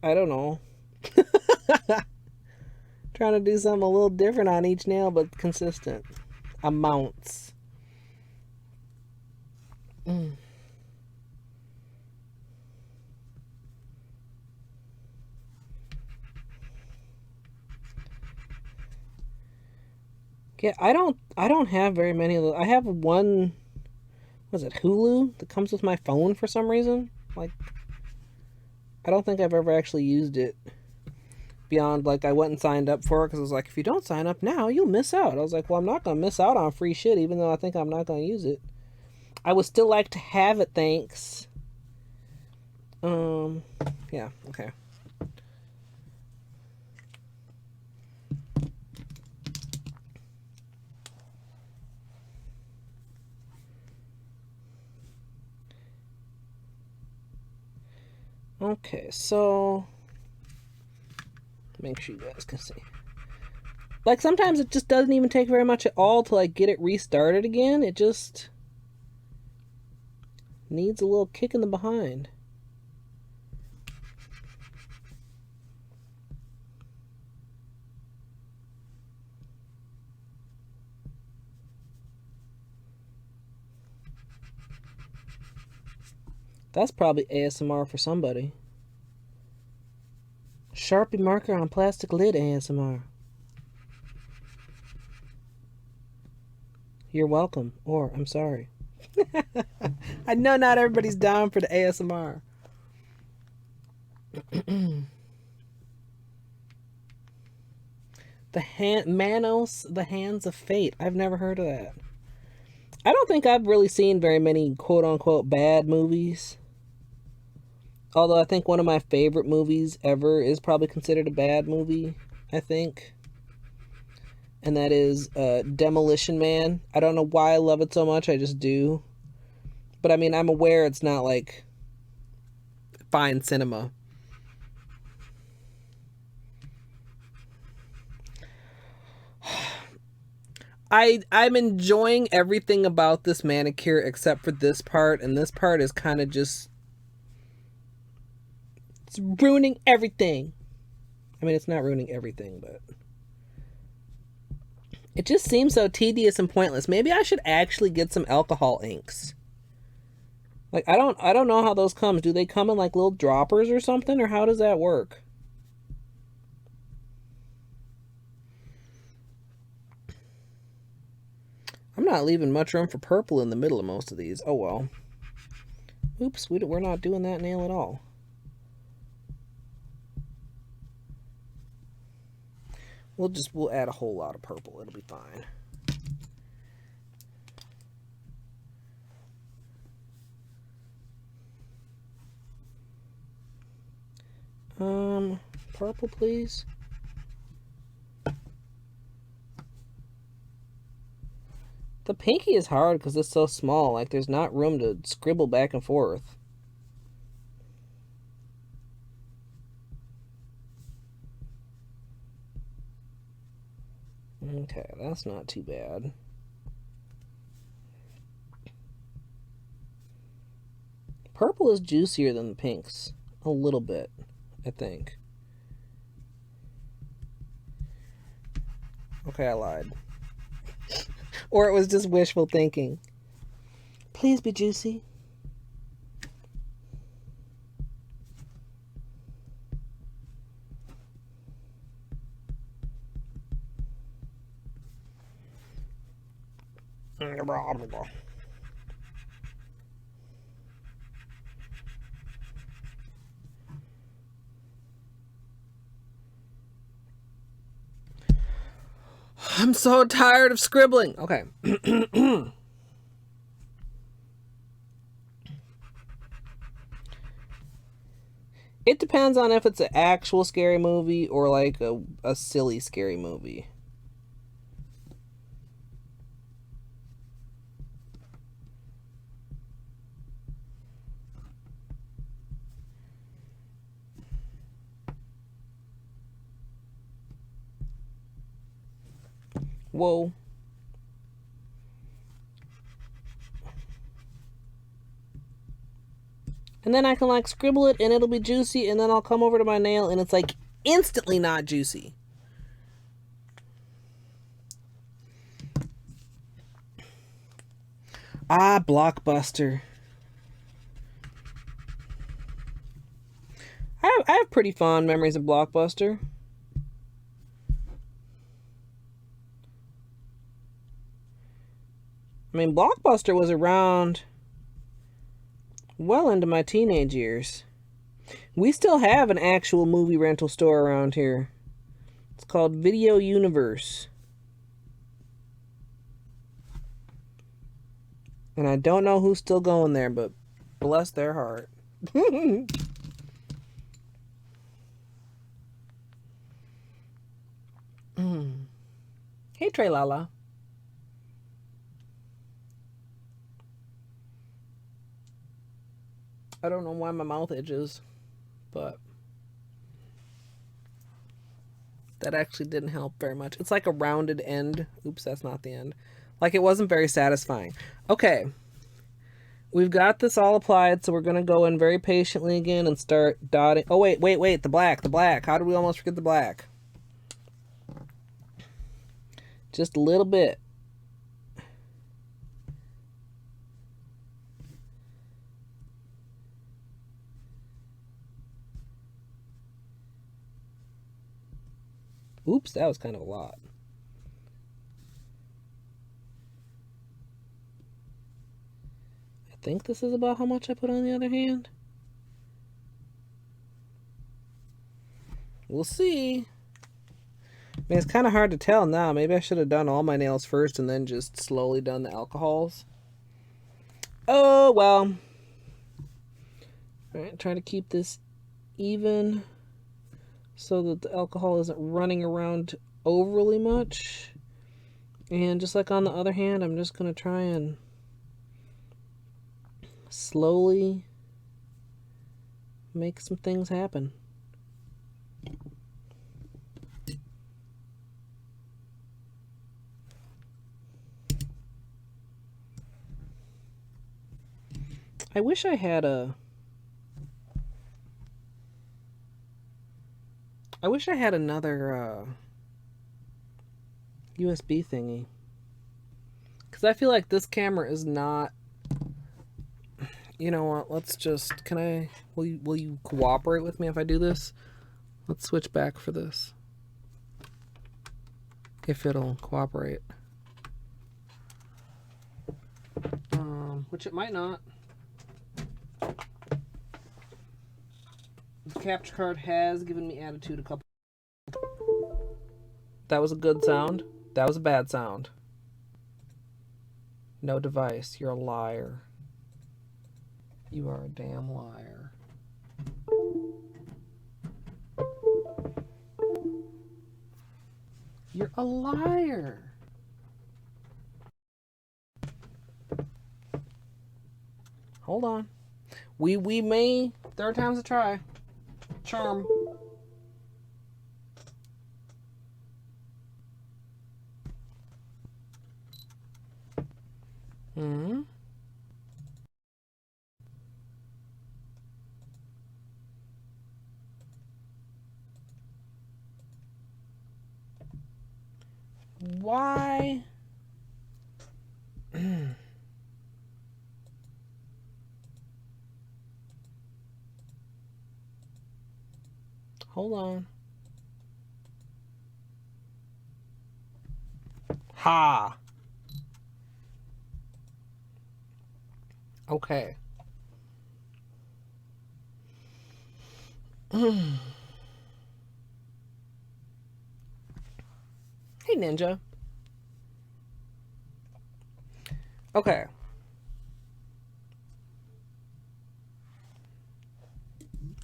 I don't know. Trying to do something a little different on each nail, but consistent amounts. Yeah, I don't have very many of those. I have one, was it Hulu, that comes with my phone for some reason. Like, I don't think I've ever actually used it beyond, like, I went and signed up for it because I was like, if you don't sign up now, you'll miss out. I was like, well, I'm not going to miss out on free shit, even though I think I'm not going to use it. I would still like to have it, thanks. Yeah, okay. Okay, so make sure you guys can see. Like, sometimes it just doesn't even take very much at all to, like, get it restarted again. It just needs a little kick in the behind. That's probably ASMR for somebody. Sharpie marker on plastic lid ASMR. You're welcome, or I'm sorry. I know not everybody's down for the ASMR. Manos, the Hands of Fate. I've never heard of that. I don't think I've really seen very many quote-unquote bad movies. Although I think one of my favorite movies ever is probably considered a bad movie, I think. And that is Demolition Man. I don't know why I love it so much, I just do. But I mean, I'm aware it's not like fine cinema. I'm enjoying everything about this manicure except for this part, and this part is kind of just, it's ruining everything. I mean, it's not ruining everything, but it just seems so tedious and pointless. Maybe I should actually get some alcohol inks. Like, I don't know how those come. Do they come in like little droppers or something, or how does that work? I'm not leaving much room for purple in the middle of most of these. Oh well. Oops, we're not doing that nail at all. We'll add a whole lot of purple. It'll be fine. Purple, please. The pinky is hard because it's so small. Like, there's not room to scribble back and forth. Okay, that's not too bad. Purple is juicier than the pinks. A little bit, I think. Okay, I lied. Or it was just wishful thinking. Please be juicy. I'm so tired of scribbling. Okay. It depends on if it's an actual scary movie or like a silly scary movie. Whoa. And then I can like scribble it and it'll be juicy, and then I'll come over to my nail and it's like instantly not juicy. Ah, Blockbuster. I have pretty fond memories of Blockbuster. I mean, Blockbuster was around well into my teenage years. We still have an actual movie rental store around here. It's called Video Universe. And I don't know who's still going there, but bless their heart. Hey, Trey Lala. I don't know why my mouth itches, but that actually didn't help very much. It's like a rounded end. Oops, that's not the end. Like it wasn't very satisfying. Okay. We've got this all applied, so we're going to go in very patiently again and start dotting. Oh, wait. The black. How did we almost forget the black? Just a little bit. Oops, that was kind of a lot. I think this is about how much I put on the other hand. We'll see. I mean, it's kind of hard to tell now. Maybe I should have done all my nails first and then just slowly done the alcohols. Oh, well. All right, try to keep this even so that the alcohol isn't running around overly much. And just like on the other hand, I'm just going to try and slowly make some things happen. I wish I had another USB thingy. Because I feel like this camera is not... You know what? Let's just... Will you cooperate with me if I do this? Let's switch back for this. If it'll cooperate. Which it might not. The capture card has given me attitude a couple. That was a good sound. That was a bad sound. No device. You're a liar. You are a damn liar. You're a liar. Hold on. We may... Third time's a try. Charm. Hmm. Why? Hold on. Ha! Okay. Hey, Ninja. Okay.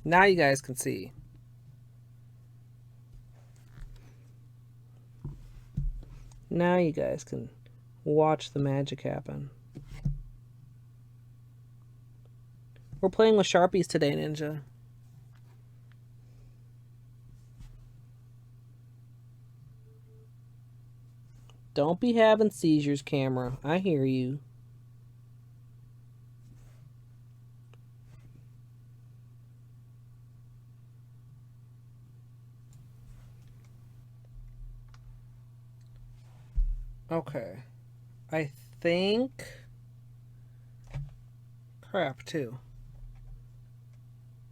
Now you guys can see. Now you guys can watch the magic happen. We're playing with Sharpies today, Ninja. Don't be having seizures, camera. I hear you. Okay. I think... Crap, too.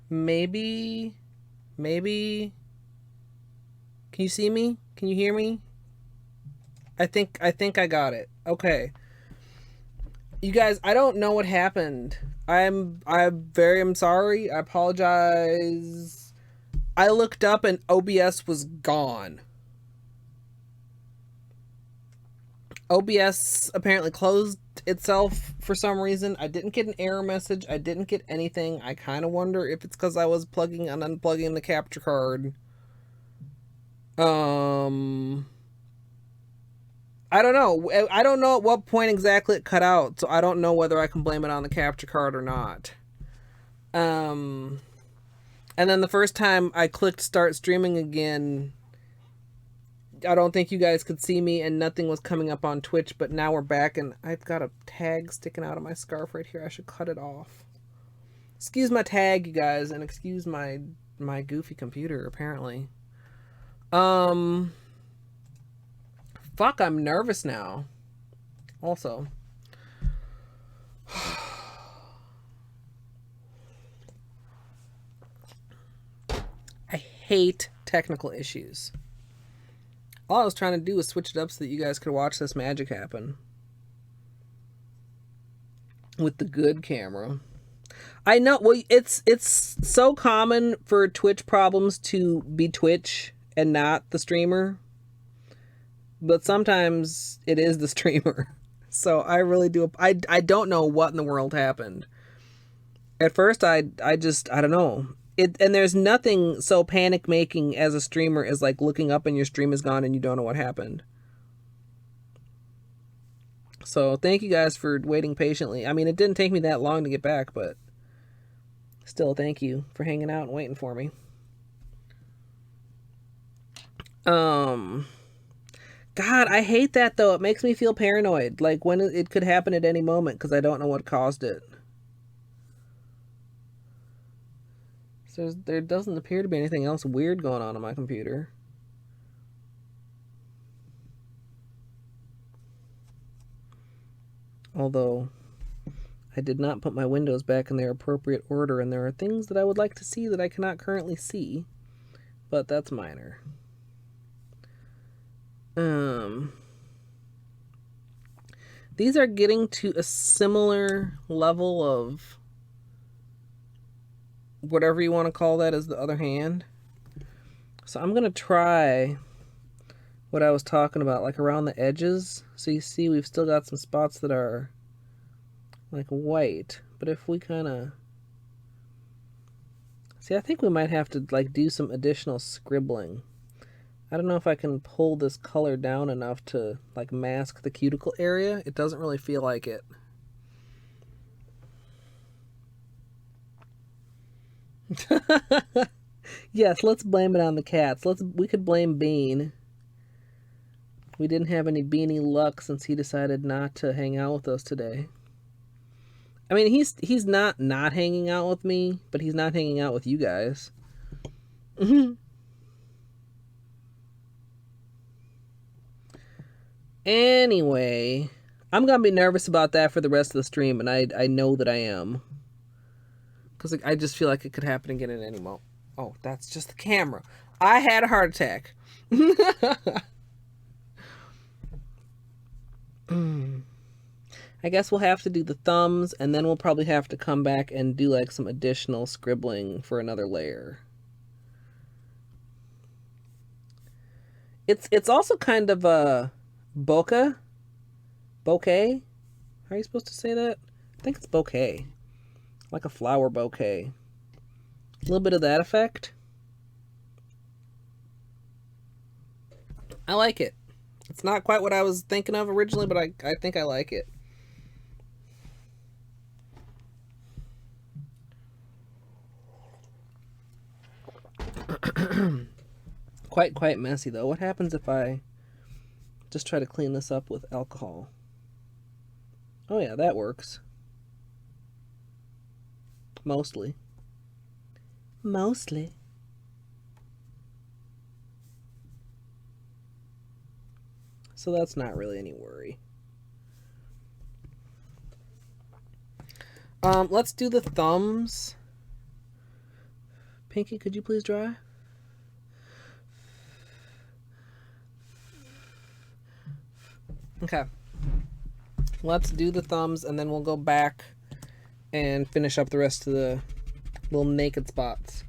Maybe... Can you see me? Can you hear me? I think I got it. Okay. You guys, I don't know what happened. I'm sorry. I apologize. I looked up and OBS was gone. OBS apparently closed itself for some reason. I didn't get an error message. I didn't get anything. I kind of wonder if it's because I was plugging and unplugging the capture card. I don't know. I don't know at what point exactly it cut out, so I don't know whether I can blame it on the capture card or not. And then the first time I clicked start streaming again, I don't think you guys could see me and nothing was coming up on Twitch, but now we're back and I've got a tag sticking out of my scarf right here. I should cut it off. Excuse my tag, you guys, and excuse my goofy computer, apparently. Fuck, I'm nervous now. Also. I hate technical issues. All I was trying to do was switch it up so that you guys could watch this magic happen. With the good camera. I know, well, it's so common for Twitch problems to be Twitch and not the streamer. But sometimes it is the streamer. So I really do, I don't know what in the world happened. At first, I don't know. And there's nothing so panic making as a streamer as like looking up and your stream is gone and you don't know what happened. So thank you guys for waiting patiently. I mean, it didn't take me that long to get back, but still thank you for hanging out and waiting for me. God, I hate that though. It makes me feel paranoid. Like when it could happen at any moment because I don't know what caused it. So there doesn't appear to be anything else weird going on my computer. Although I did not put my windows back in their appropriate order and there are things that I would like to see that I cannot currently see. But that's minor. These are getting to a similar level of whatever you want to call that as the other hand. So I'm going to try what I was talking about, like around the edges. So you see we've still got some spots that are like white. But if we kind of... See, I think we might have to like do some additional scribbling. I don't know if I can pull this color down enough to like mask the cuticle area. It doesn't really feel like it. Yes, let's blame it on the cats. We could blame Bean. We didn't have any Beanie luck since he decided not to hang out with us today. I mean, he's not hanging out with me, but he's not hanging out with you guys. Anyway, I'm going to be nervous about that for the rest of the stream, and I know that I am. Because I just feel like it could happen again at any moment. Oh, that's just the camera. I had a heart attack. I guess we'll have to do the thumbs, and then we'll probably have to come back and do like some additional scribbling for another layer. It's also kind of a bokeh. How are you supposed to say that? I think it's bouquet. Like a flower bouquet. A little bit of that effect. I like it. It's not quite what I was thinking of originally, but I think I like it. Quite messy though. What happens if I just try to clean this up with alcohol? Oh yeah, that works. Mostly. So that's not really any worry. Let's do the thumbs. Pinky, could you please dry? Okay. Let's do the thumbs, and then we'll go back and finish up the rest of the little naked spots.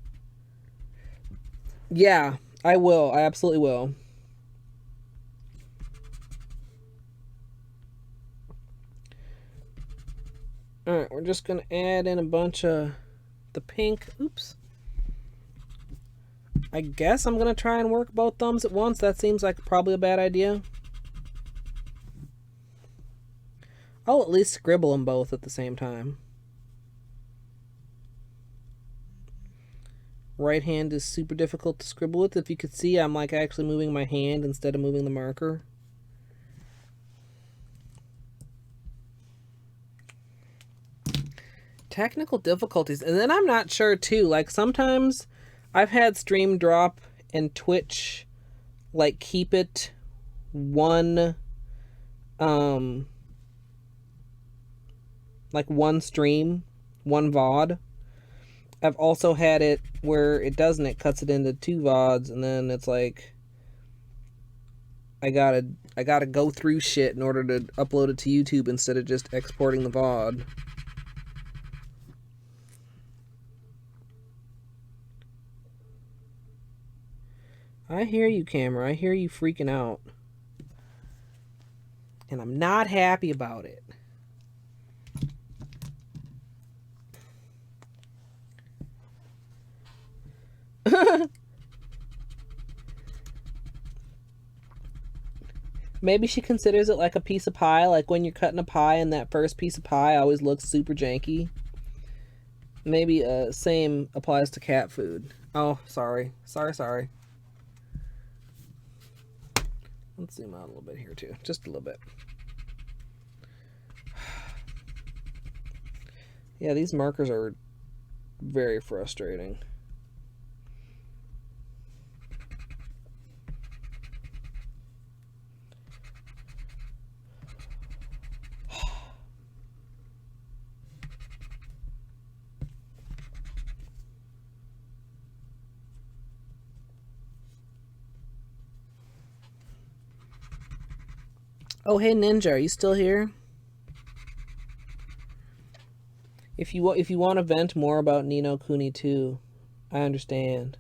Yeah, I will. I absolutely will. Alright, we're just going to add in a bunch of the pink. Oops. I guess I'm going to try and work both thumbs at once. That seems like probably a bad idea. I'll at least scribble them both at the same time. Right hand is super difficult to scribble with. If you could see, I'm like actually moving my hand instead of moving the marker. Technical difficulties. And then I'm not sure too. Like sometimes I've had stream drop and Twitch like keep it one like one stream, one VOD. I've also had it where it doesn't, it cuts it into 2 VODs, and then it's like I gotta go through shit in order to upload it to YouTube instead of just exporting the VOD. I hear you, camera. I hear you freaking out. And I'm not happy about it. Maybe she considers it like a piece of pie, like when you're cutting a pie and that first piece of pie always looks super janky. Maybe same applies to cat food. Oh, sorry. Sorry. Let's zoom out a little bit here too. Just a little bit. Yeah, these markers are very frustrating. Oh, hey Ninja, are you still here? If you want to vent more about Ni no Kuni 2, I understand.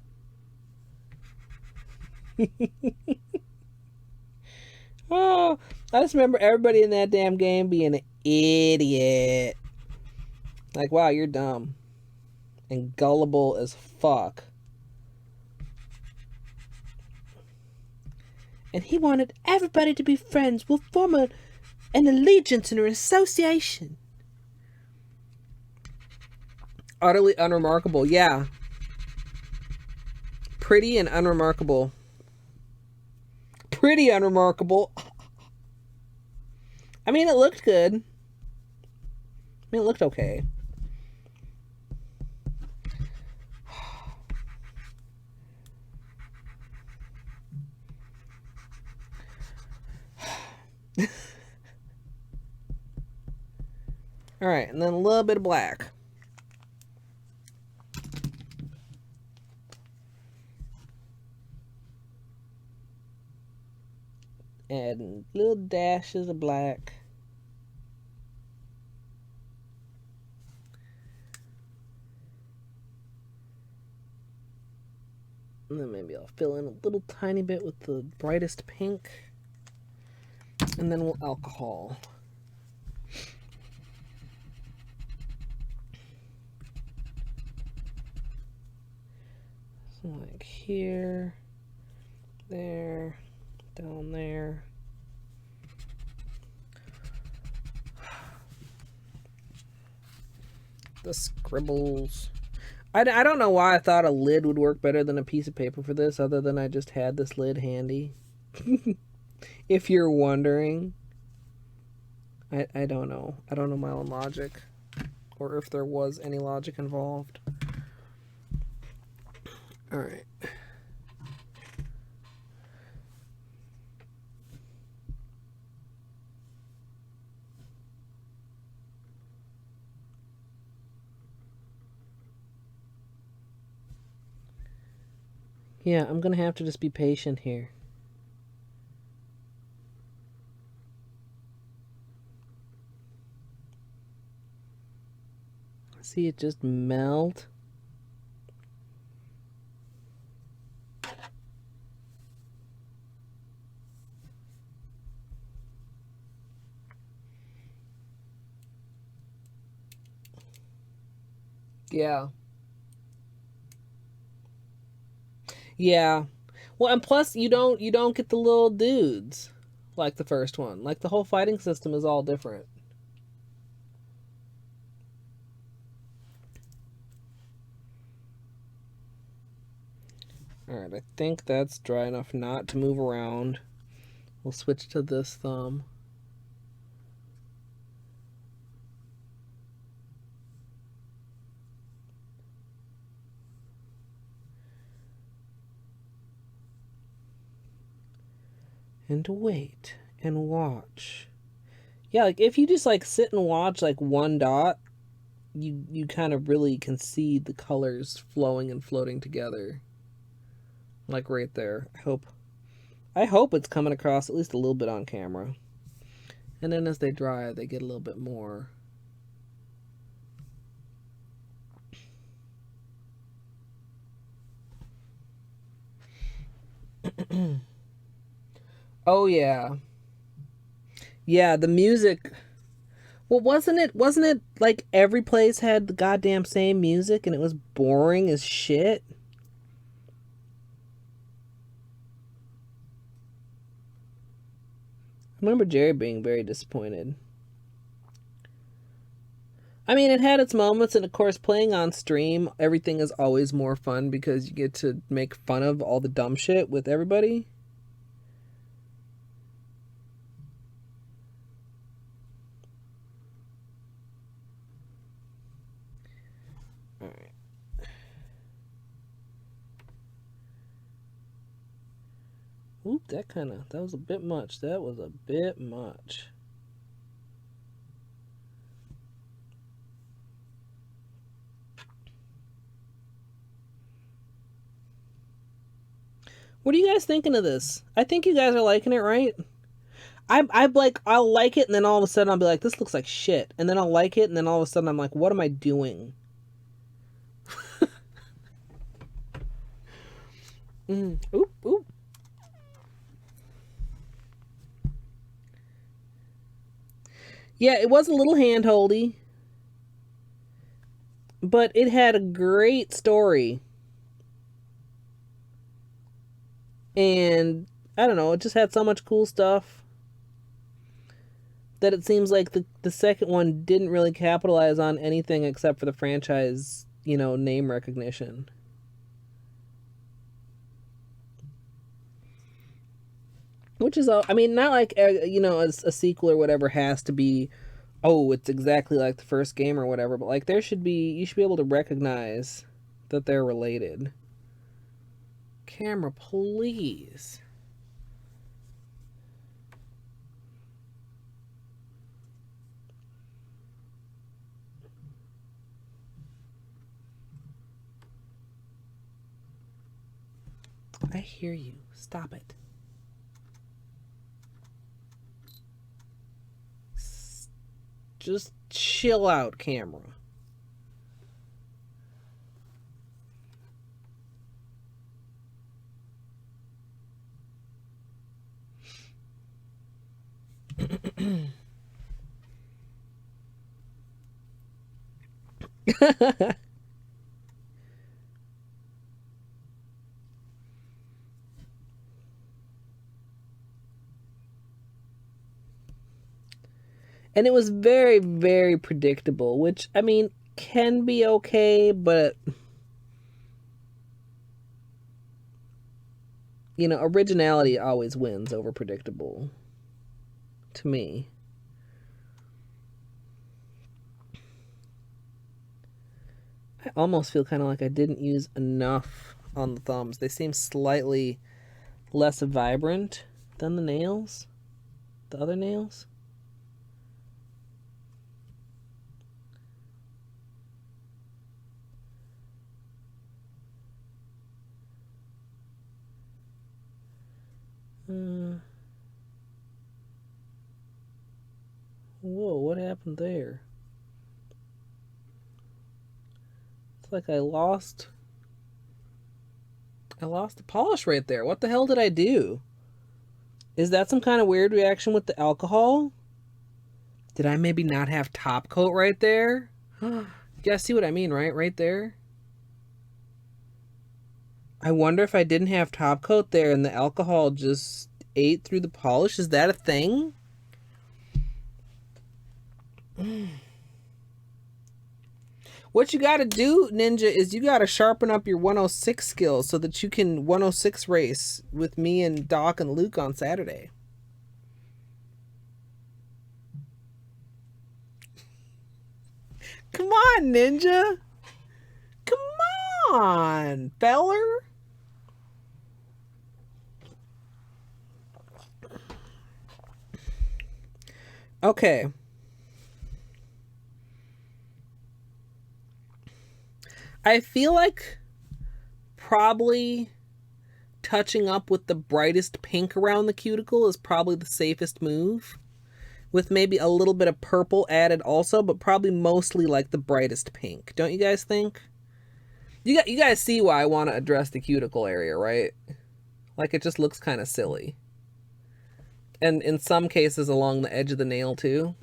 Oh, I just remember everybody in that damn game being an idiot. Like, wow, you're dumb. And gullible as fuck. And he wanted everybody to be friends. We'll form an allegiance and an association. Utterly unremarkable. Yeah. Pretty and unremarkable. Pretty unremarkable. I mean, it looked good. I mean, it looked okay. Alright, and then a little bit of black. Adding little dashes of black. And then maybe I'll fill in a little tiny bit with the brightest pink. And then we'll alcohol. So like here, there, down there. The scribbles. I don't know why I thought a lid would work better than a piece of paper for this, other than I just had this lid handy. If you're wondering. I don't know. I don't know my own logic. Or if there was any logic involved. Alright. Yeah, I'm gonna have to just be patient here. See it just melt. Yeah. Yeah. Well, and plus you don't get the little dudes like the first one. Like the whole fighting system is all different. Alright, I think that's dry enough not to move around. We'll switch to this thumb. And to wait and watch. Yeah, like if you just like sit and watch like one dot, you kind of really can see the colors flowing and floating together. Like right there. I hope it's coming across at least a little bit on camera. And then as they dry, they get a little bit more. Oh yeah. Yeah, the music. Well, wasn't it like every place had the goddamn same music and it was boring as shit? I remember Jerry being very disappointed. I mean, it had its moments, and of course, playing on stream, everything is always more fun because you get to make fun of all the dumb shit with everybody. Alright. Oop, that was a bit much. That was a bit much. What are you guys thinking of this? I think you guys are liking it, right? I'm like, I'll like it, and then all of a sudden I'll be like, this looks like shit. And then I'll like it, and then all of a sudden I'm like, what am I doing? Oop, oop. Yeah, it was a little handholdy, but it had a great story. And I don't know, it just had so much cool stuff that it seems like the second one didn't really capitalize on anything except for the franchise, name recognition. Which is all, I mean, not like, a sequel or whatever has to be, oh, it's exactly like the first game or whatever, but like you should be able to recognize that they're related. Camera, please. I hear you. Stop it. Just chill out, camera. And it was very, very predictable, which, I mean, can be okay, but, you know, originality always wins over predictable, to me. I almost feel kind of like I didn't use enough on the thumbs. They seem slightly less vibrant than the nails, the other nails. Whoa, what happened there? It's like I lost the polish right there. What the hell did I do? Is that some kind of weird reaction with the alcohol? Did I maybe not have top coat right there? You guys see what I mean, right? Right there. I wonder if I didn't have top coat there and the alcohol just ate through the polish. Is that a thing? What you gotta do, Ninja, is you gotta sharpen up your 106 skills so that you can 106 race with me and Doc and Luke on Saturday. Come on, Ninja. Come on, feller. Okay. I feel like probably touching up with the brightest pink around the cuticle is probably the safest move, with maybe a little bit of purple added also, but probably mostly like the brightest pink. Don't you guys think? You guys see why I want to address the cuticle area, right? Like, it just looks kind of silly. And in some cases along the edge of the nail too.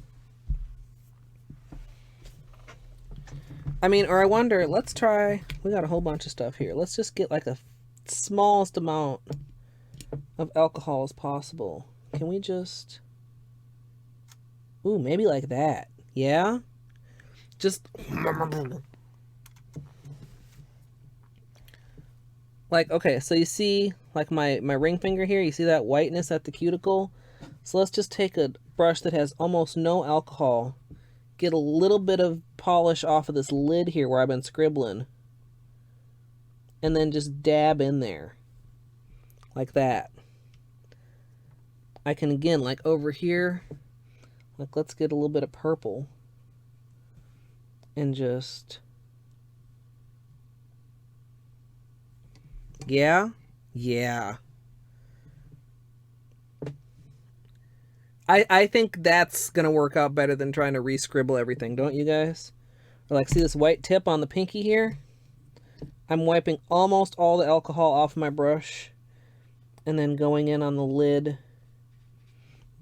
I mean, or I wonder, let's try, we got a whole bunch of stuff here. Let's just get like a smallest amount of alcohol as possible. Can we just, ooh, maybe like that. Yeah? Just, like, okay, so you see, like my ring finger here, you see that whiteness at the cuticle? So let's just take a brush that has almost no alcohol, get a little bit of polish off of this lid here where I've been scribbling, and then just dab in there like that. I can, again, like over here, like, let's get a little bit of purple and just, yeah. I think that's gonna work out better than trying to re-scribble everything, don't you guys? Or like, see this white tip on the pinky here? I'm wiping almost all the alcohol off my brush and then going in on the lid,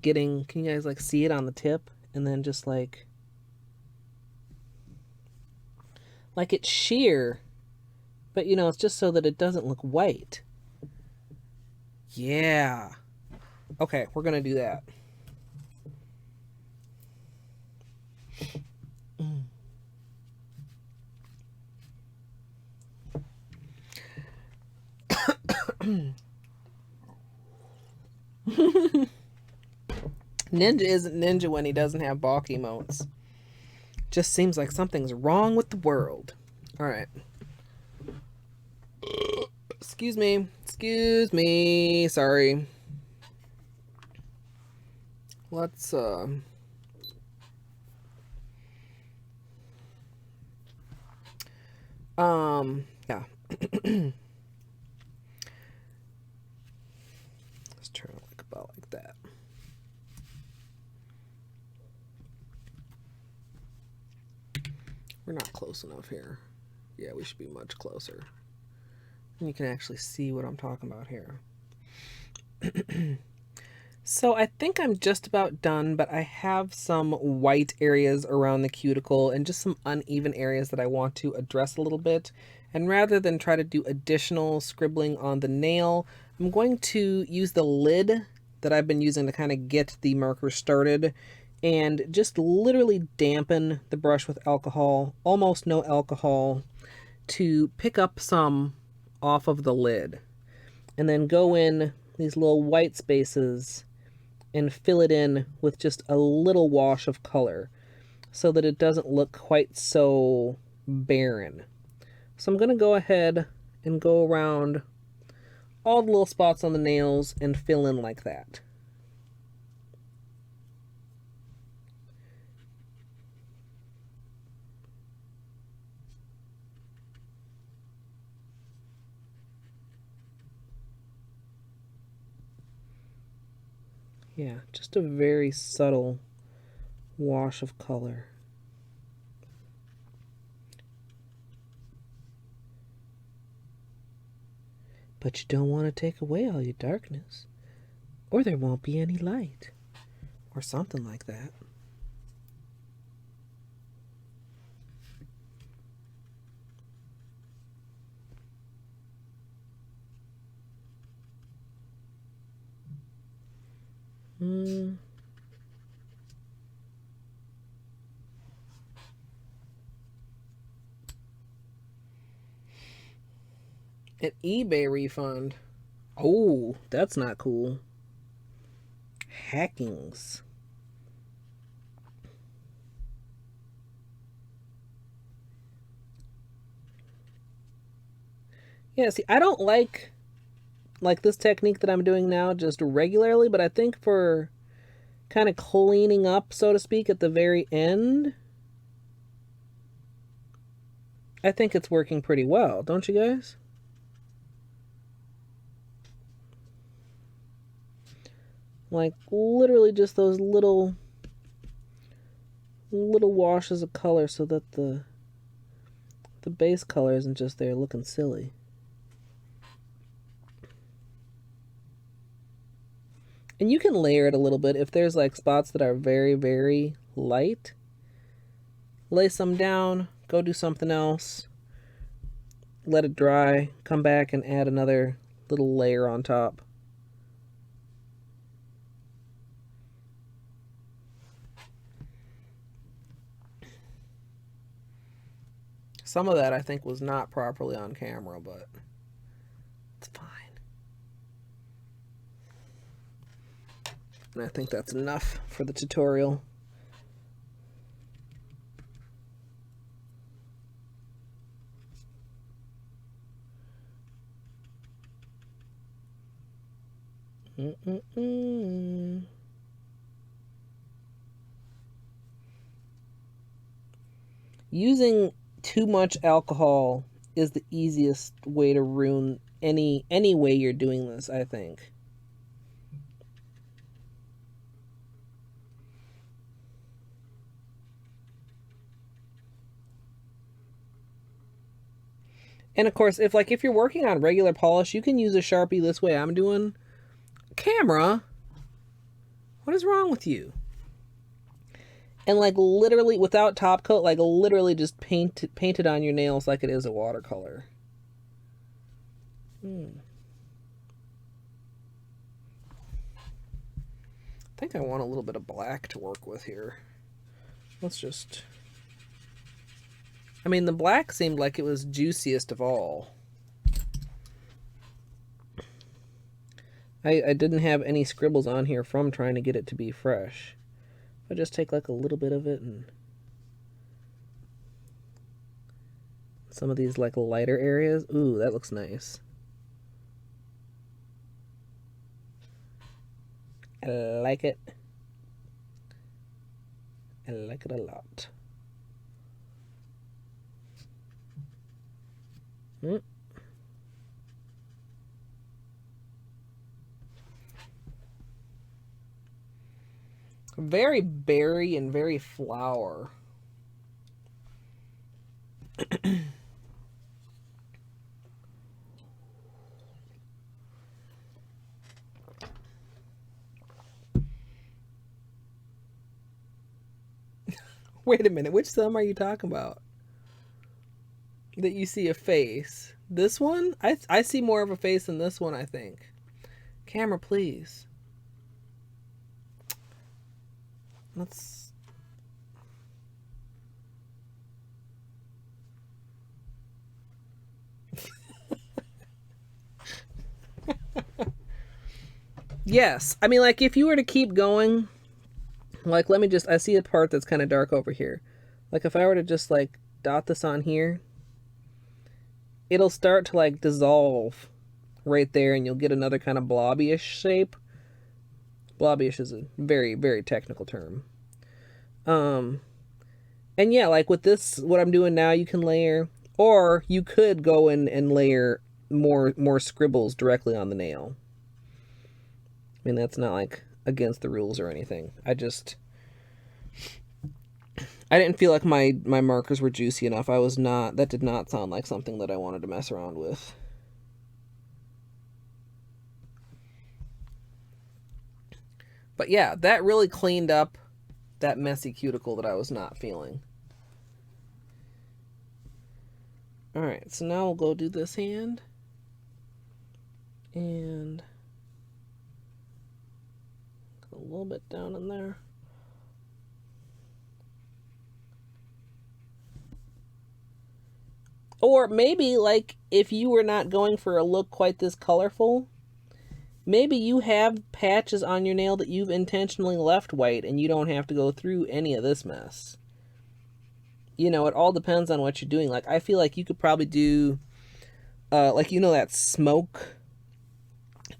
getting, can you guys like see it on the tip? And then just like it's sheer, but you know, it's just so that it doesn't look white. Yeah. Okay, we're gonna do that. Ninja isn't Ninja when he doesn't have balk emotes. Just seems like something's wrong with the world. Alright. Excuse me. Sorry. Let's, yeah. just turn it like about like that. We're not close enough here. Yeah, we should be much closer. And you can actually see what I'm talking about here. So I think I'm just about done, but I have some white areas around the cuticle and just some uneven areas that I want to address a little bit. And rather than try to do additional scribbling on the nail, I'm going to use the lid that I've been using to kind of get the marker started and just literally dampen the brush with alcohol, almost no alcohol, to pick up some off of the lid. And then go in these little white spaces and fill it in with just a little wash of color so that it doesn't look quite so barren. So I'm going to go ahead and go around all the little spots on the nails and fill in like that. Yeah, just a very subtle wash of color. But you don't want to take away all your darkness, or there won't be any light, or something like that. An eBay refund. Oh, that's not cool. Hackings. Yeah, see, I don't like this technique that I'm doing now just regularly, but I think for kind of cleaning up, so to speak, at the very end, I think it's working pretty well, don't you guys? Like literally just those little washes of color so that the base color isn't just there looking silly. And you can layer it a little bit if there's like spots that are very, very light. Lay some down, go do something else, let it dry, come back and add another little layer on top. Some of that I think was not properly on camera, but it's fine. And I think that's enough for the tutorial. Using too much alcohol is the easiest way to ruin any way you're doing this, I think. And of course, if you're working on regular polish, you can use a Sharpie this way I'm doing. Camera, what is wrong with you? And like literally without top coat, like literally just paint it on your nails like it is a watercolor. I think I want a little bit of black to work with here. Let's just... I mean, the black seemed like it was juiciest of all. I didn't have any scribbles on here from trying to get it to be fresh. I just take like a little bit of it and some of these like lighter areas. Ooh, that looks nice. I like it. I like it a lot. Very berry and very flower. Wait a minute, which thumb are you talking about? That you see a face. This one? I see more of a face than this one, I think. Camera, please. Let's... Yes. I mean, like, if you were to keep going, like, let me just... I see a part that's kind of dark over here. Like, if I were to just, like, dot this on here, it'll start to, like, dissolve right there, and you'll get another kind of blobbyish shape. Blobbyish is a very, very technical term. And yeah, like with this, what I'm doing now, you can layer, or you could go in and layer more scribbles directly on the nail. I mean, that's not like against the rules or anything. I didn't feel like my markers were juicy enough. That did not sound like something that I wanted to mess around with. But yeah, that really cleaned up that messy cuticle that I was not feeling. Alright, so now we'll go do this hand. And go a little bit down in there. Or maybe, like, if you were not going for a look quite this colorful, maybe you have patches on your nail that you've intentionally left white and you don't have to go through any of this mess. You know, it all depends on what you're doing. Like, I feel like you could probably do, like, you know, that smoke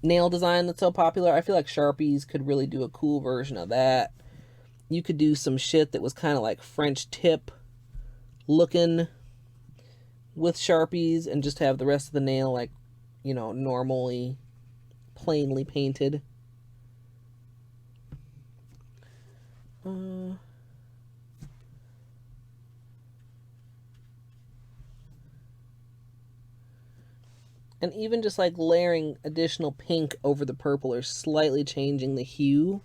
nail design that's so popular? I feel like Sharpies could really do a cool version of that. You could do some shit that was kind of like French tip looking with Sharpies and just have the rest of the nail, like, you know, normally, plainly painted. And even just like layering additional pink over the purple or slightly changing the hue.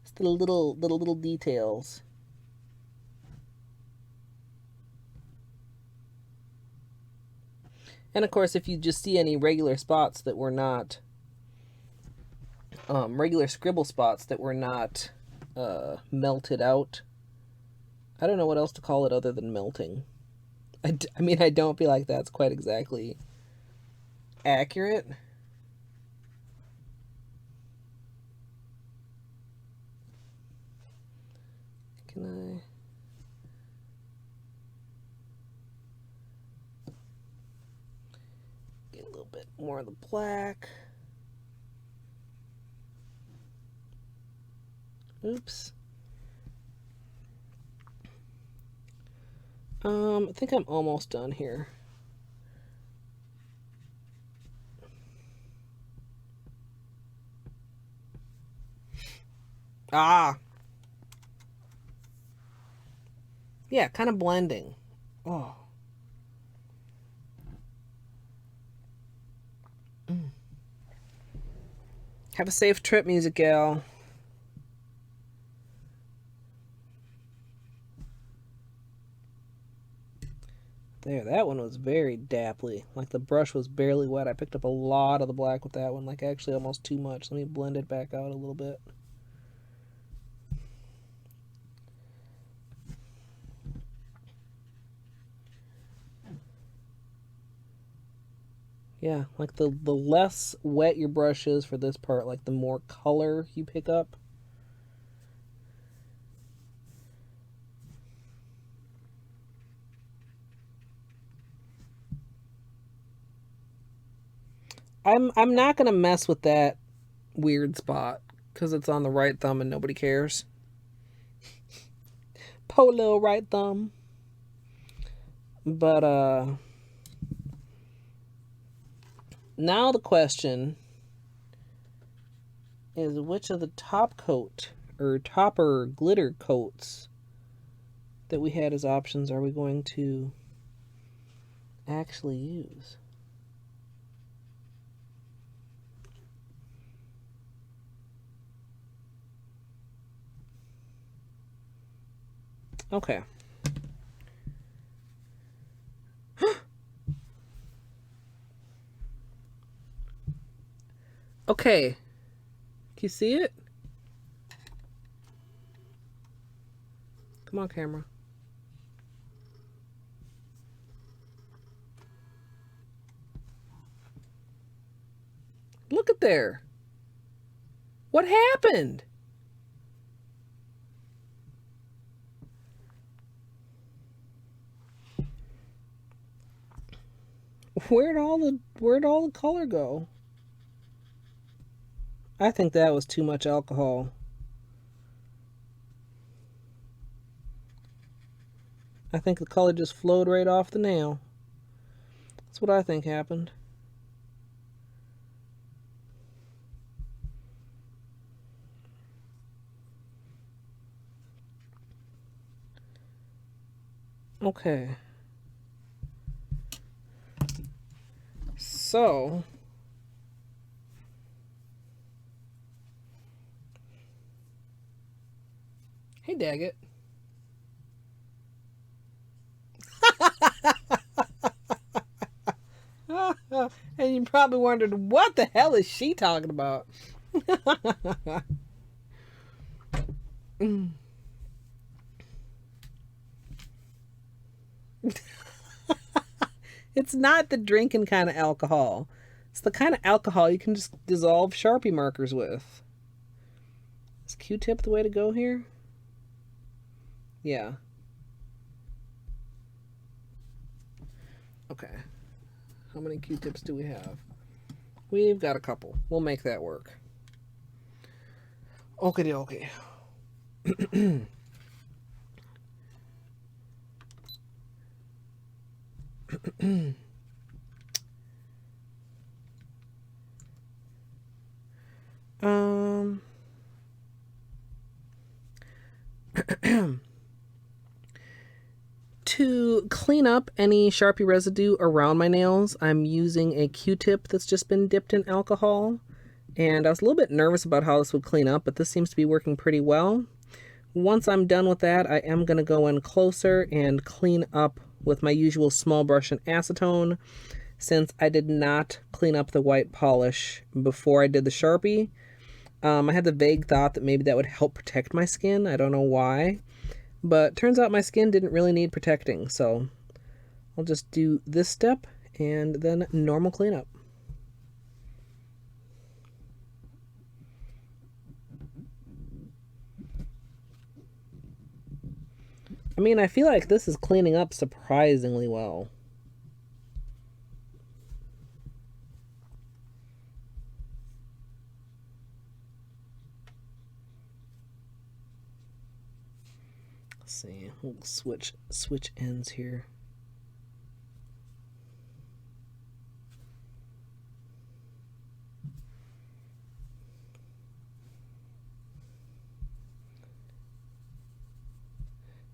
Just the little details. And of course, if you just see any regular spots that were not, regular scribble spots that were not melted out, I don't know what else to call it other than melting. I mean, I don't feel like that's quite exactly accurate. Can I... get a little bit more of the black? Oops. I think I'm almost done here. Ah! Yeah, kind of blending. Oh. Have a safe trip, Music Gal. There, that one was very dapply. Like the brush was barely wet. I picked up a lot of the black with that one, like actually almost too much. Let me blend it back out a little bit. Yeah, like the less wet your brush is for this part, like the more color you pick up. I'm not gonna mess with that weird spot because it's on the right thumb and nobody cares. Po little right thumb. But now the question is which of the top coat or topper glitter coats that we had as options are we going to actually use? Okay. Okay. Can you see it? Come on, camera. Look at there. What happened? Where'd all the color go? I think that was too much alcohol. I think the color just flowed right off the nail. That's what I think happened. Okay. So, hey, Daggett. And you probably wondered, what the hell is she talking about? It's not the drinking kind of alcohol. It's the kind of alcohol you can just dissolve Sharpie markers with. Is Q-tip the way to go here? Yeah. Okay. How many Q-tips do we have? We've got a couple. We'll make that work. Okay, okay. To clean up any Sharpie residue around my nails, I'm using a Q-tip that's just been dipped in alcohol. And I was a little bit nervous about how this would clean up, but this seems to be working pretty well. Once I'm done with that, I am going to go in closer and clean up with my usual small brush and acetone, since I did not clean up the white polish before I did the Sharpie. I had the vague thought that maybe that would help protect my skin. I don't know why. But turns out my skin didn't really need protecting, so I'll just do this step and then normal cleanup. I mean, I feel like this is cleaning up surprisingly well. Let's see, we'll switch ends here.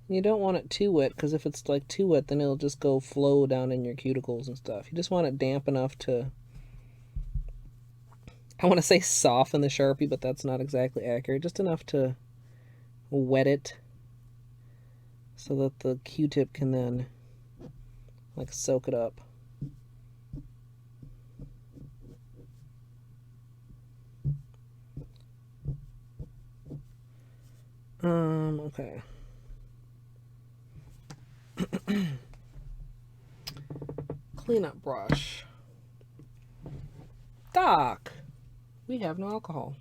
You don't want it too wet, because if it's like too wet, then it'll just go flow down in your cuticles and stuff. You just want it damp enough to, I want to say soften the Sharpie, but that's not exactly accurate. Just enough to wet it so that the Q-tip can then like soak it up. Okay. Cleanup brush. Doc, we have no alcohol.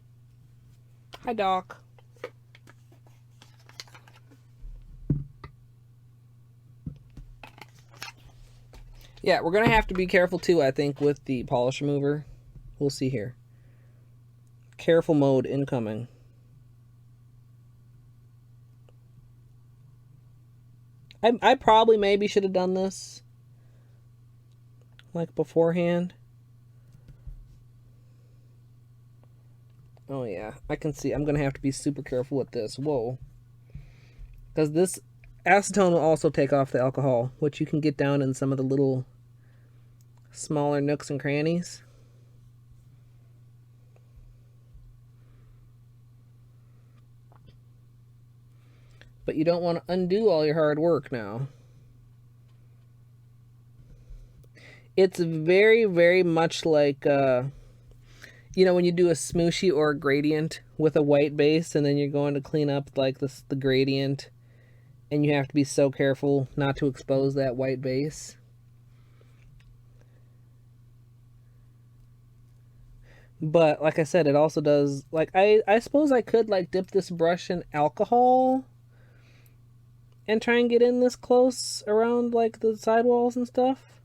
Hi, Doc. Yeah, we're gonna have to be careful too, I think, with the polish remover. We'll see here. Careful mode incoming. I probably maybe should have done this like beforehand. Oh yeah, I can see. I'm gonna have to be super careful with this. Whoa. Because this acetone will also take off the alcohol, which you can get down in some of the little smaller nooks and crannies. But you don't want to undo all your hard work now. It's very, very much like, you know, when you do a smooshie or a gradient with a white base and then you're going to clean up like this, the gradient, and you have to be so careful not to expose that white base. But like I said, it also does, like, I suppose I could like dip this brush in alcohol and try and get in this close around like the sidewalls and stuff.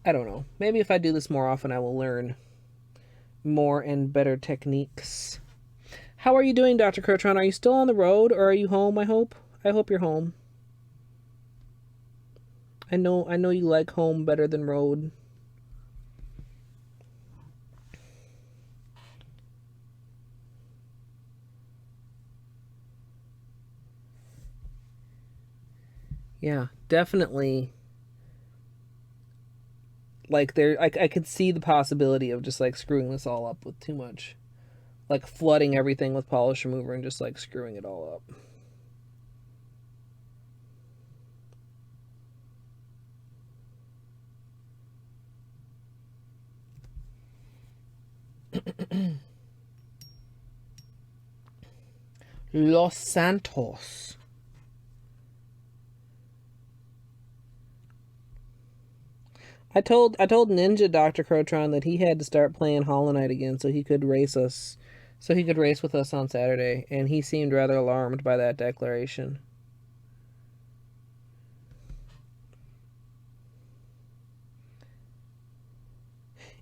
I don't know. Maybe if I do this more often, I will learn more and better techniques. How are you doing, Dr. Kurtron? Are you still on the road or are you home, I hope? I hope you're home. I know you like home better than road. Yeah, definitely. Like I could see the possibility of just like screwing this all up with too much, like flooding everything with polish remover and just like screwing it all up. Los Santos. I told Ninja Dr. Crotron that he had to start playing Hollow Knight again so he could race with us on Saturday, and he seemed rather alarmed by that declaration.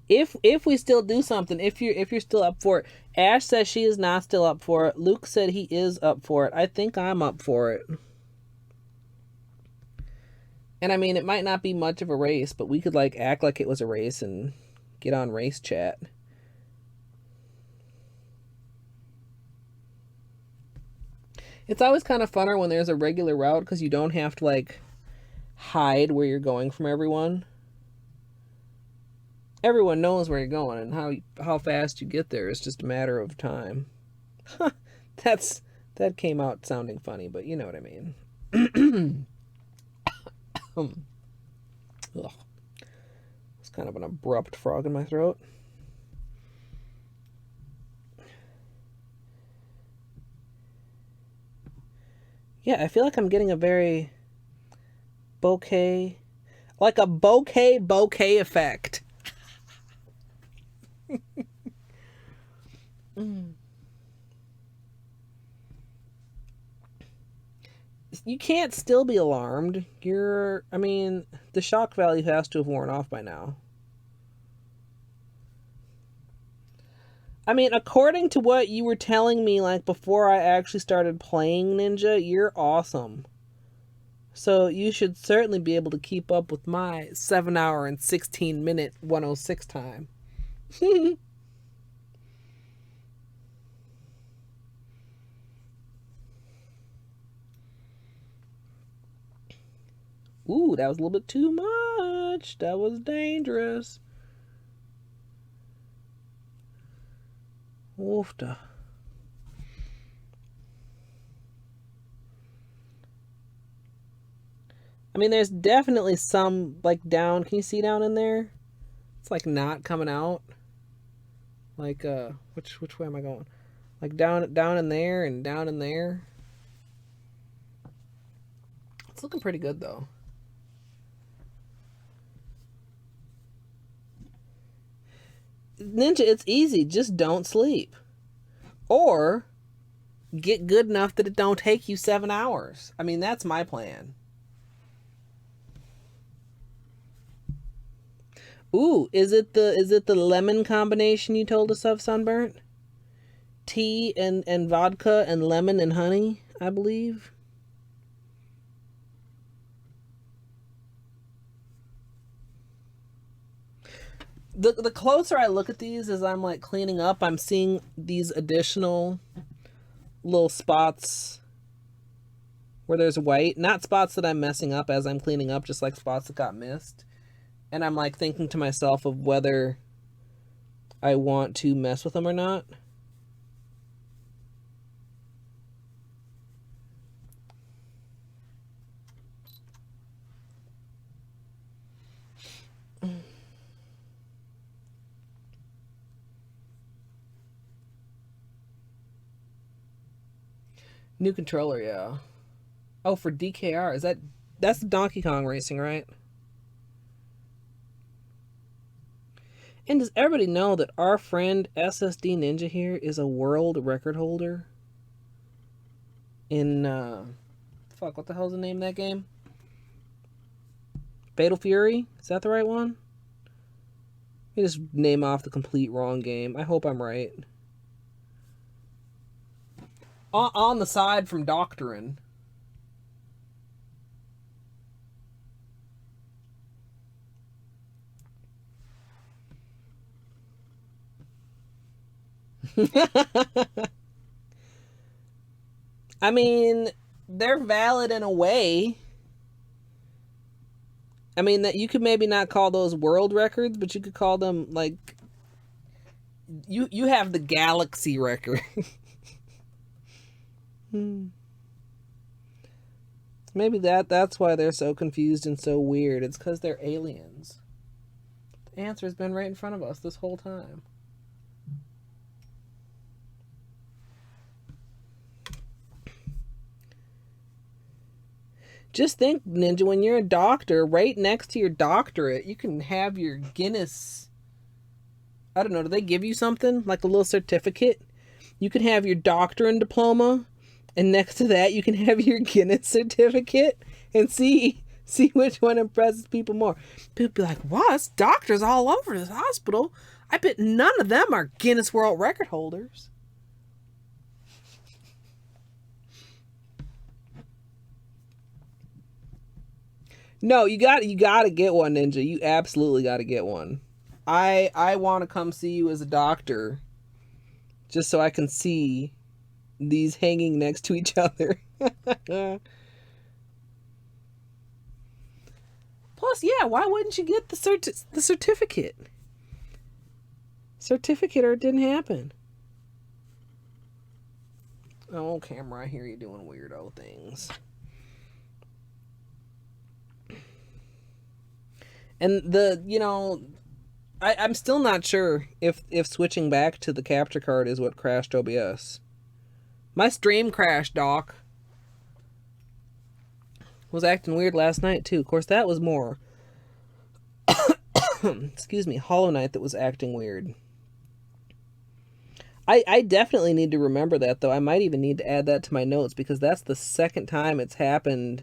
If we still do something, if you're still up for it. Ash says she is not still up for it. Luke said he is up for it. I think I'm up for it. And I mean, it might not be much of a race, but we could like act like it was a race and get on race chat. It's always kind of funner when there's a regular route because you don't have to like hide where you're going from everyone. Everyone knows where you're going, and how fast you get there is just a matter of time. That came out sounding funny, but you know what I mean. Ugh. It's kind of an abrupt frog in my throat. Yeah, I feel like I'm getting a very bokeh, like a bokeh effect. You can't still be alarmed. I mean, the shock value has to have worn off by now. I mean, according to what you were telling me, like, before I actually started playing Ninja, you're awesome. So you should certainly be able to keep up with my 7 hour and 16 minute 106 time. Ooh, that was a little bit too much. That was dangerous. Woofda. I mean, there's definitely some, like, down. Can you see down in there? It's, like, not coming out. Like, which way am I going? Like, down in there and down in there. It's looking pretty good, though. Ninja, it's easy. Just don't sleep. Or get good enough that it don't take you 7 hours. I mean, that's my plan. Ooh, is it the lemon combination you told us of, Sunburnt? Tea and vodka and lemon and honey, I believe. The closer I look at these as I'm like cleaning up, I'm seeing these additional little spots where there's white. Not spots that I'm messing up as I'm cleaning up, just like spots that got missed. And I'm like thinking to myself of whether I want to mess with them or not. New controller, yeah. Oh, for DKR, that's Donkey Kong Racing, right? And does everybody know that our friend SSD Ninja here is a world record holder in what the hell's the name of that game? Fatal Fury? Is that the right one? You just name off the complete wrong game. I hope I'm right. On the side from Doctrine. I mean, they're valid in a way. I mean, that you could maybe not call those world records, but you could call them like you have the galaxy record. Maybe that's why they're so confused and so weird. It's because they're aliens. The answer's been right in front of us this whole time. Just think, Ninja, when you're a doctor, right next to your doctorate, you can have your Guinness. I don't know, do they give you something? Like a little certificate? You can have your doctorate diploma, and next to that, you can have your Guinness certificate, and see which one impresses people more. People be like, wow, it's doctors all over this hospital. I bet none of them are Guinness World Record holders. No, you got to get one, Ninja. You absolutely got to get one. I want to come see you as a doctor, just so I can see these hanging next to each other. Plus, yeah, why wouldn't you get the certificate? Certificate, or it didn't happen. Oh, camera, I hear you doing weirdo things. And I'm still not sure if switching back to the capture card is what crashed OBS. My stream crashed, Doc. Was acting weird last night, too. Of course, that was more excuse me, Hollow Knight that was acting weird. I definitely need to remember that, though. I might even need to add that to my notes, because that's the second time it's happened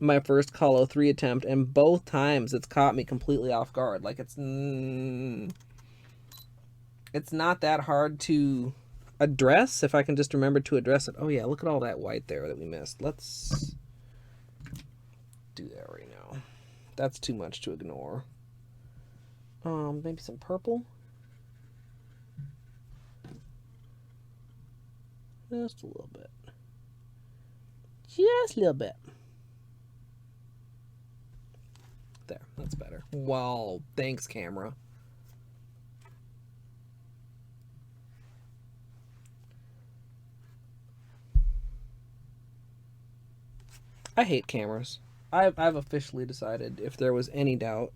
my first Call of 3 attempt, and both times it's caught me completely off guard. Like, it's not that hard to address if I can just remember to address it. Oh yeah, look at all that white there that we missed. Let's do that right now. That's too much to ignore. Maybe some purple. Just a little bit. Just a little bit. There, that's better. Wow, thanks, camera. I hate cameras. I've officially decided, if there was any doubt,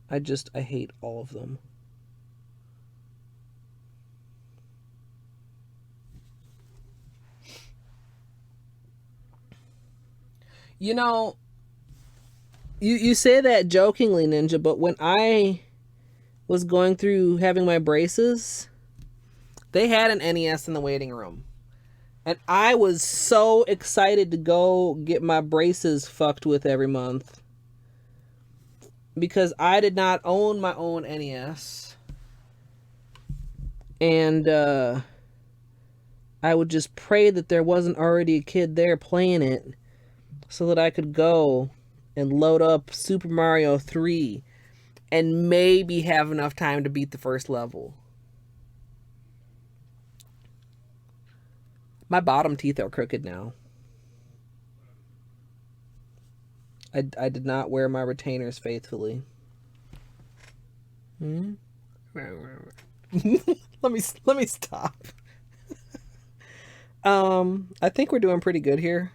I hate all of them. You know, you say that jokingly, Ninja, but when I was going through having my braces, they had an NES in the waiting room. And I was so excited to go get my braces fucked with every month, because I did not own my own NES. And I would just pray that there wasn't already a kid there playing it, so that I could go and load up Super Mario 3 and maybe have enough time to beat the first level. My bottom teeth are crooked now. I did not wear my retainers faithfully. Let me stop. I think we're doing pretty good here.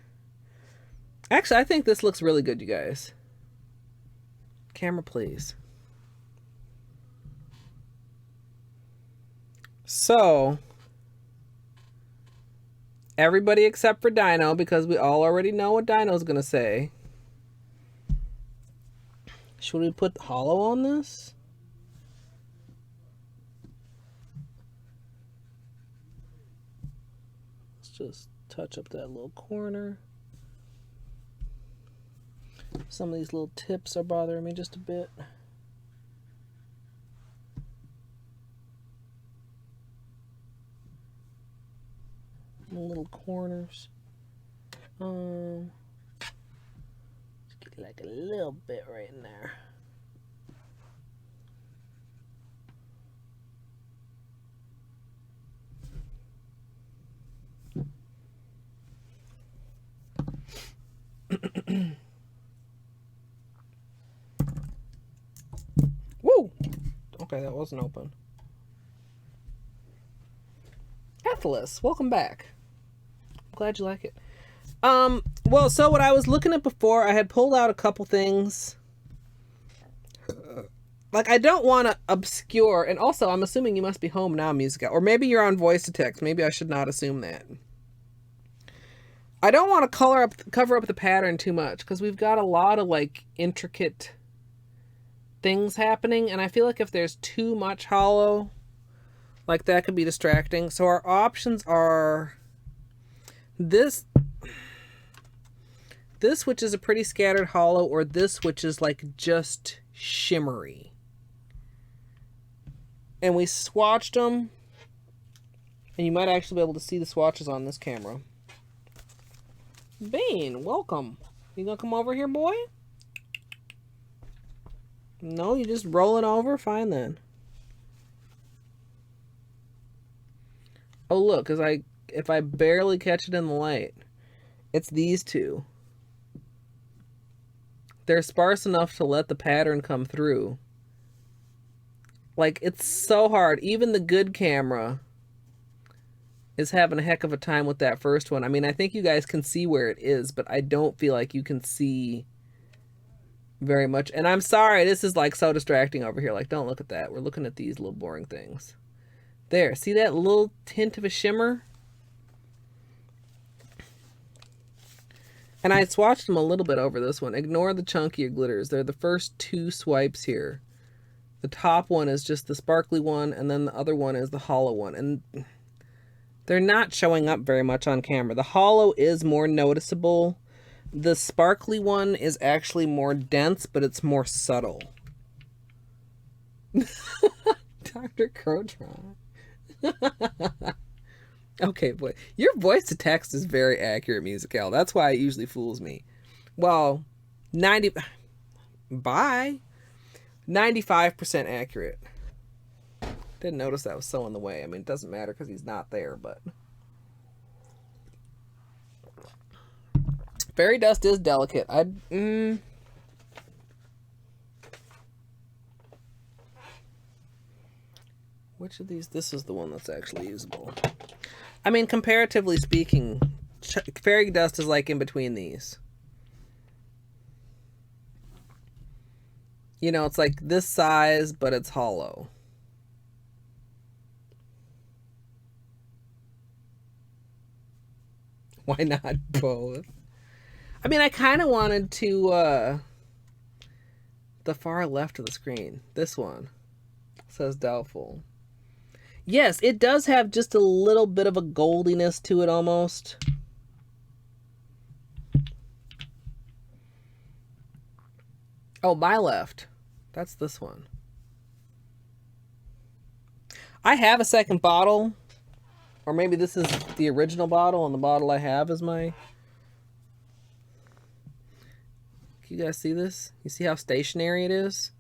Actually, I think this looks really good, you guys. Camera, please. So, everybody except for Dino, because we all already know what Dino's gonna say. Should we put hollow on this? Let's just touch up that little corner. Some of these little tips are bothering me just a bit. The little corners. Just get like a little bit right in there. Woo! Okay, that wasn't open. Atlas, welcome back. I'm glad you like it. Well, so what I was looking at before, I had pulled out a couple things. Like, I don't want to obscure, and also, I'm assuming you must be home now, Musica, or maybe you're on voice to text. Maybe I should not assume that. I don't want to cover up the pattern too much, because we've got a lot of, like, intricate things happening, and I feel like if there's too much hollow, like, that could be distracting. So our options are this, which is a pretty scattered hollow, or this, which is, like, just shimmery. And we swatched them, and you might actually be able to see the swatches on this camera. Bane, welcome. You gonna come over here, boy? No, you just rolling over? Fine then. Oh look, if I barely catch it in the light, it's these two. They're sparse enough to let the pattern come through. Like, it's so hard. Even the good camera is having a heck of a time with that first one. I mean, I think you guys can see where it is, but I don't feel like you can see very much. And I'm sorry, this is like so distracting over here. Like, don't look at that. We're looking at these little boring things. There, see that little tint of a shimmer? And I swatched them a little bit over this one. Ignore the chunkier glitters. They're the first two swipes here. The top one is just the sparkly one, and then the other one is the hollow one. And they're not showing up very much on camera. The hollow is more noticeable. The sparkly one is actually more dense, but it's more subtle. Dr. Crotron. Okay, boy. Your voice to text is very accurate, Musical. That's why it usually fools me. Well, 95% accurate. Didn't notice that was so in the way. I mean, it doesn't matter because he's not there, but... Fairy dust is delicate. Which of these? This is the one that's actually usable. I mean, comparatively speaking, fairy dust is like in between these. You know, it's like this size, but it's hollow. Why not both? I mean, I kind of wanted to, the far left of the screen. This one says doubtful. Yes, it does have just a little bit of a goldiness to it almost. Oh, my left. That's this one. I have a second bottle. Or maybe this is the original bottle, and the bottle I have is my... Can you guys see this? You see how stationary it is?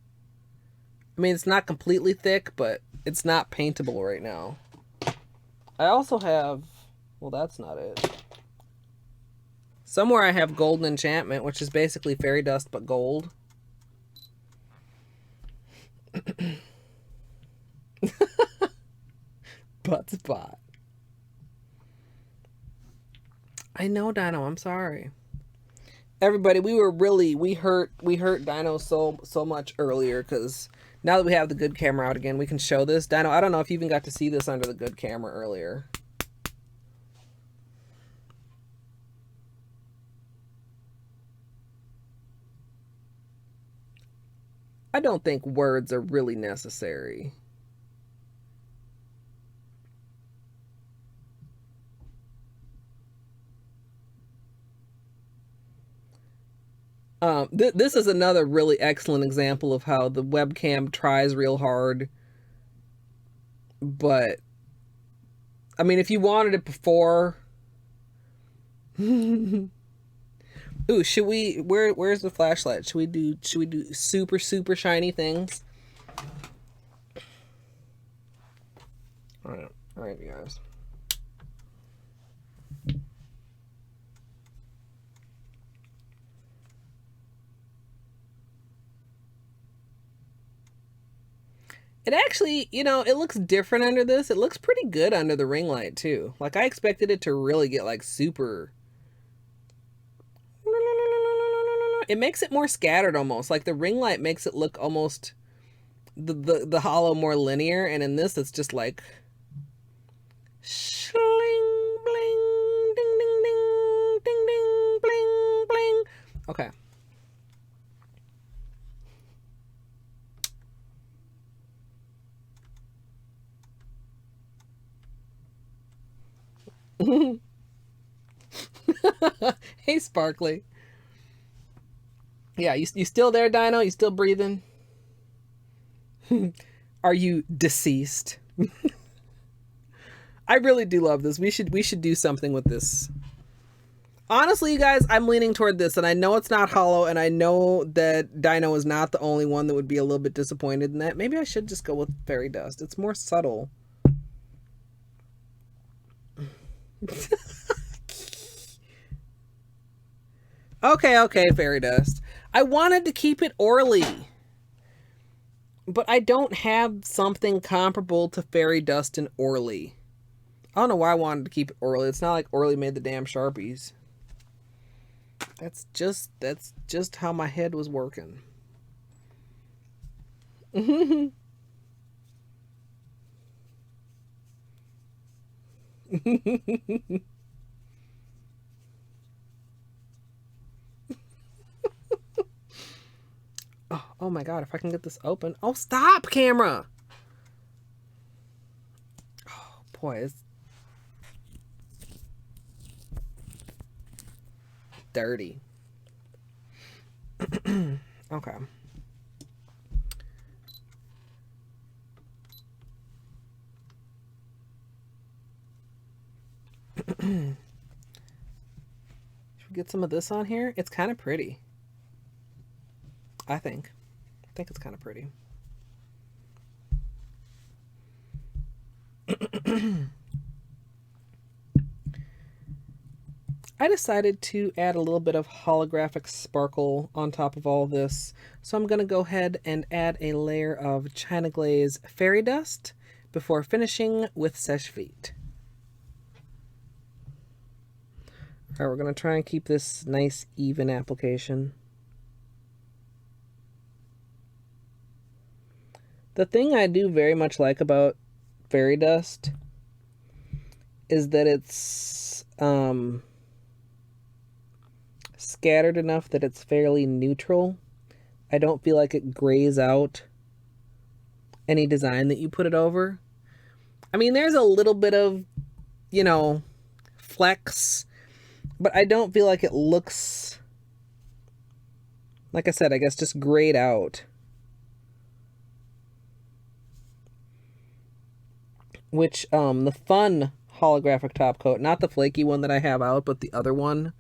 I mean, it's not completely thick, but it's not paintable right now. I also have, well, that's not it. Somewhere I have Golden Enchantment, which is basically fairy dust but gold. Butt spot. I know, Dino. I'm sorry. Everybody, we hurt Dino so much earlier because now that we have the good camera out again, we can show this. Dino, I don't know if you even got to see this under the good camera earlier. I don't think words are really necessary. This is another really excellent example of how the webcam tries real hard. But, I mean, if you wanted it before... Ooh, should we... Where's the flashlight? Should we do super, super shiny things? Alright, you guys. It actually, you know, it looks different under this. It looks pretty good under the ring light, too. Like, I expected it to really get, like, super... It makes it more scattered, almost. Like, the ring light makes it look almost... The hollow more linear, and in this, it's just, like... Shling, bling, ding, ding, ding, ding, ding, bling, bling. Okay. Hey, Sparkly. Yeah, you still there, Dino? You still breathing? Are you deceased? I really do love this. We should do something with this. Honestly, you guys, I'm leaning toward this, and I know it's not hollow, and I know that Dino is not the only one that would be a little bit disappointed in that. Maybe I should just go with fairy dust. It's more subtle. Okay, fairy dust. I wanted to keep it orally, but I don't have something comparable to fairy dust and Orly. I don't know why I wanted to keep it Orly. It's not like Orly made the damn Sharpies. That's just how my head was working. Oh my god, if I can get this open. Oh, stop, camera! Oh, boy, it's dirty. Okay. Should we get some of this on here? It's kind of pretty. I think it's kind of pretty. I decided to add a little bit of holographic sparkle on top of all this. So I'm going to go ahead and add a layer of China Glaze Fairy Dust before finishing with Sèche Vite. Alright, we're going to try and keep this nice even application. The thing I do very much like about fairy dust is that it's scattered enough that it's fairly neutral. I don't feel like it grays out any design that you put it over. I mean, there's a little bit of, you know, flex, but I don't feel like it looks, like I said, I guess just grayed out. Which, the fun holographic top coat, not the flaky one that I have out, but the other one,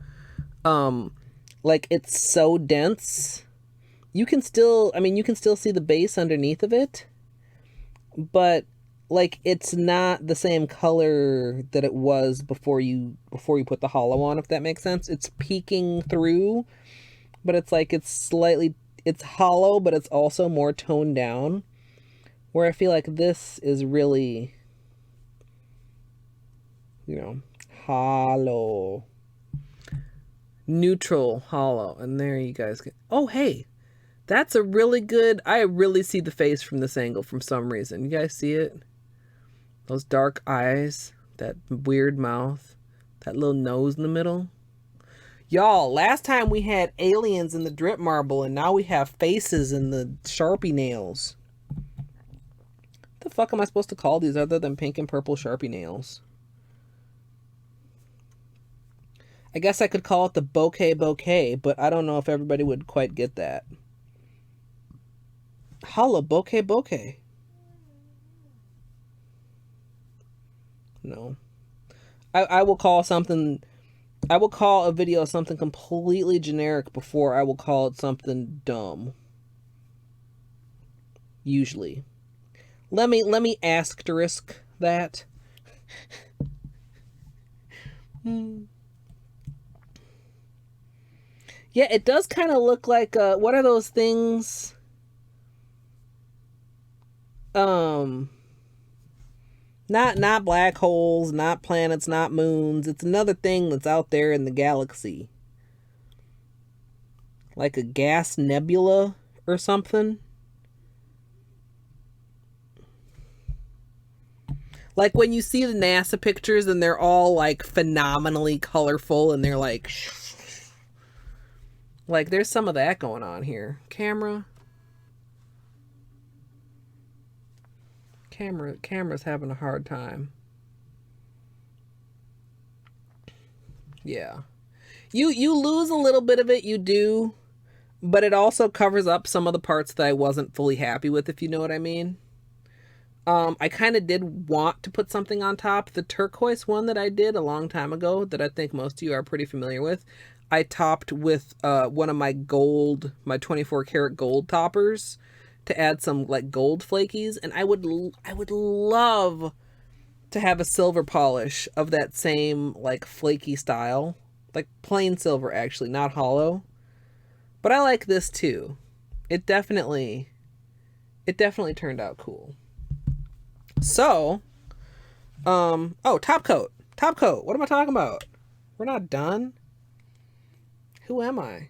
like, it's so dense you can still, I mean, you can still see the base underneath of it, but like it's not the same color that it was before you put the hollow on, if that makes sense. It's peeking through, but it's like it's hollow, but it's also more toned down, where I feel like this is really, you know, hollow, neutral hollow. And there you guys get, oh hey, that's a really good, I really see the face from this angle for some reason. You guys see it? Those dark eyes, that weird mouth, that little nose in the middle. Y'all, last time we had aliens in the drip marble, and now we have faces in the Sharpie nails. What the fuck am I supposed to call these other than pink and purple Sharpie nails? I guess I could call it the bouquet, but I don't know if everybody would quite get that. Holla, bouquet. No. I will call a video something completely generic before I will call it something dumb. Usually. Let me asterisk that. Yeah, it does kind of look like what are those things? Not black holes, not planets, not moons. It's another thing that's out there in the galaxy. Like a gas nebula or something. Like when you see the NASA pictures and they're all like phenomenally colorful and they're like there's some of that going on here. Camera's having a hard time. Yeah. You lose a little bit of it, you do, but it also covers up some of the parts that I wasn't fully happy with, if you know what I mean. I kind of did want to put something on top. The turquoise one that I did a long time ago, that I think most of you are pretty familiar with, I topped with one of my 24 karat gold toppers, to add some like gold flakies, and I would love to have a silver polish of that same like flaky style, like plain silver actually, not hollow. But I like this too. It definitely turned out cool. So, oh, top coat. What am I talking about? We're not done. Who am I?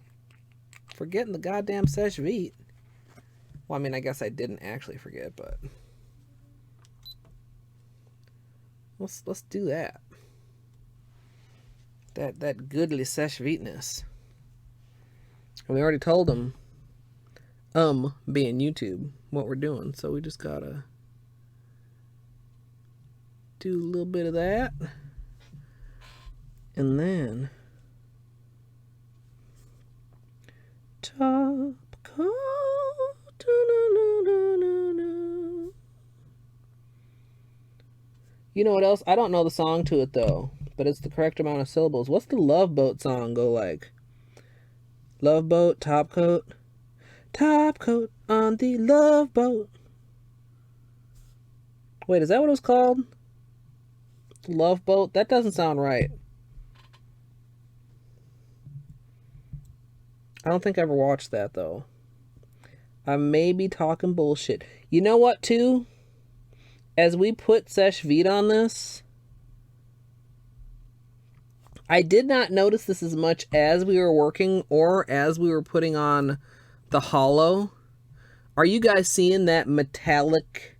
Forgetting the goddamn Seche Vite. Well, I mean, I guess I didn't actually forget, but let's do that. That goodly Seche Vite-ness. And we already told them, being YouTube, what we're doing, so we just gotta do a little bit of that, and then top coat. You know what else? I don't know the song to it though, but it's the correct amount of syllables. What's the Love Boat song go like? Love boat, top coat on the love boat. Wait, is that what it was called? Love boat? That doesn't sound right. I don't think I ever watched that though. I may be talking bullshit. You know what, too? As we put Seche Vite on this, I did not notice this as much as we were working or as we were putting on the hollow. Are you guys seeing that metallic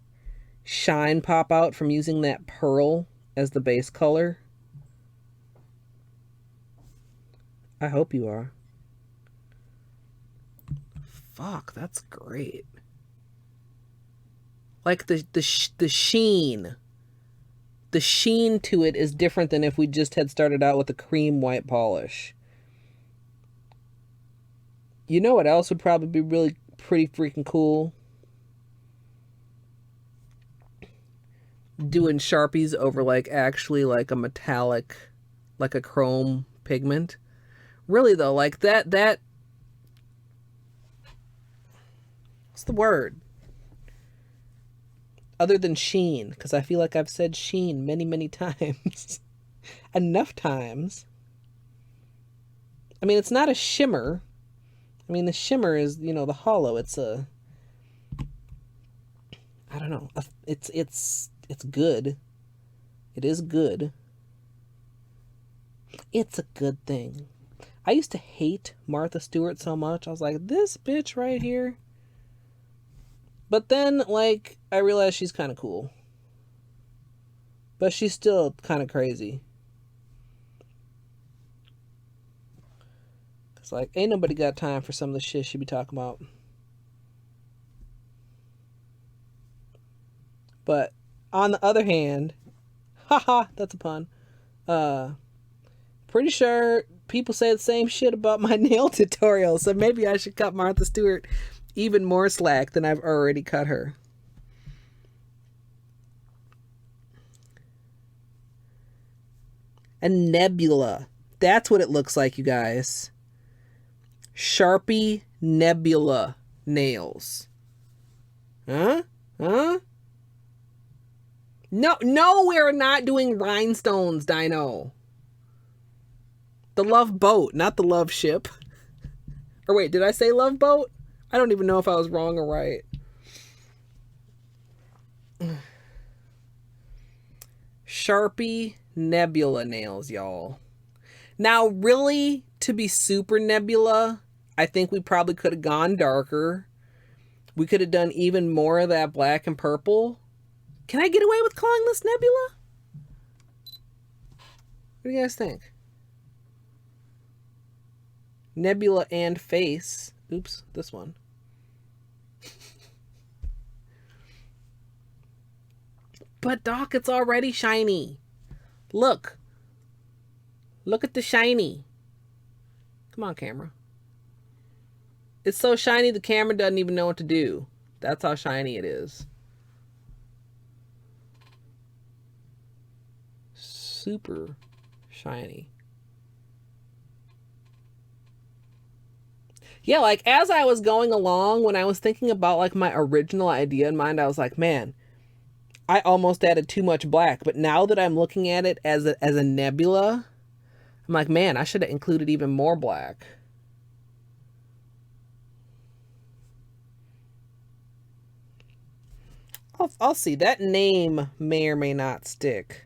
shine pop out from using that pearl as the base color? I hope you are. Fuck, that's great. Like the sheen. The sheen to it is different than if we just had started out with a cream white polish. You know what else would probably be really pretty freaking cool? Doing Sharpies over like actually like a metallic, like a chrome pigment. Really though, like that What's the word? Other than sheen, because I feel like I've said sheen many, many times. Enough times. I mean, it's not a shimmer. I mean, the shimmer is, you know, the hollow. It's a, I don't know. It's good. It is good. It's a good thing. I used to hate Martha Stewart so much. I was like, this bitch right here. But then, like, I realized she's kind of cool. But she's still kind of crazy. It's like, ain't nobody got time for some of the shit she be talking about. But on the other hand, haha, that's a pun. Pretty sure people say the same shit about my nail tutorial, so maybe I should cut Martha Stewart even more slack than I've already cut her. A nebula. That's what it looks like, you guys. Sharpie nebula nails. Huh? Huh? No, we're not doing rhinestones, Dino. The love boat, not the love ship. Or wait, did I say love boat? I don't even know if I was wrong or right. Sharpie nebula nails, y'all. Now, really, to be super nebula, I think we probably could have gone darker. We could have done even more of that black and purple. Can I get away with calling this nebula? What do you guys think? Nebula and face. Oops, this one. But Doc, it's already shiny. Look. Look at the shiny. Come on, camera. It's so shiny the camera doesn't even know what to do. That's how shiny it is. Super shiny. Yeah, like as I was going along, when I was thinking about like my original idea in mind, I was like, man, I almost added too much black. But now that I'm looking at it as a nebula, I'm like, man, I should have included even more black. I'll see. That name may or may not stick.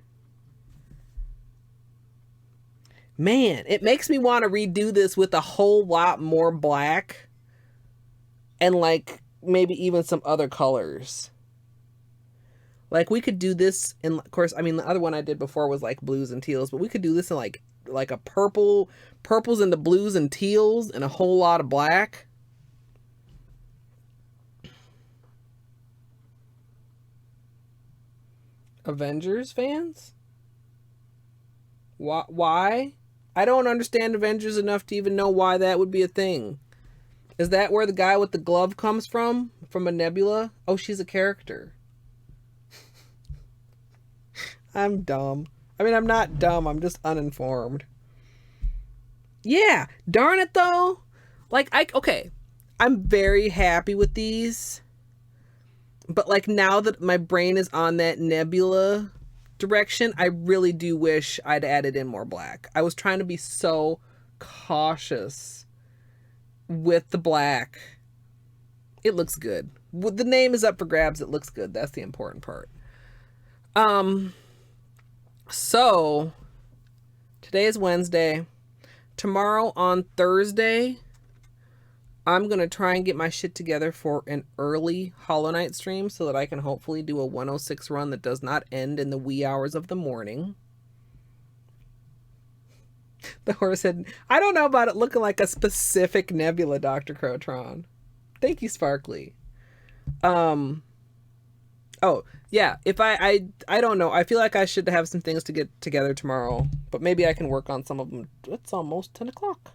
Man, it makes me want to redo this with a whole lot more black. And like maybe even some other colors. Like we could do this in, of course, I mean the other one I did before was like blues and teals, but we could do this in like a purples and the blues and teals and a whole lot of black. Avengers fans? Why? I don't understand Avengers enough to even know why that would be a thing. Is that where the guy with the glove comes from? From a nebula? Oh, she's a character. I'm dumb. I mean, I'm not dumb. I'm just uninformed. Yeah. Darn it, though. Like, okay. I'm very happy with these. But, like, now that my brain is on that nebula direction, I really do wish I'd added in more black. I was trying to be so cautious with the black. It looks good. The name is up for grabs. It looks good. That's the important part. So today is Wednesday. Tomorrow on Thursday, I'm going to try and get my shit together for an early Hollow Knight stream so that I can hopefully do a 106 run that does not end in the wee hours of the morning. The horse said, I don't know about it looking like a specific nebula, Dr. Crotron. Thank you, Sparkly. Oh, yeah, if I don't know. I feel like I should have some things to get together tomorrow, but maybe I can work on some of them. It's almost 10 o'clock.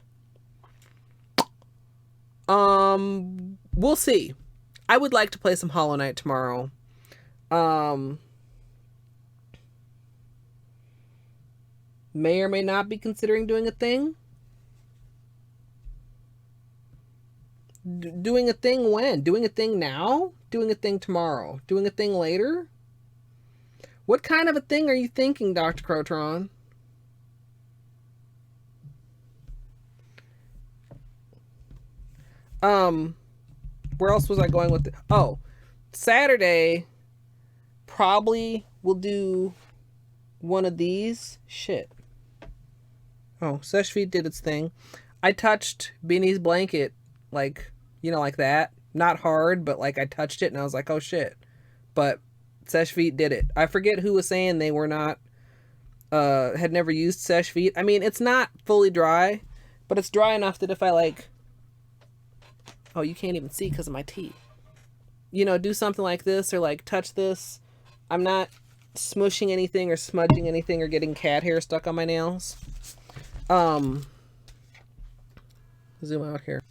We'll see. I would like to play some Hollow Knight tomorrow. May or may not be considering doing a thing. doing a thing when? Doing a thing now? Doing a thing tomorrow? Doing a thing later? What kind of a thing are you thinking, Dr. Crotron? Where else was I going with it? Oh, Saturday, probably will do one of these. Shit. Oh, Sesh Feet did its thing. I touched Beanie's blanket, like, you know, like that. Not hard, but like I touched it and I was like, oh shit. But Sesh Feet did it. I forget who was saying they were not, had never used Sesh Feet. I mean, it's not fully dry, but it's dry enough that if I like, oh, you can't even see because of my teeth. You know, do something like this or like touch this. I'm not smushing anything or smudging anything or getting cat hair stuck on my nails. Zoom out here.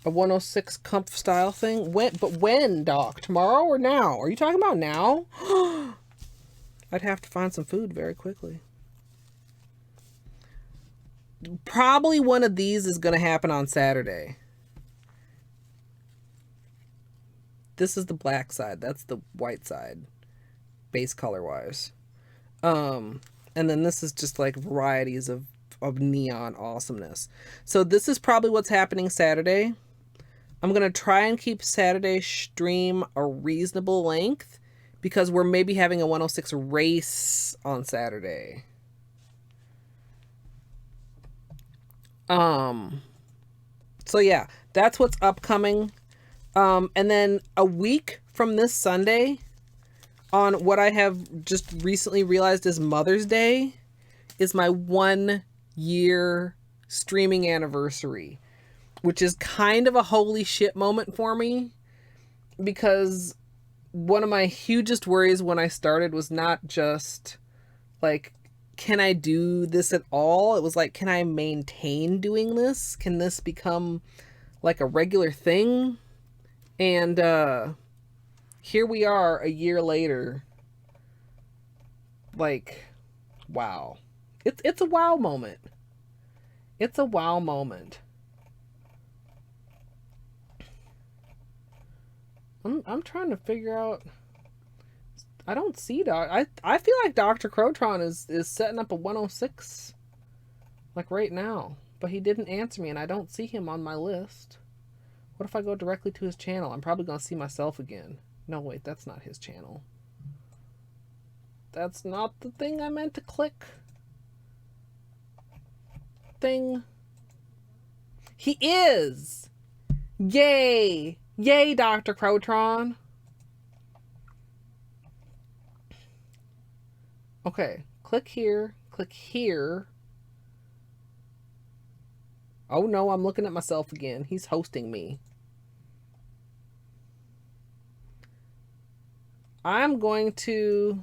A 106 comf style thing? When, Doc? Tomorrow or now? Are you talking about now? I'd have to find some food very quickly. Probably one of these is going to happen on Saturday. This is the black side. That's the white side. Base color wise. And then this is just like varieties of neon awesomeness. So this is probably what's happening Saturday. I'm going to try and keep Saturday stream a reasonable length because we're maybe having a 106 race on Saturday. So yeah, that's what's upcoming. And then a week from this Sunday, on what I have just recently realized is Mother's Day, is my 1 year streaming anniversary, which is kind of a holy shit moment for me, because one of my hugest worries when I started was not just like, can I do this at all? It was like, can I maintain doing this? Can this become like a regular thing? And here we are a year later. Like, wow. It's a wow moment. It's a wow moment. I'm trying to figure out. I don't see I feel like Dr. Crotron is setting up a 106 like right now, but he didn't answer me and I don't see him on my list. What if I go directly to his channel? I'm probably going to see myself again. No, wait, that's not his channel. That's not the thing I meant to click. Thing. He is! Yay! Yay, Dr. Crotron! Okay, click here, click here. Oh no, I'm looking at myself again. He's hosting me. I'm going to...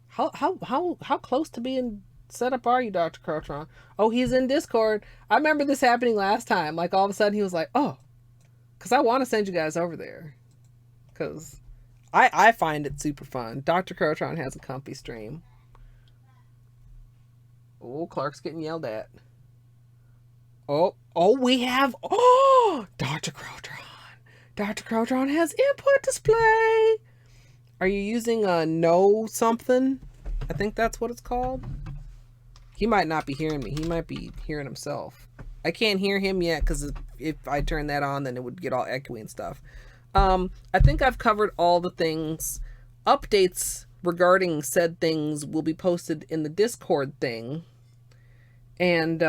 How close to being set up are you, Dr. Crotron? Oh, he's in Discord. I remember this happening last time. Like all of a sudden he was like, oh, because I want to send you guys over there. Because I find it super fun. Dr. Crotron has a comfy stream. Oh, Clark's getting yelled at. Oh, we have... Oh, Dr. Crotron. Dr. Crotron has input display. Are you using a no something? I think that's what it's called. He might not be hearing me. He might be hearing himself. I can't hear him yet because if I turn that on, then it would get all echoey and stuff. I think I've covered all the things. Updates regarding said things will be posted in the Discord thing. And,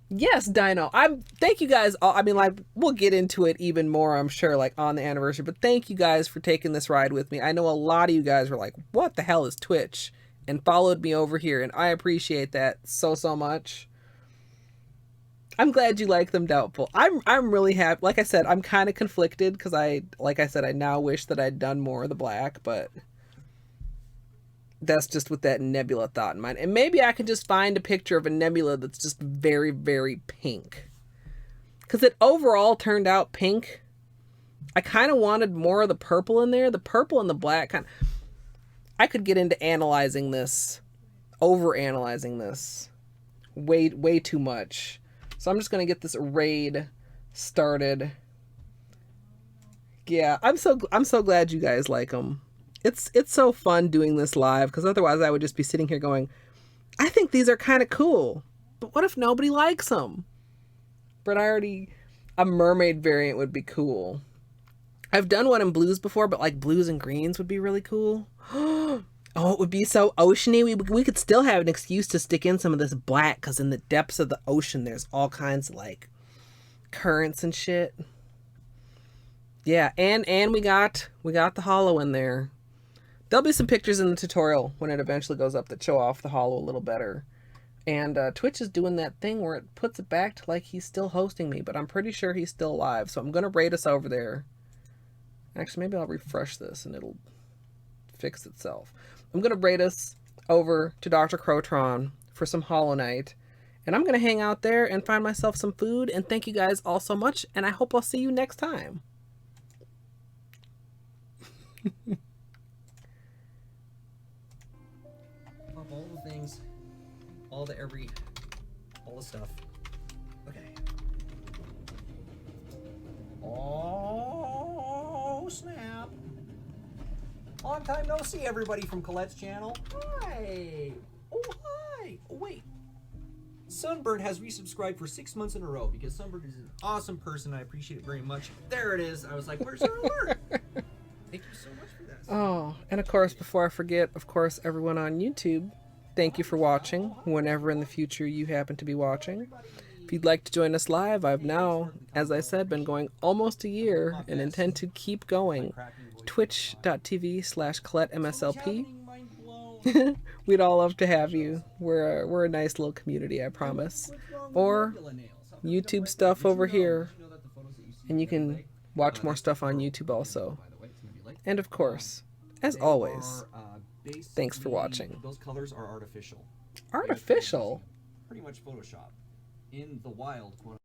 yes, Dino. Thank you guys all. I mean, like, we'll get into it even more, I'm sure, like, on the anniversary. But thank you guys for taking this ride with me. I know a lot of you guys were like, what the hell is Twitch? And followed me over here. And I appreciate that so much. I'm glad you like them, Doubtful. I'm really happy. Like I said, I'm kind of conflicted because I now wish that I'd done more of the black, but that's just with that nebula thought in mind. And maybe I can just find a picture of a nebula that's just very, very pink. Because it overall turned out pink. I kind of wanted more of the purple in there. The purple and the black kind of... I could get into analyzing this over analyzing this way too much. So I'm just gonna get this raid started. Yeah, I'm so glad you guys like them. It's so fun doing this live, because otherwise I would just be sitting here going, I think these are kind of cool, but what if nobody likes them? But a mermaid variant would be cool. I've done one in blues before, but like blues and greens would be really cool. Oh, it would be so oceany. We could still have an excuse to stick in some of this black, because in the depths of the ocean there's all kinds of like currents and shit. Yeah, and we got the hollow in there. There'll be some pictures in the tutorial when it eventually goes up that show off the hollow a little better. And Twitch is doing that thing where it puts it back to like he's still hosting me, but I'm pretty sure he's still live. So I'm going to raid us over there. Actually, maybe I'll refresh this and it'll fix itself. I'm going to raid us over to Dr. Crotron for some Hollow Knight. And I'm going to hang out there and find myself some food. And thank you guys all so much. And I hope I'll see you next time. All the things, all the stuff. Okay. Oh snap! Long time no see, everybody from Colette's channel. Hi. Oh hi. Oh wait. Sunbird has resubscribed for 6 months in a row, because Sunbird is an awesome person. I appreciate it very much. There it is. I was like, where's her alert? Thank you so much for that. Oh, and of course, before I forget, of course, everyone on YouTube, thank you for watching, whenever in the future you happen to be watching. If you'd like to join us live, I've now, as I said, been going almost a year and intend to keep going. Twitch.tv/ColetteMSLP. We'd all love to have you. We're a nice little community, I promise. Or YouTube stuff over here, and you can watch more stuff on YouTube also. And of course, as always, thanks for watching. Those colors are artificial. Artificial? Pretty much Photoshop. In the wild, quote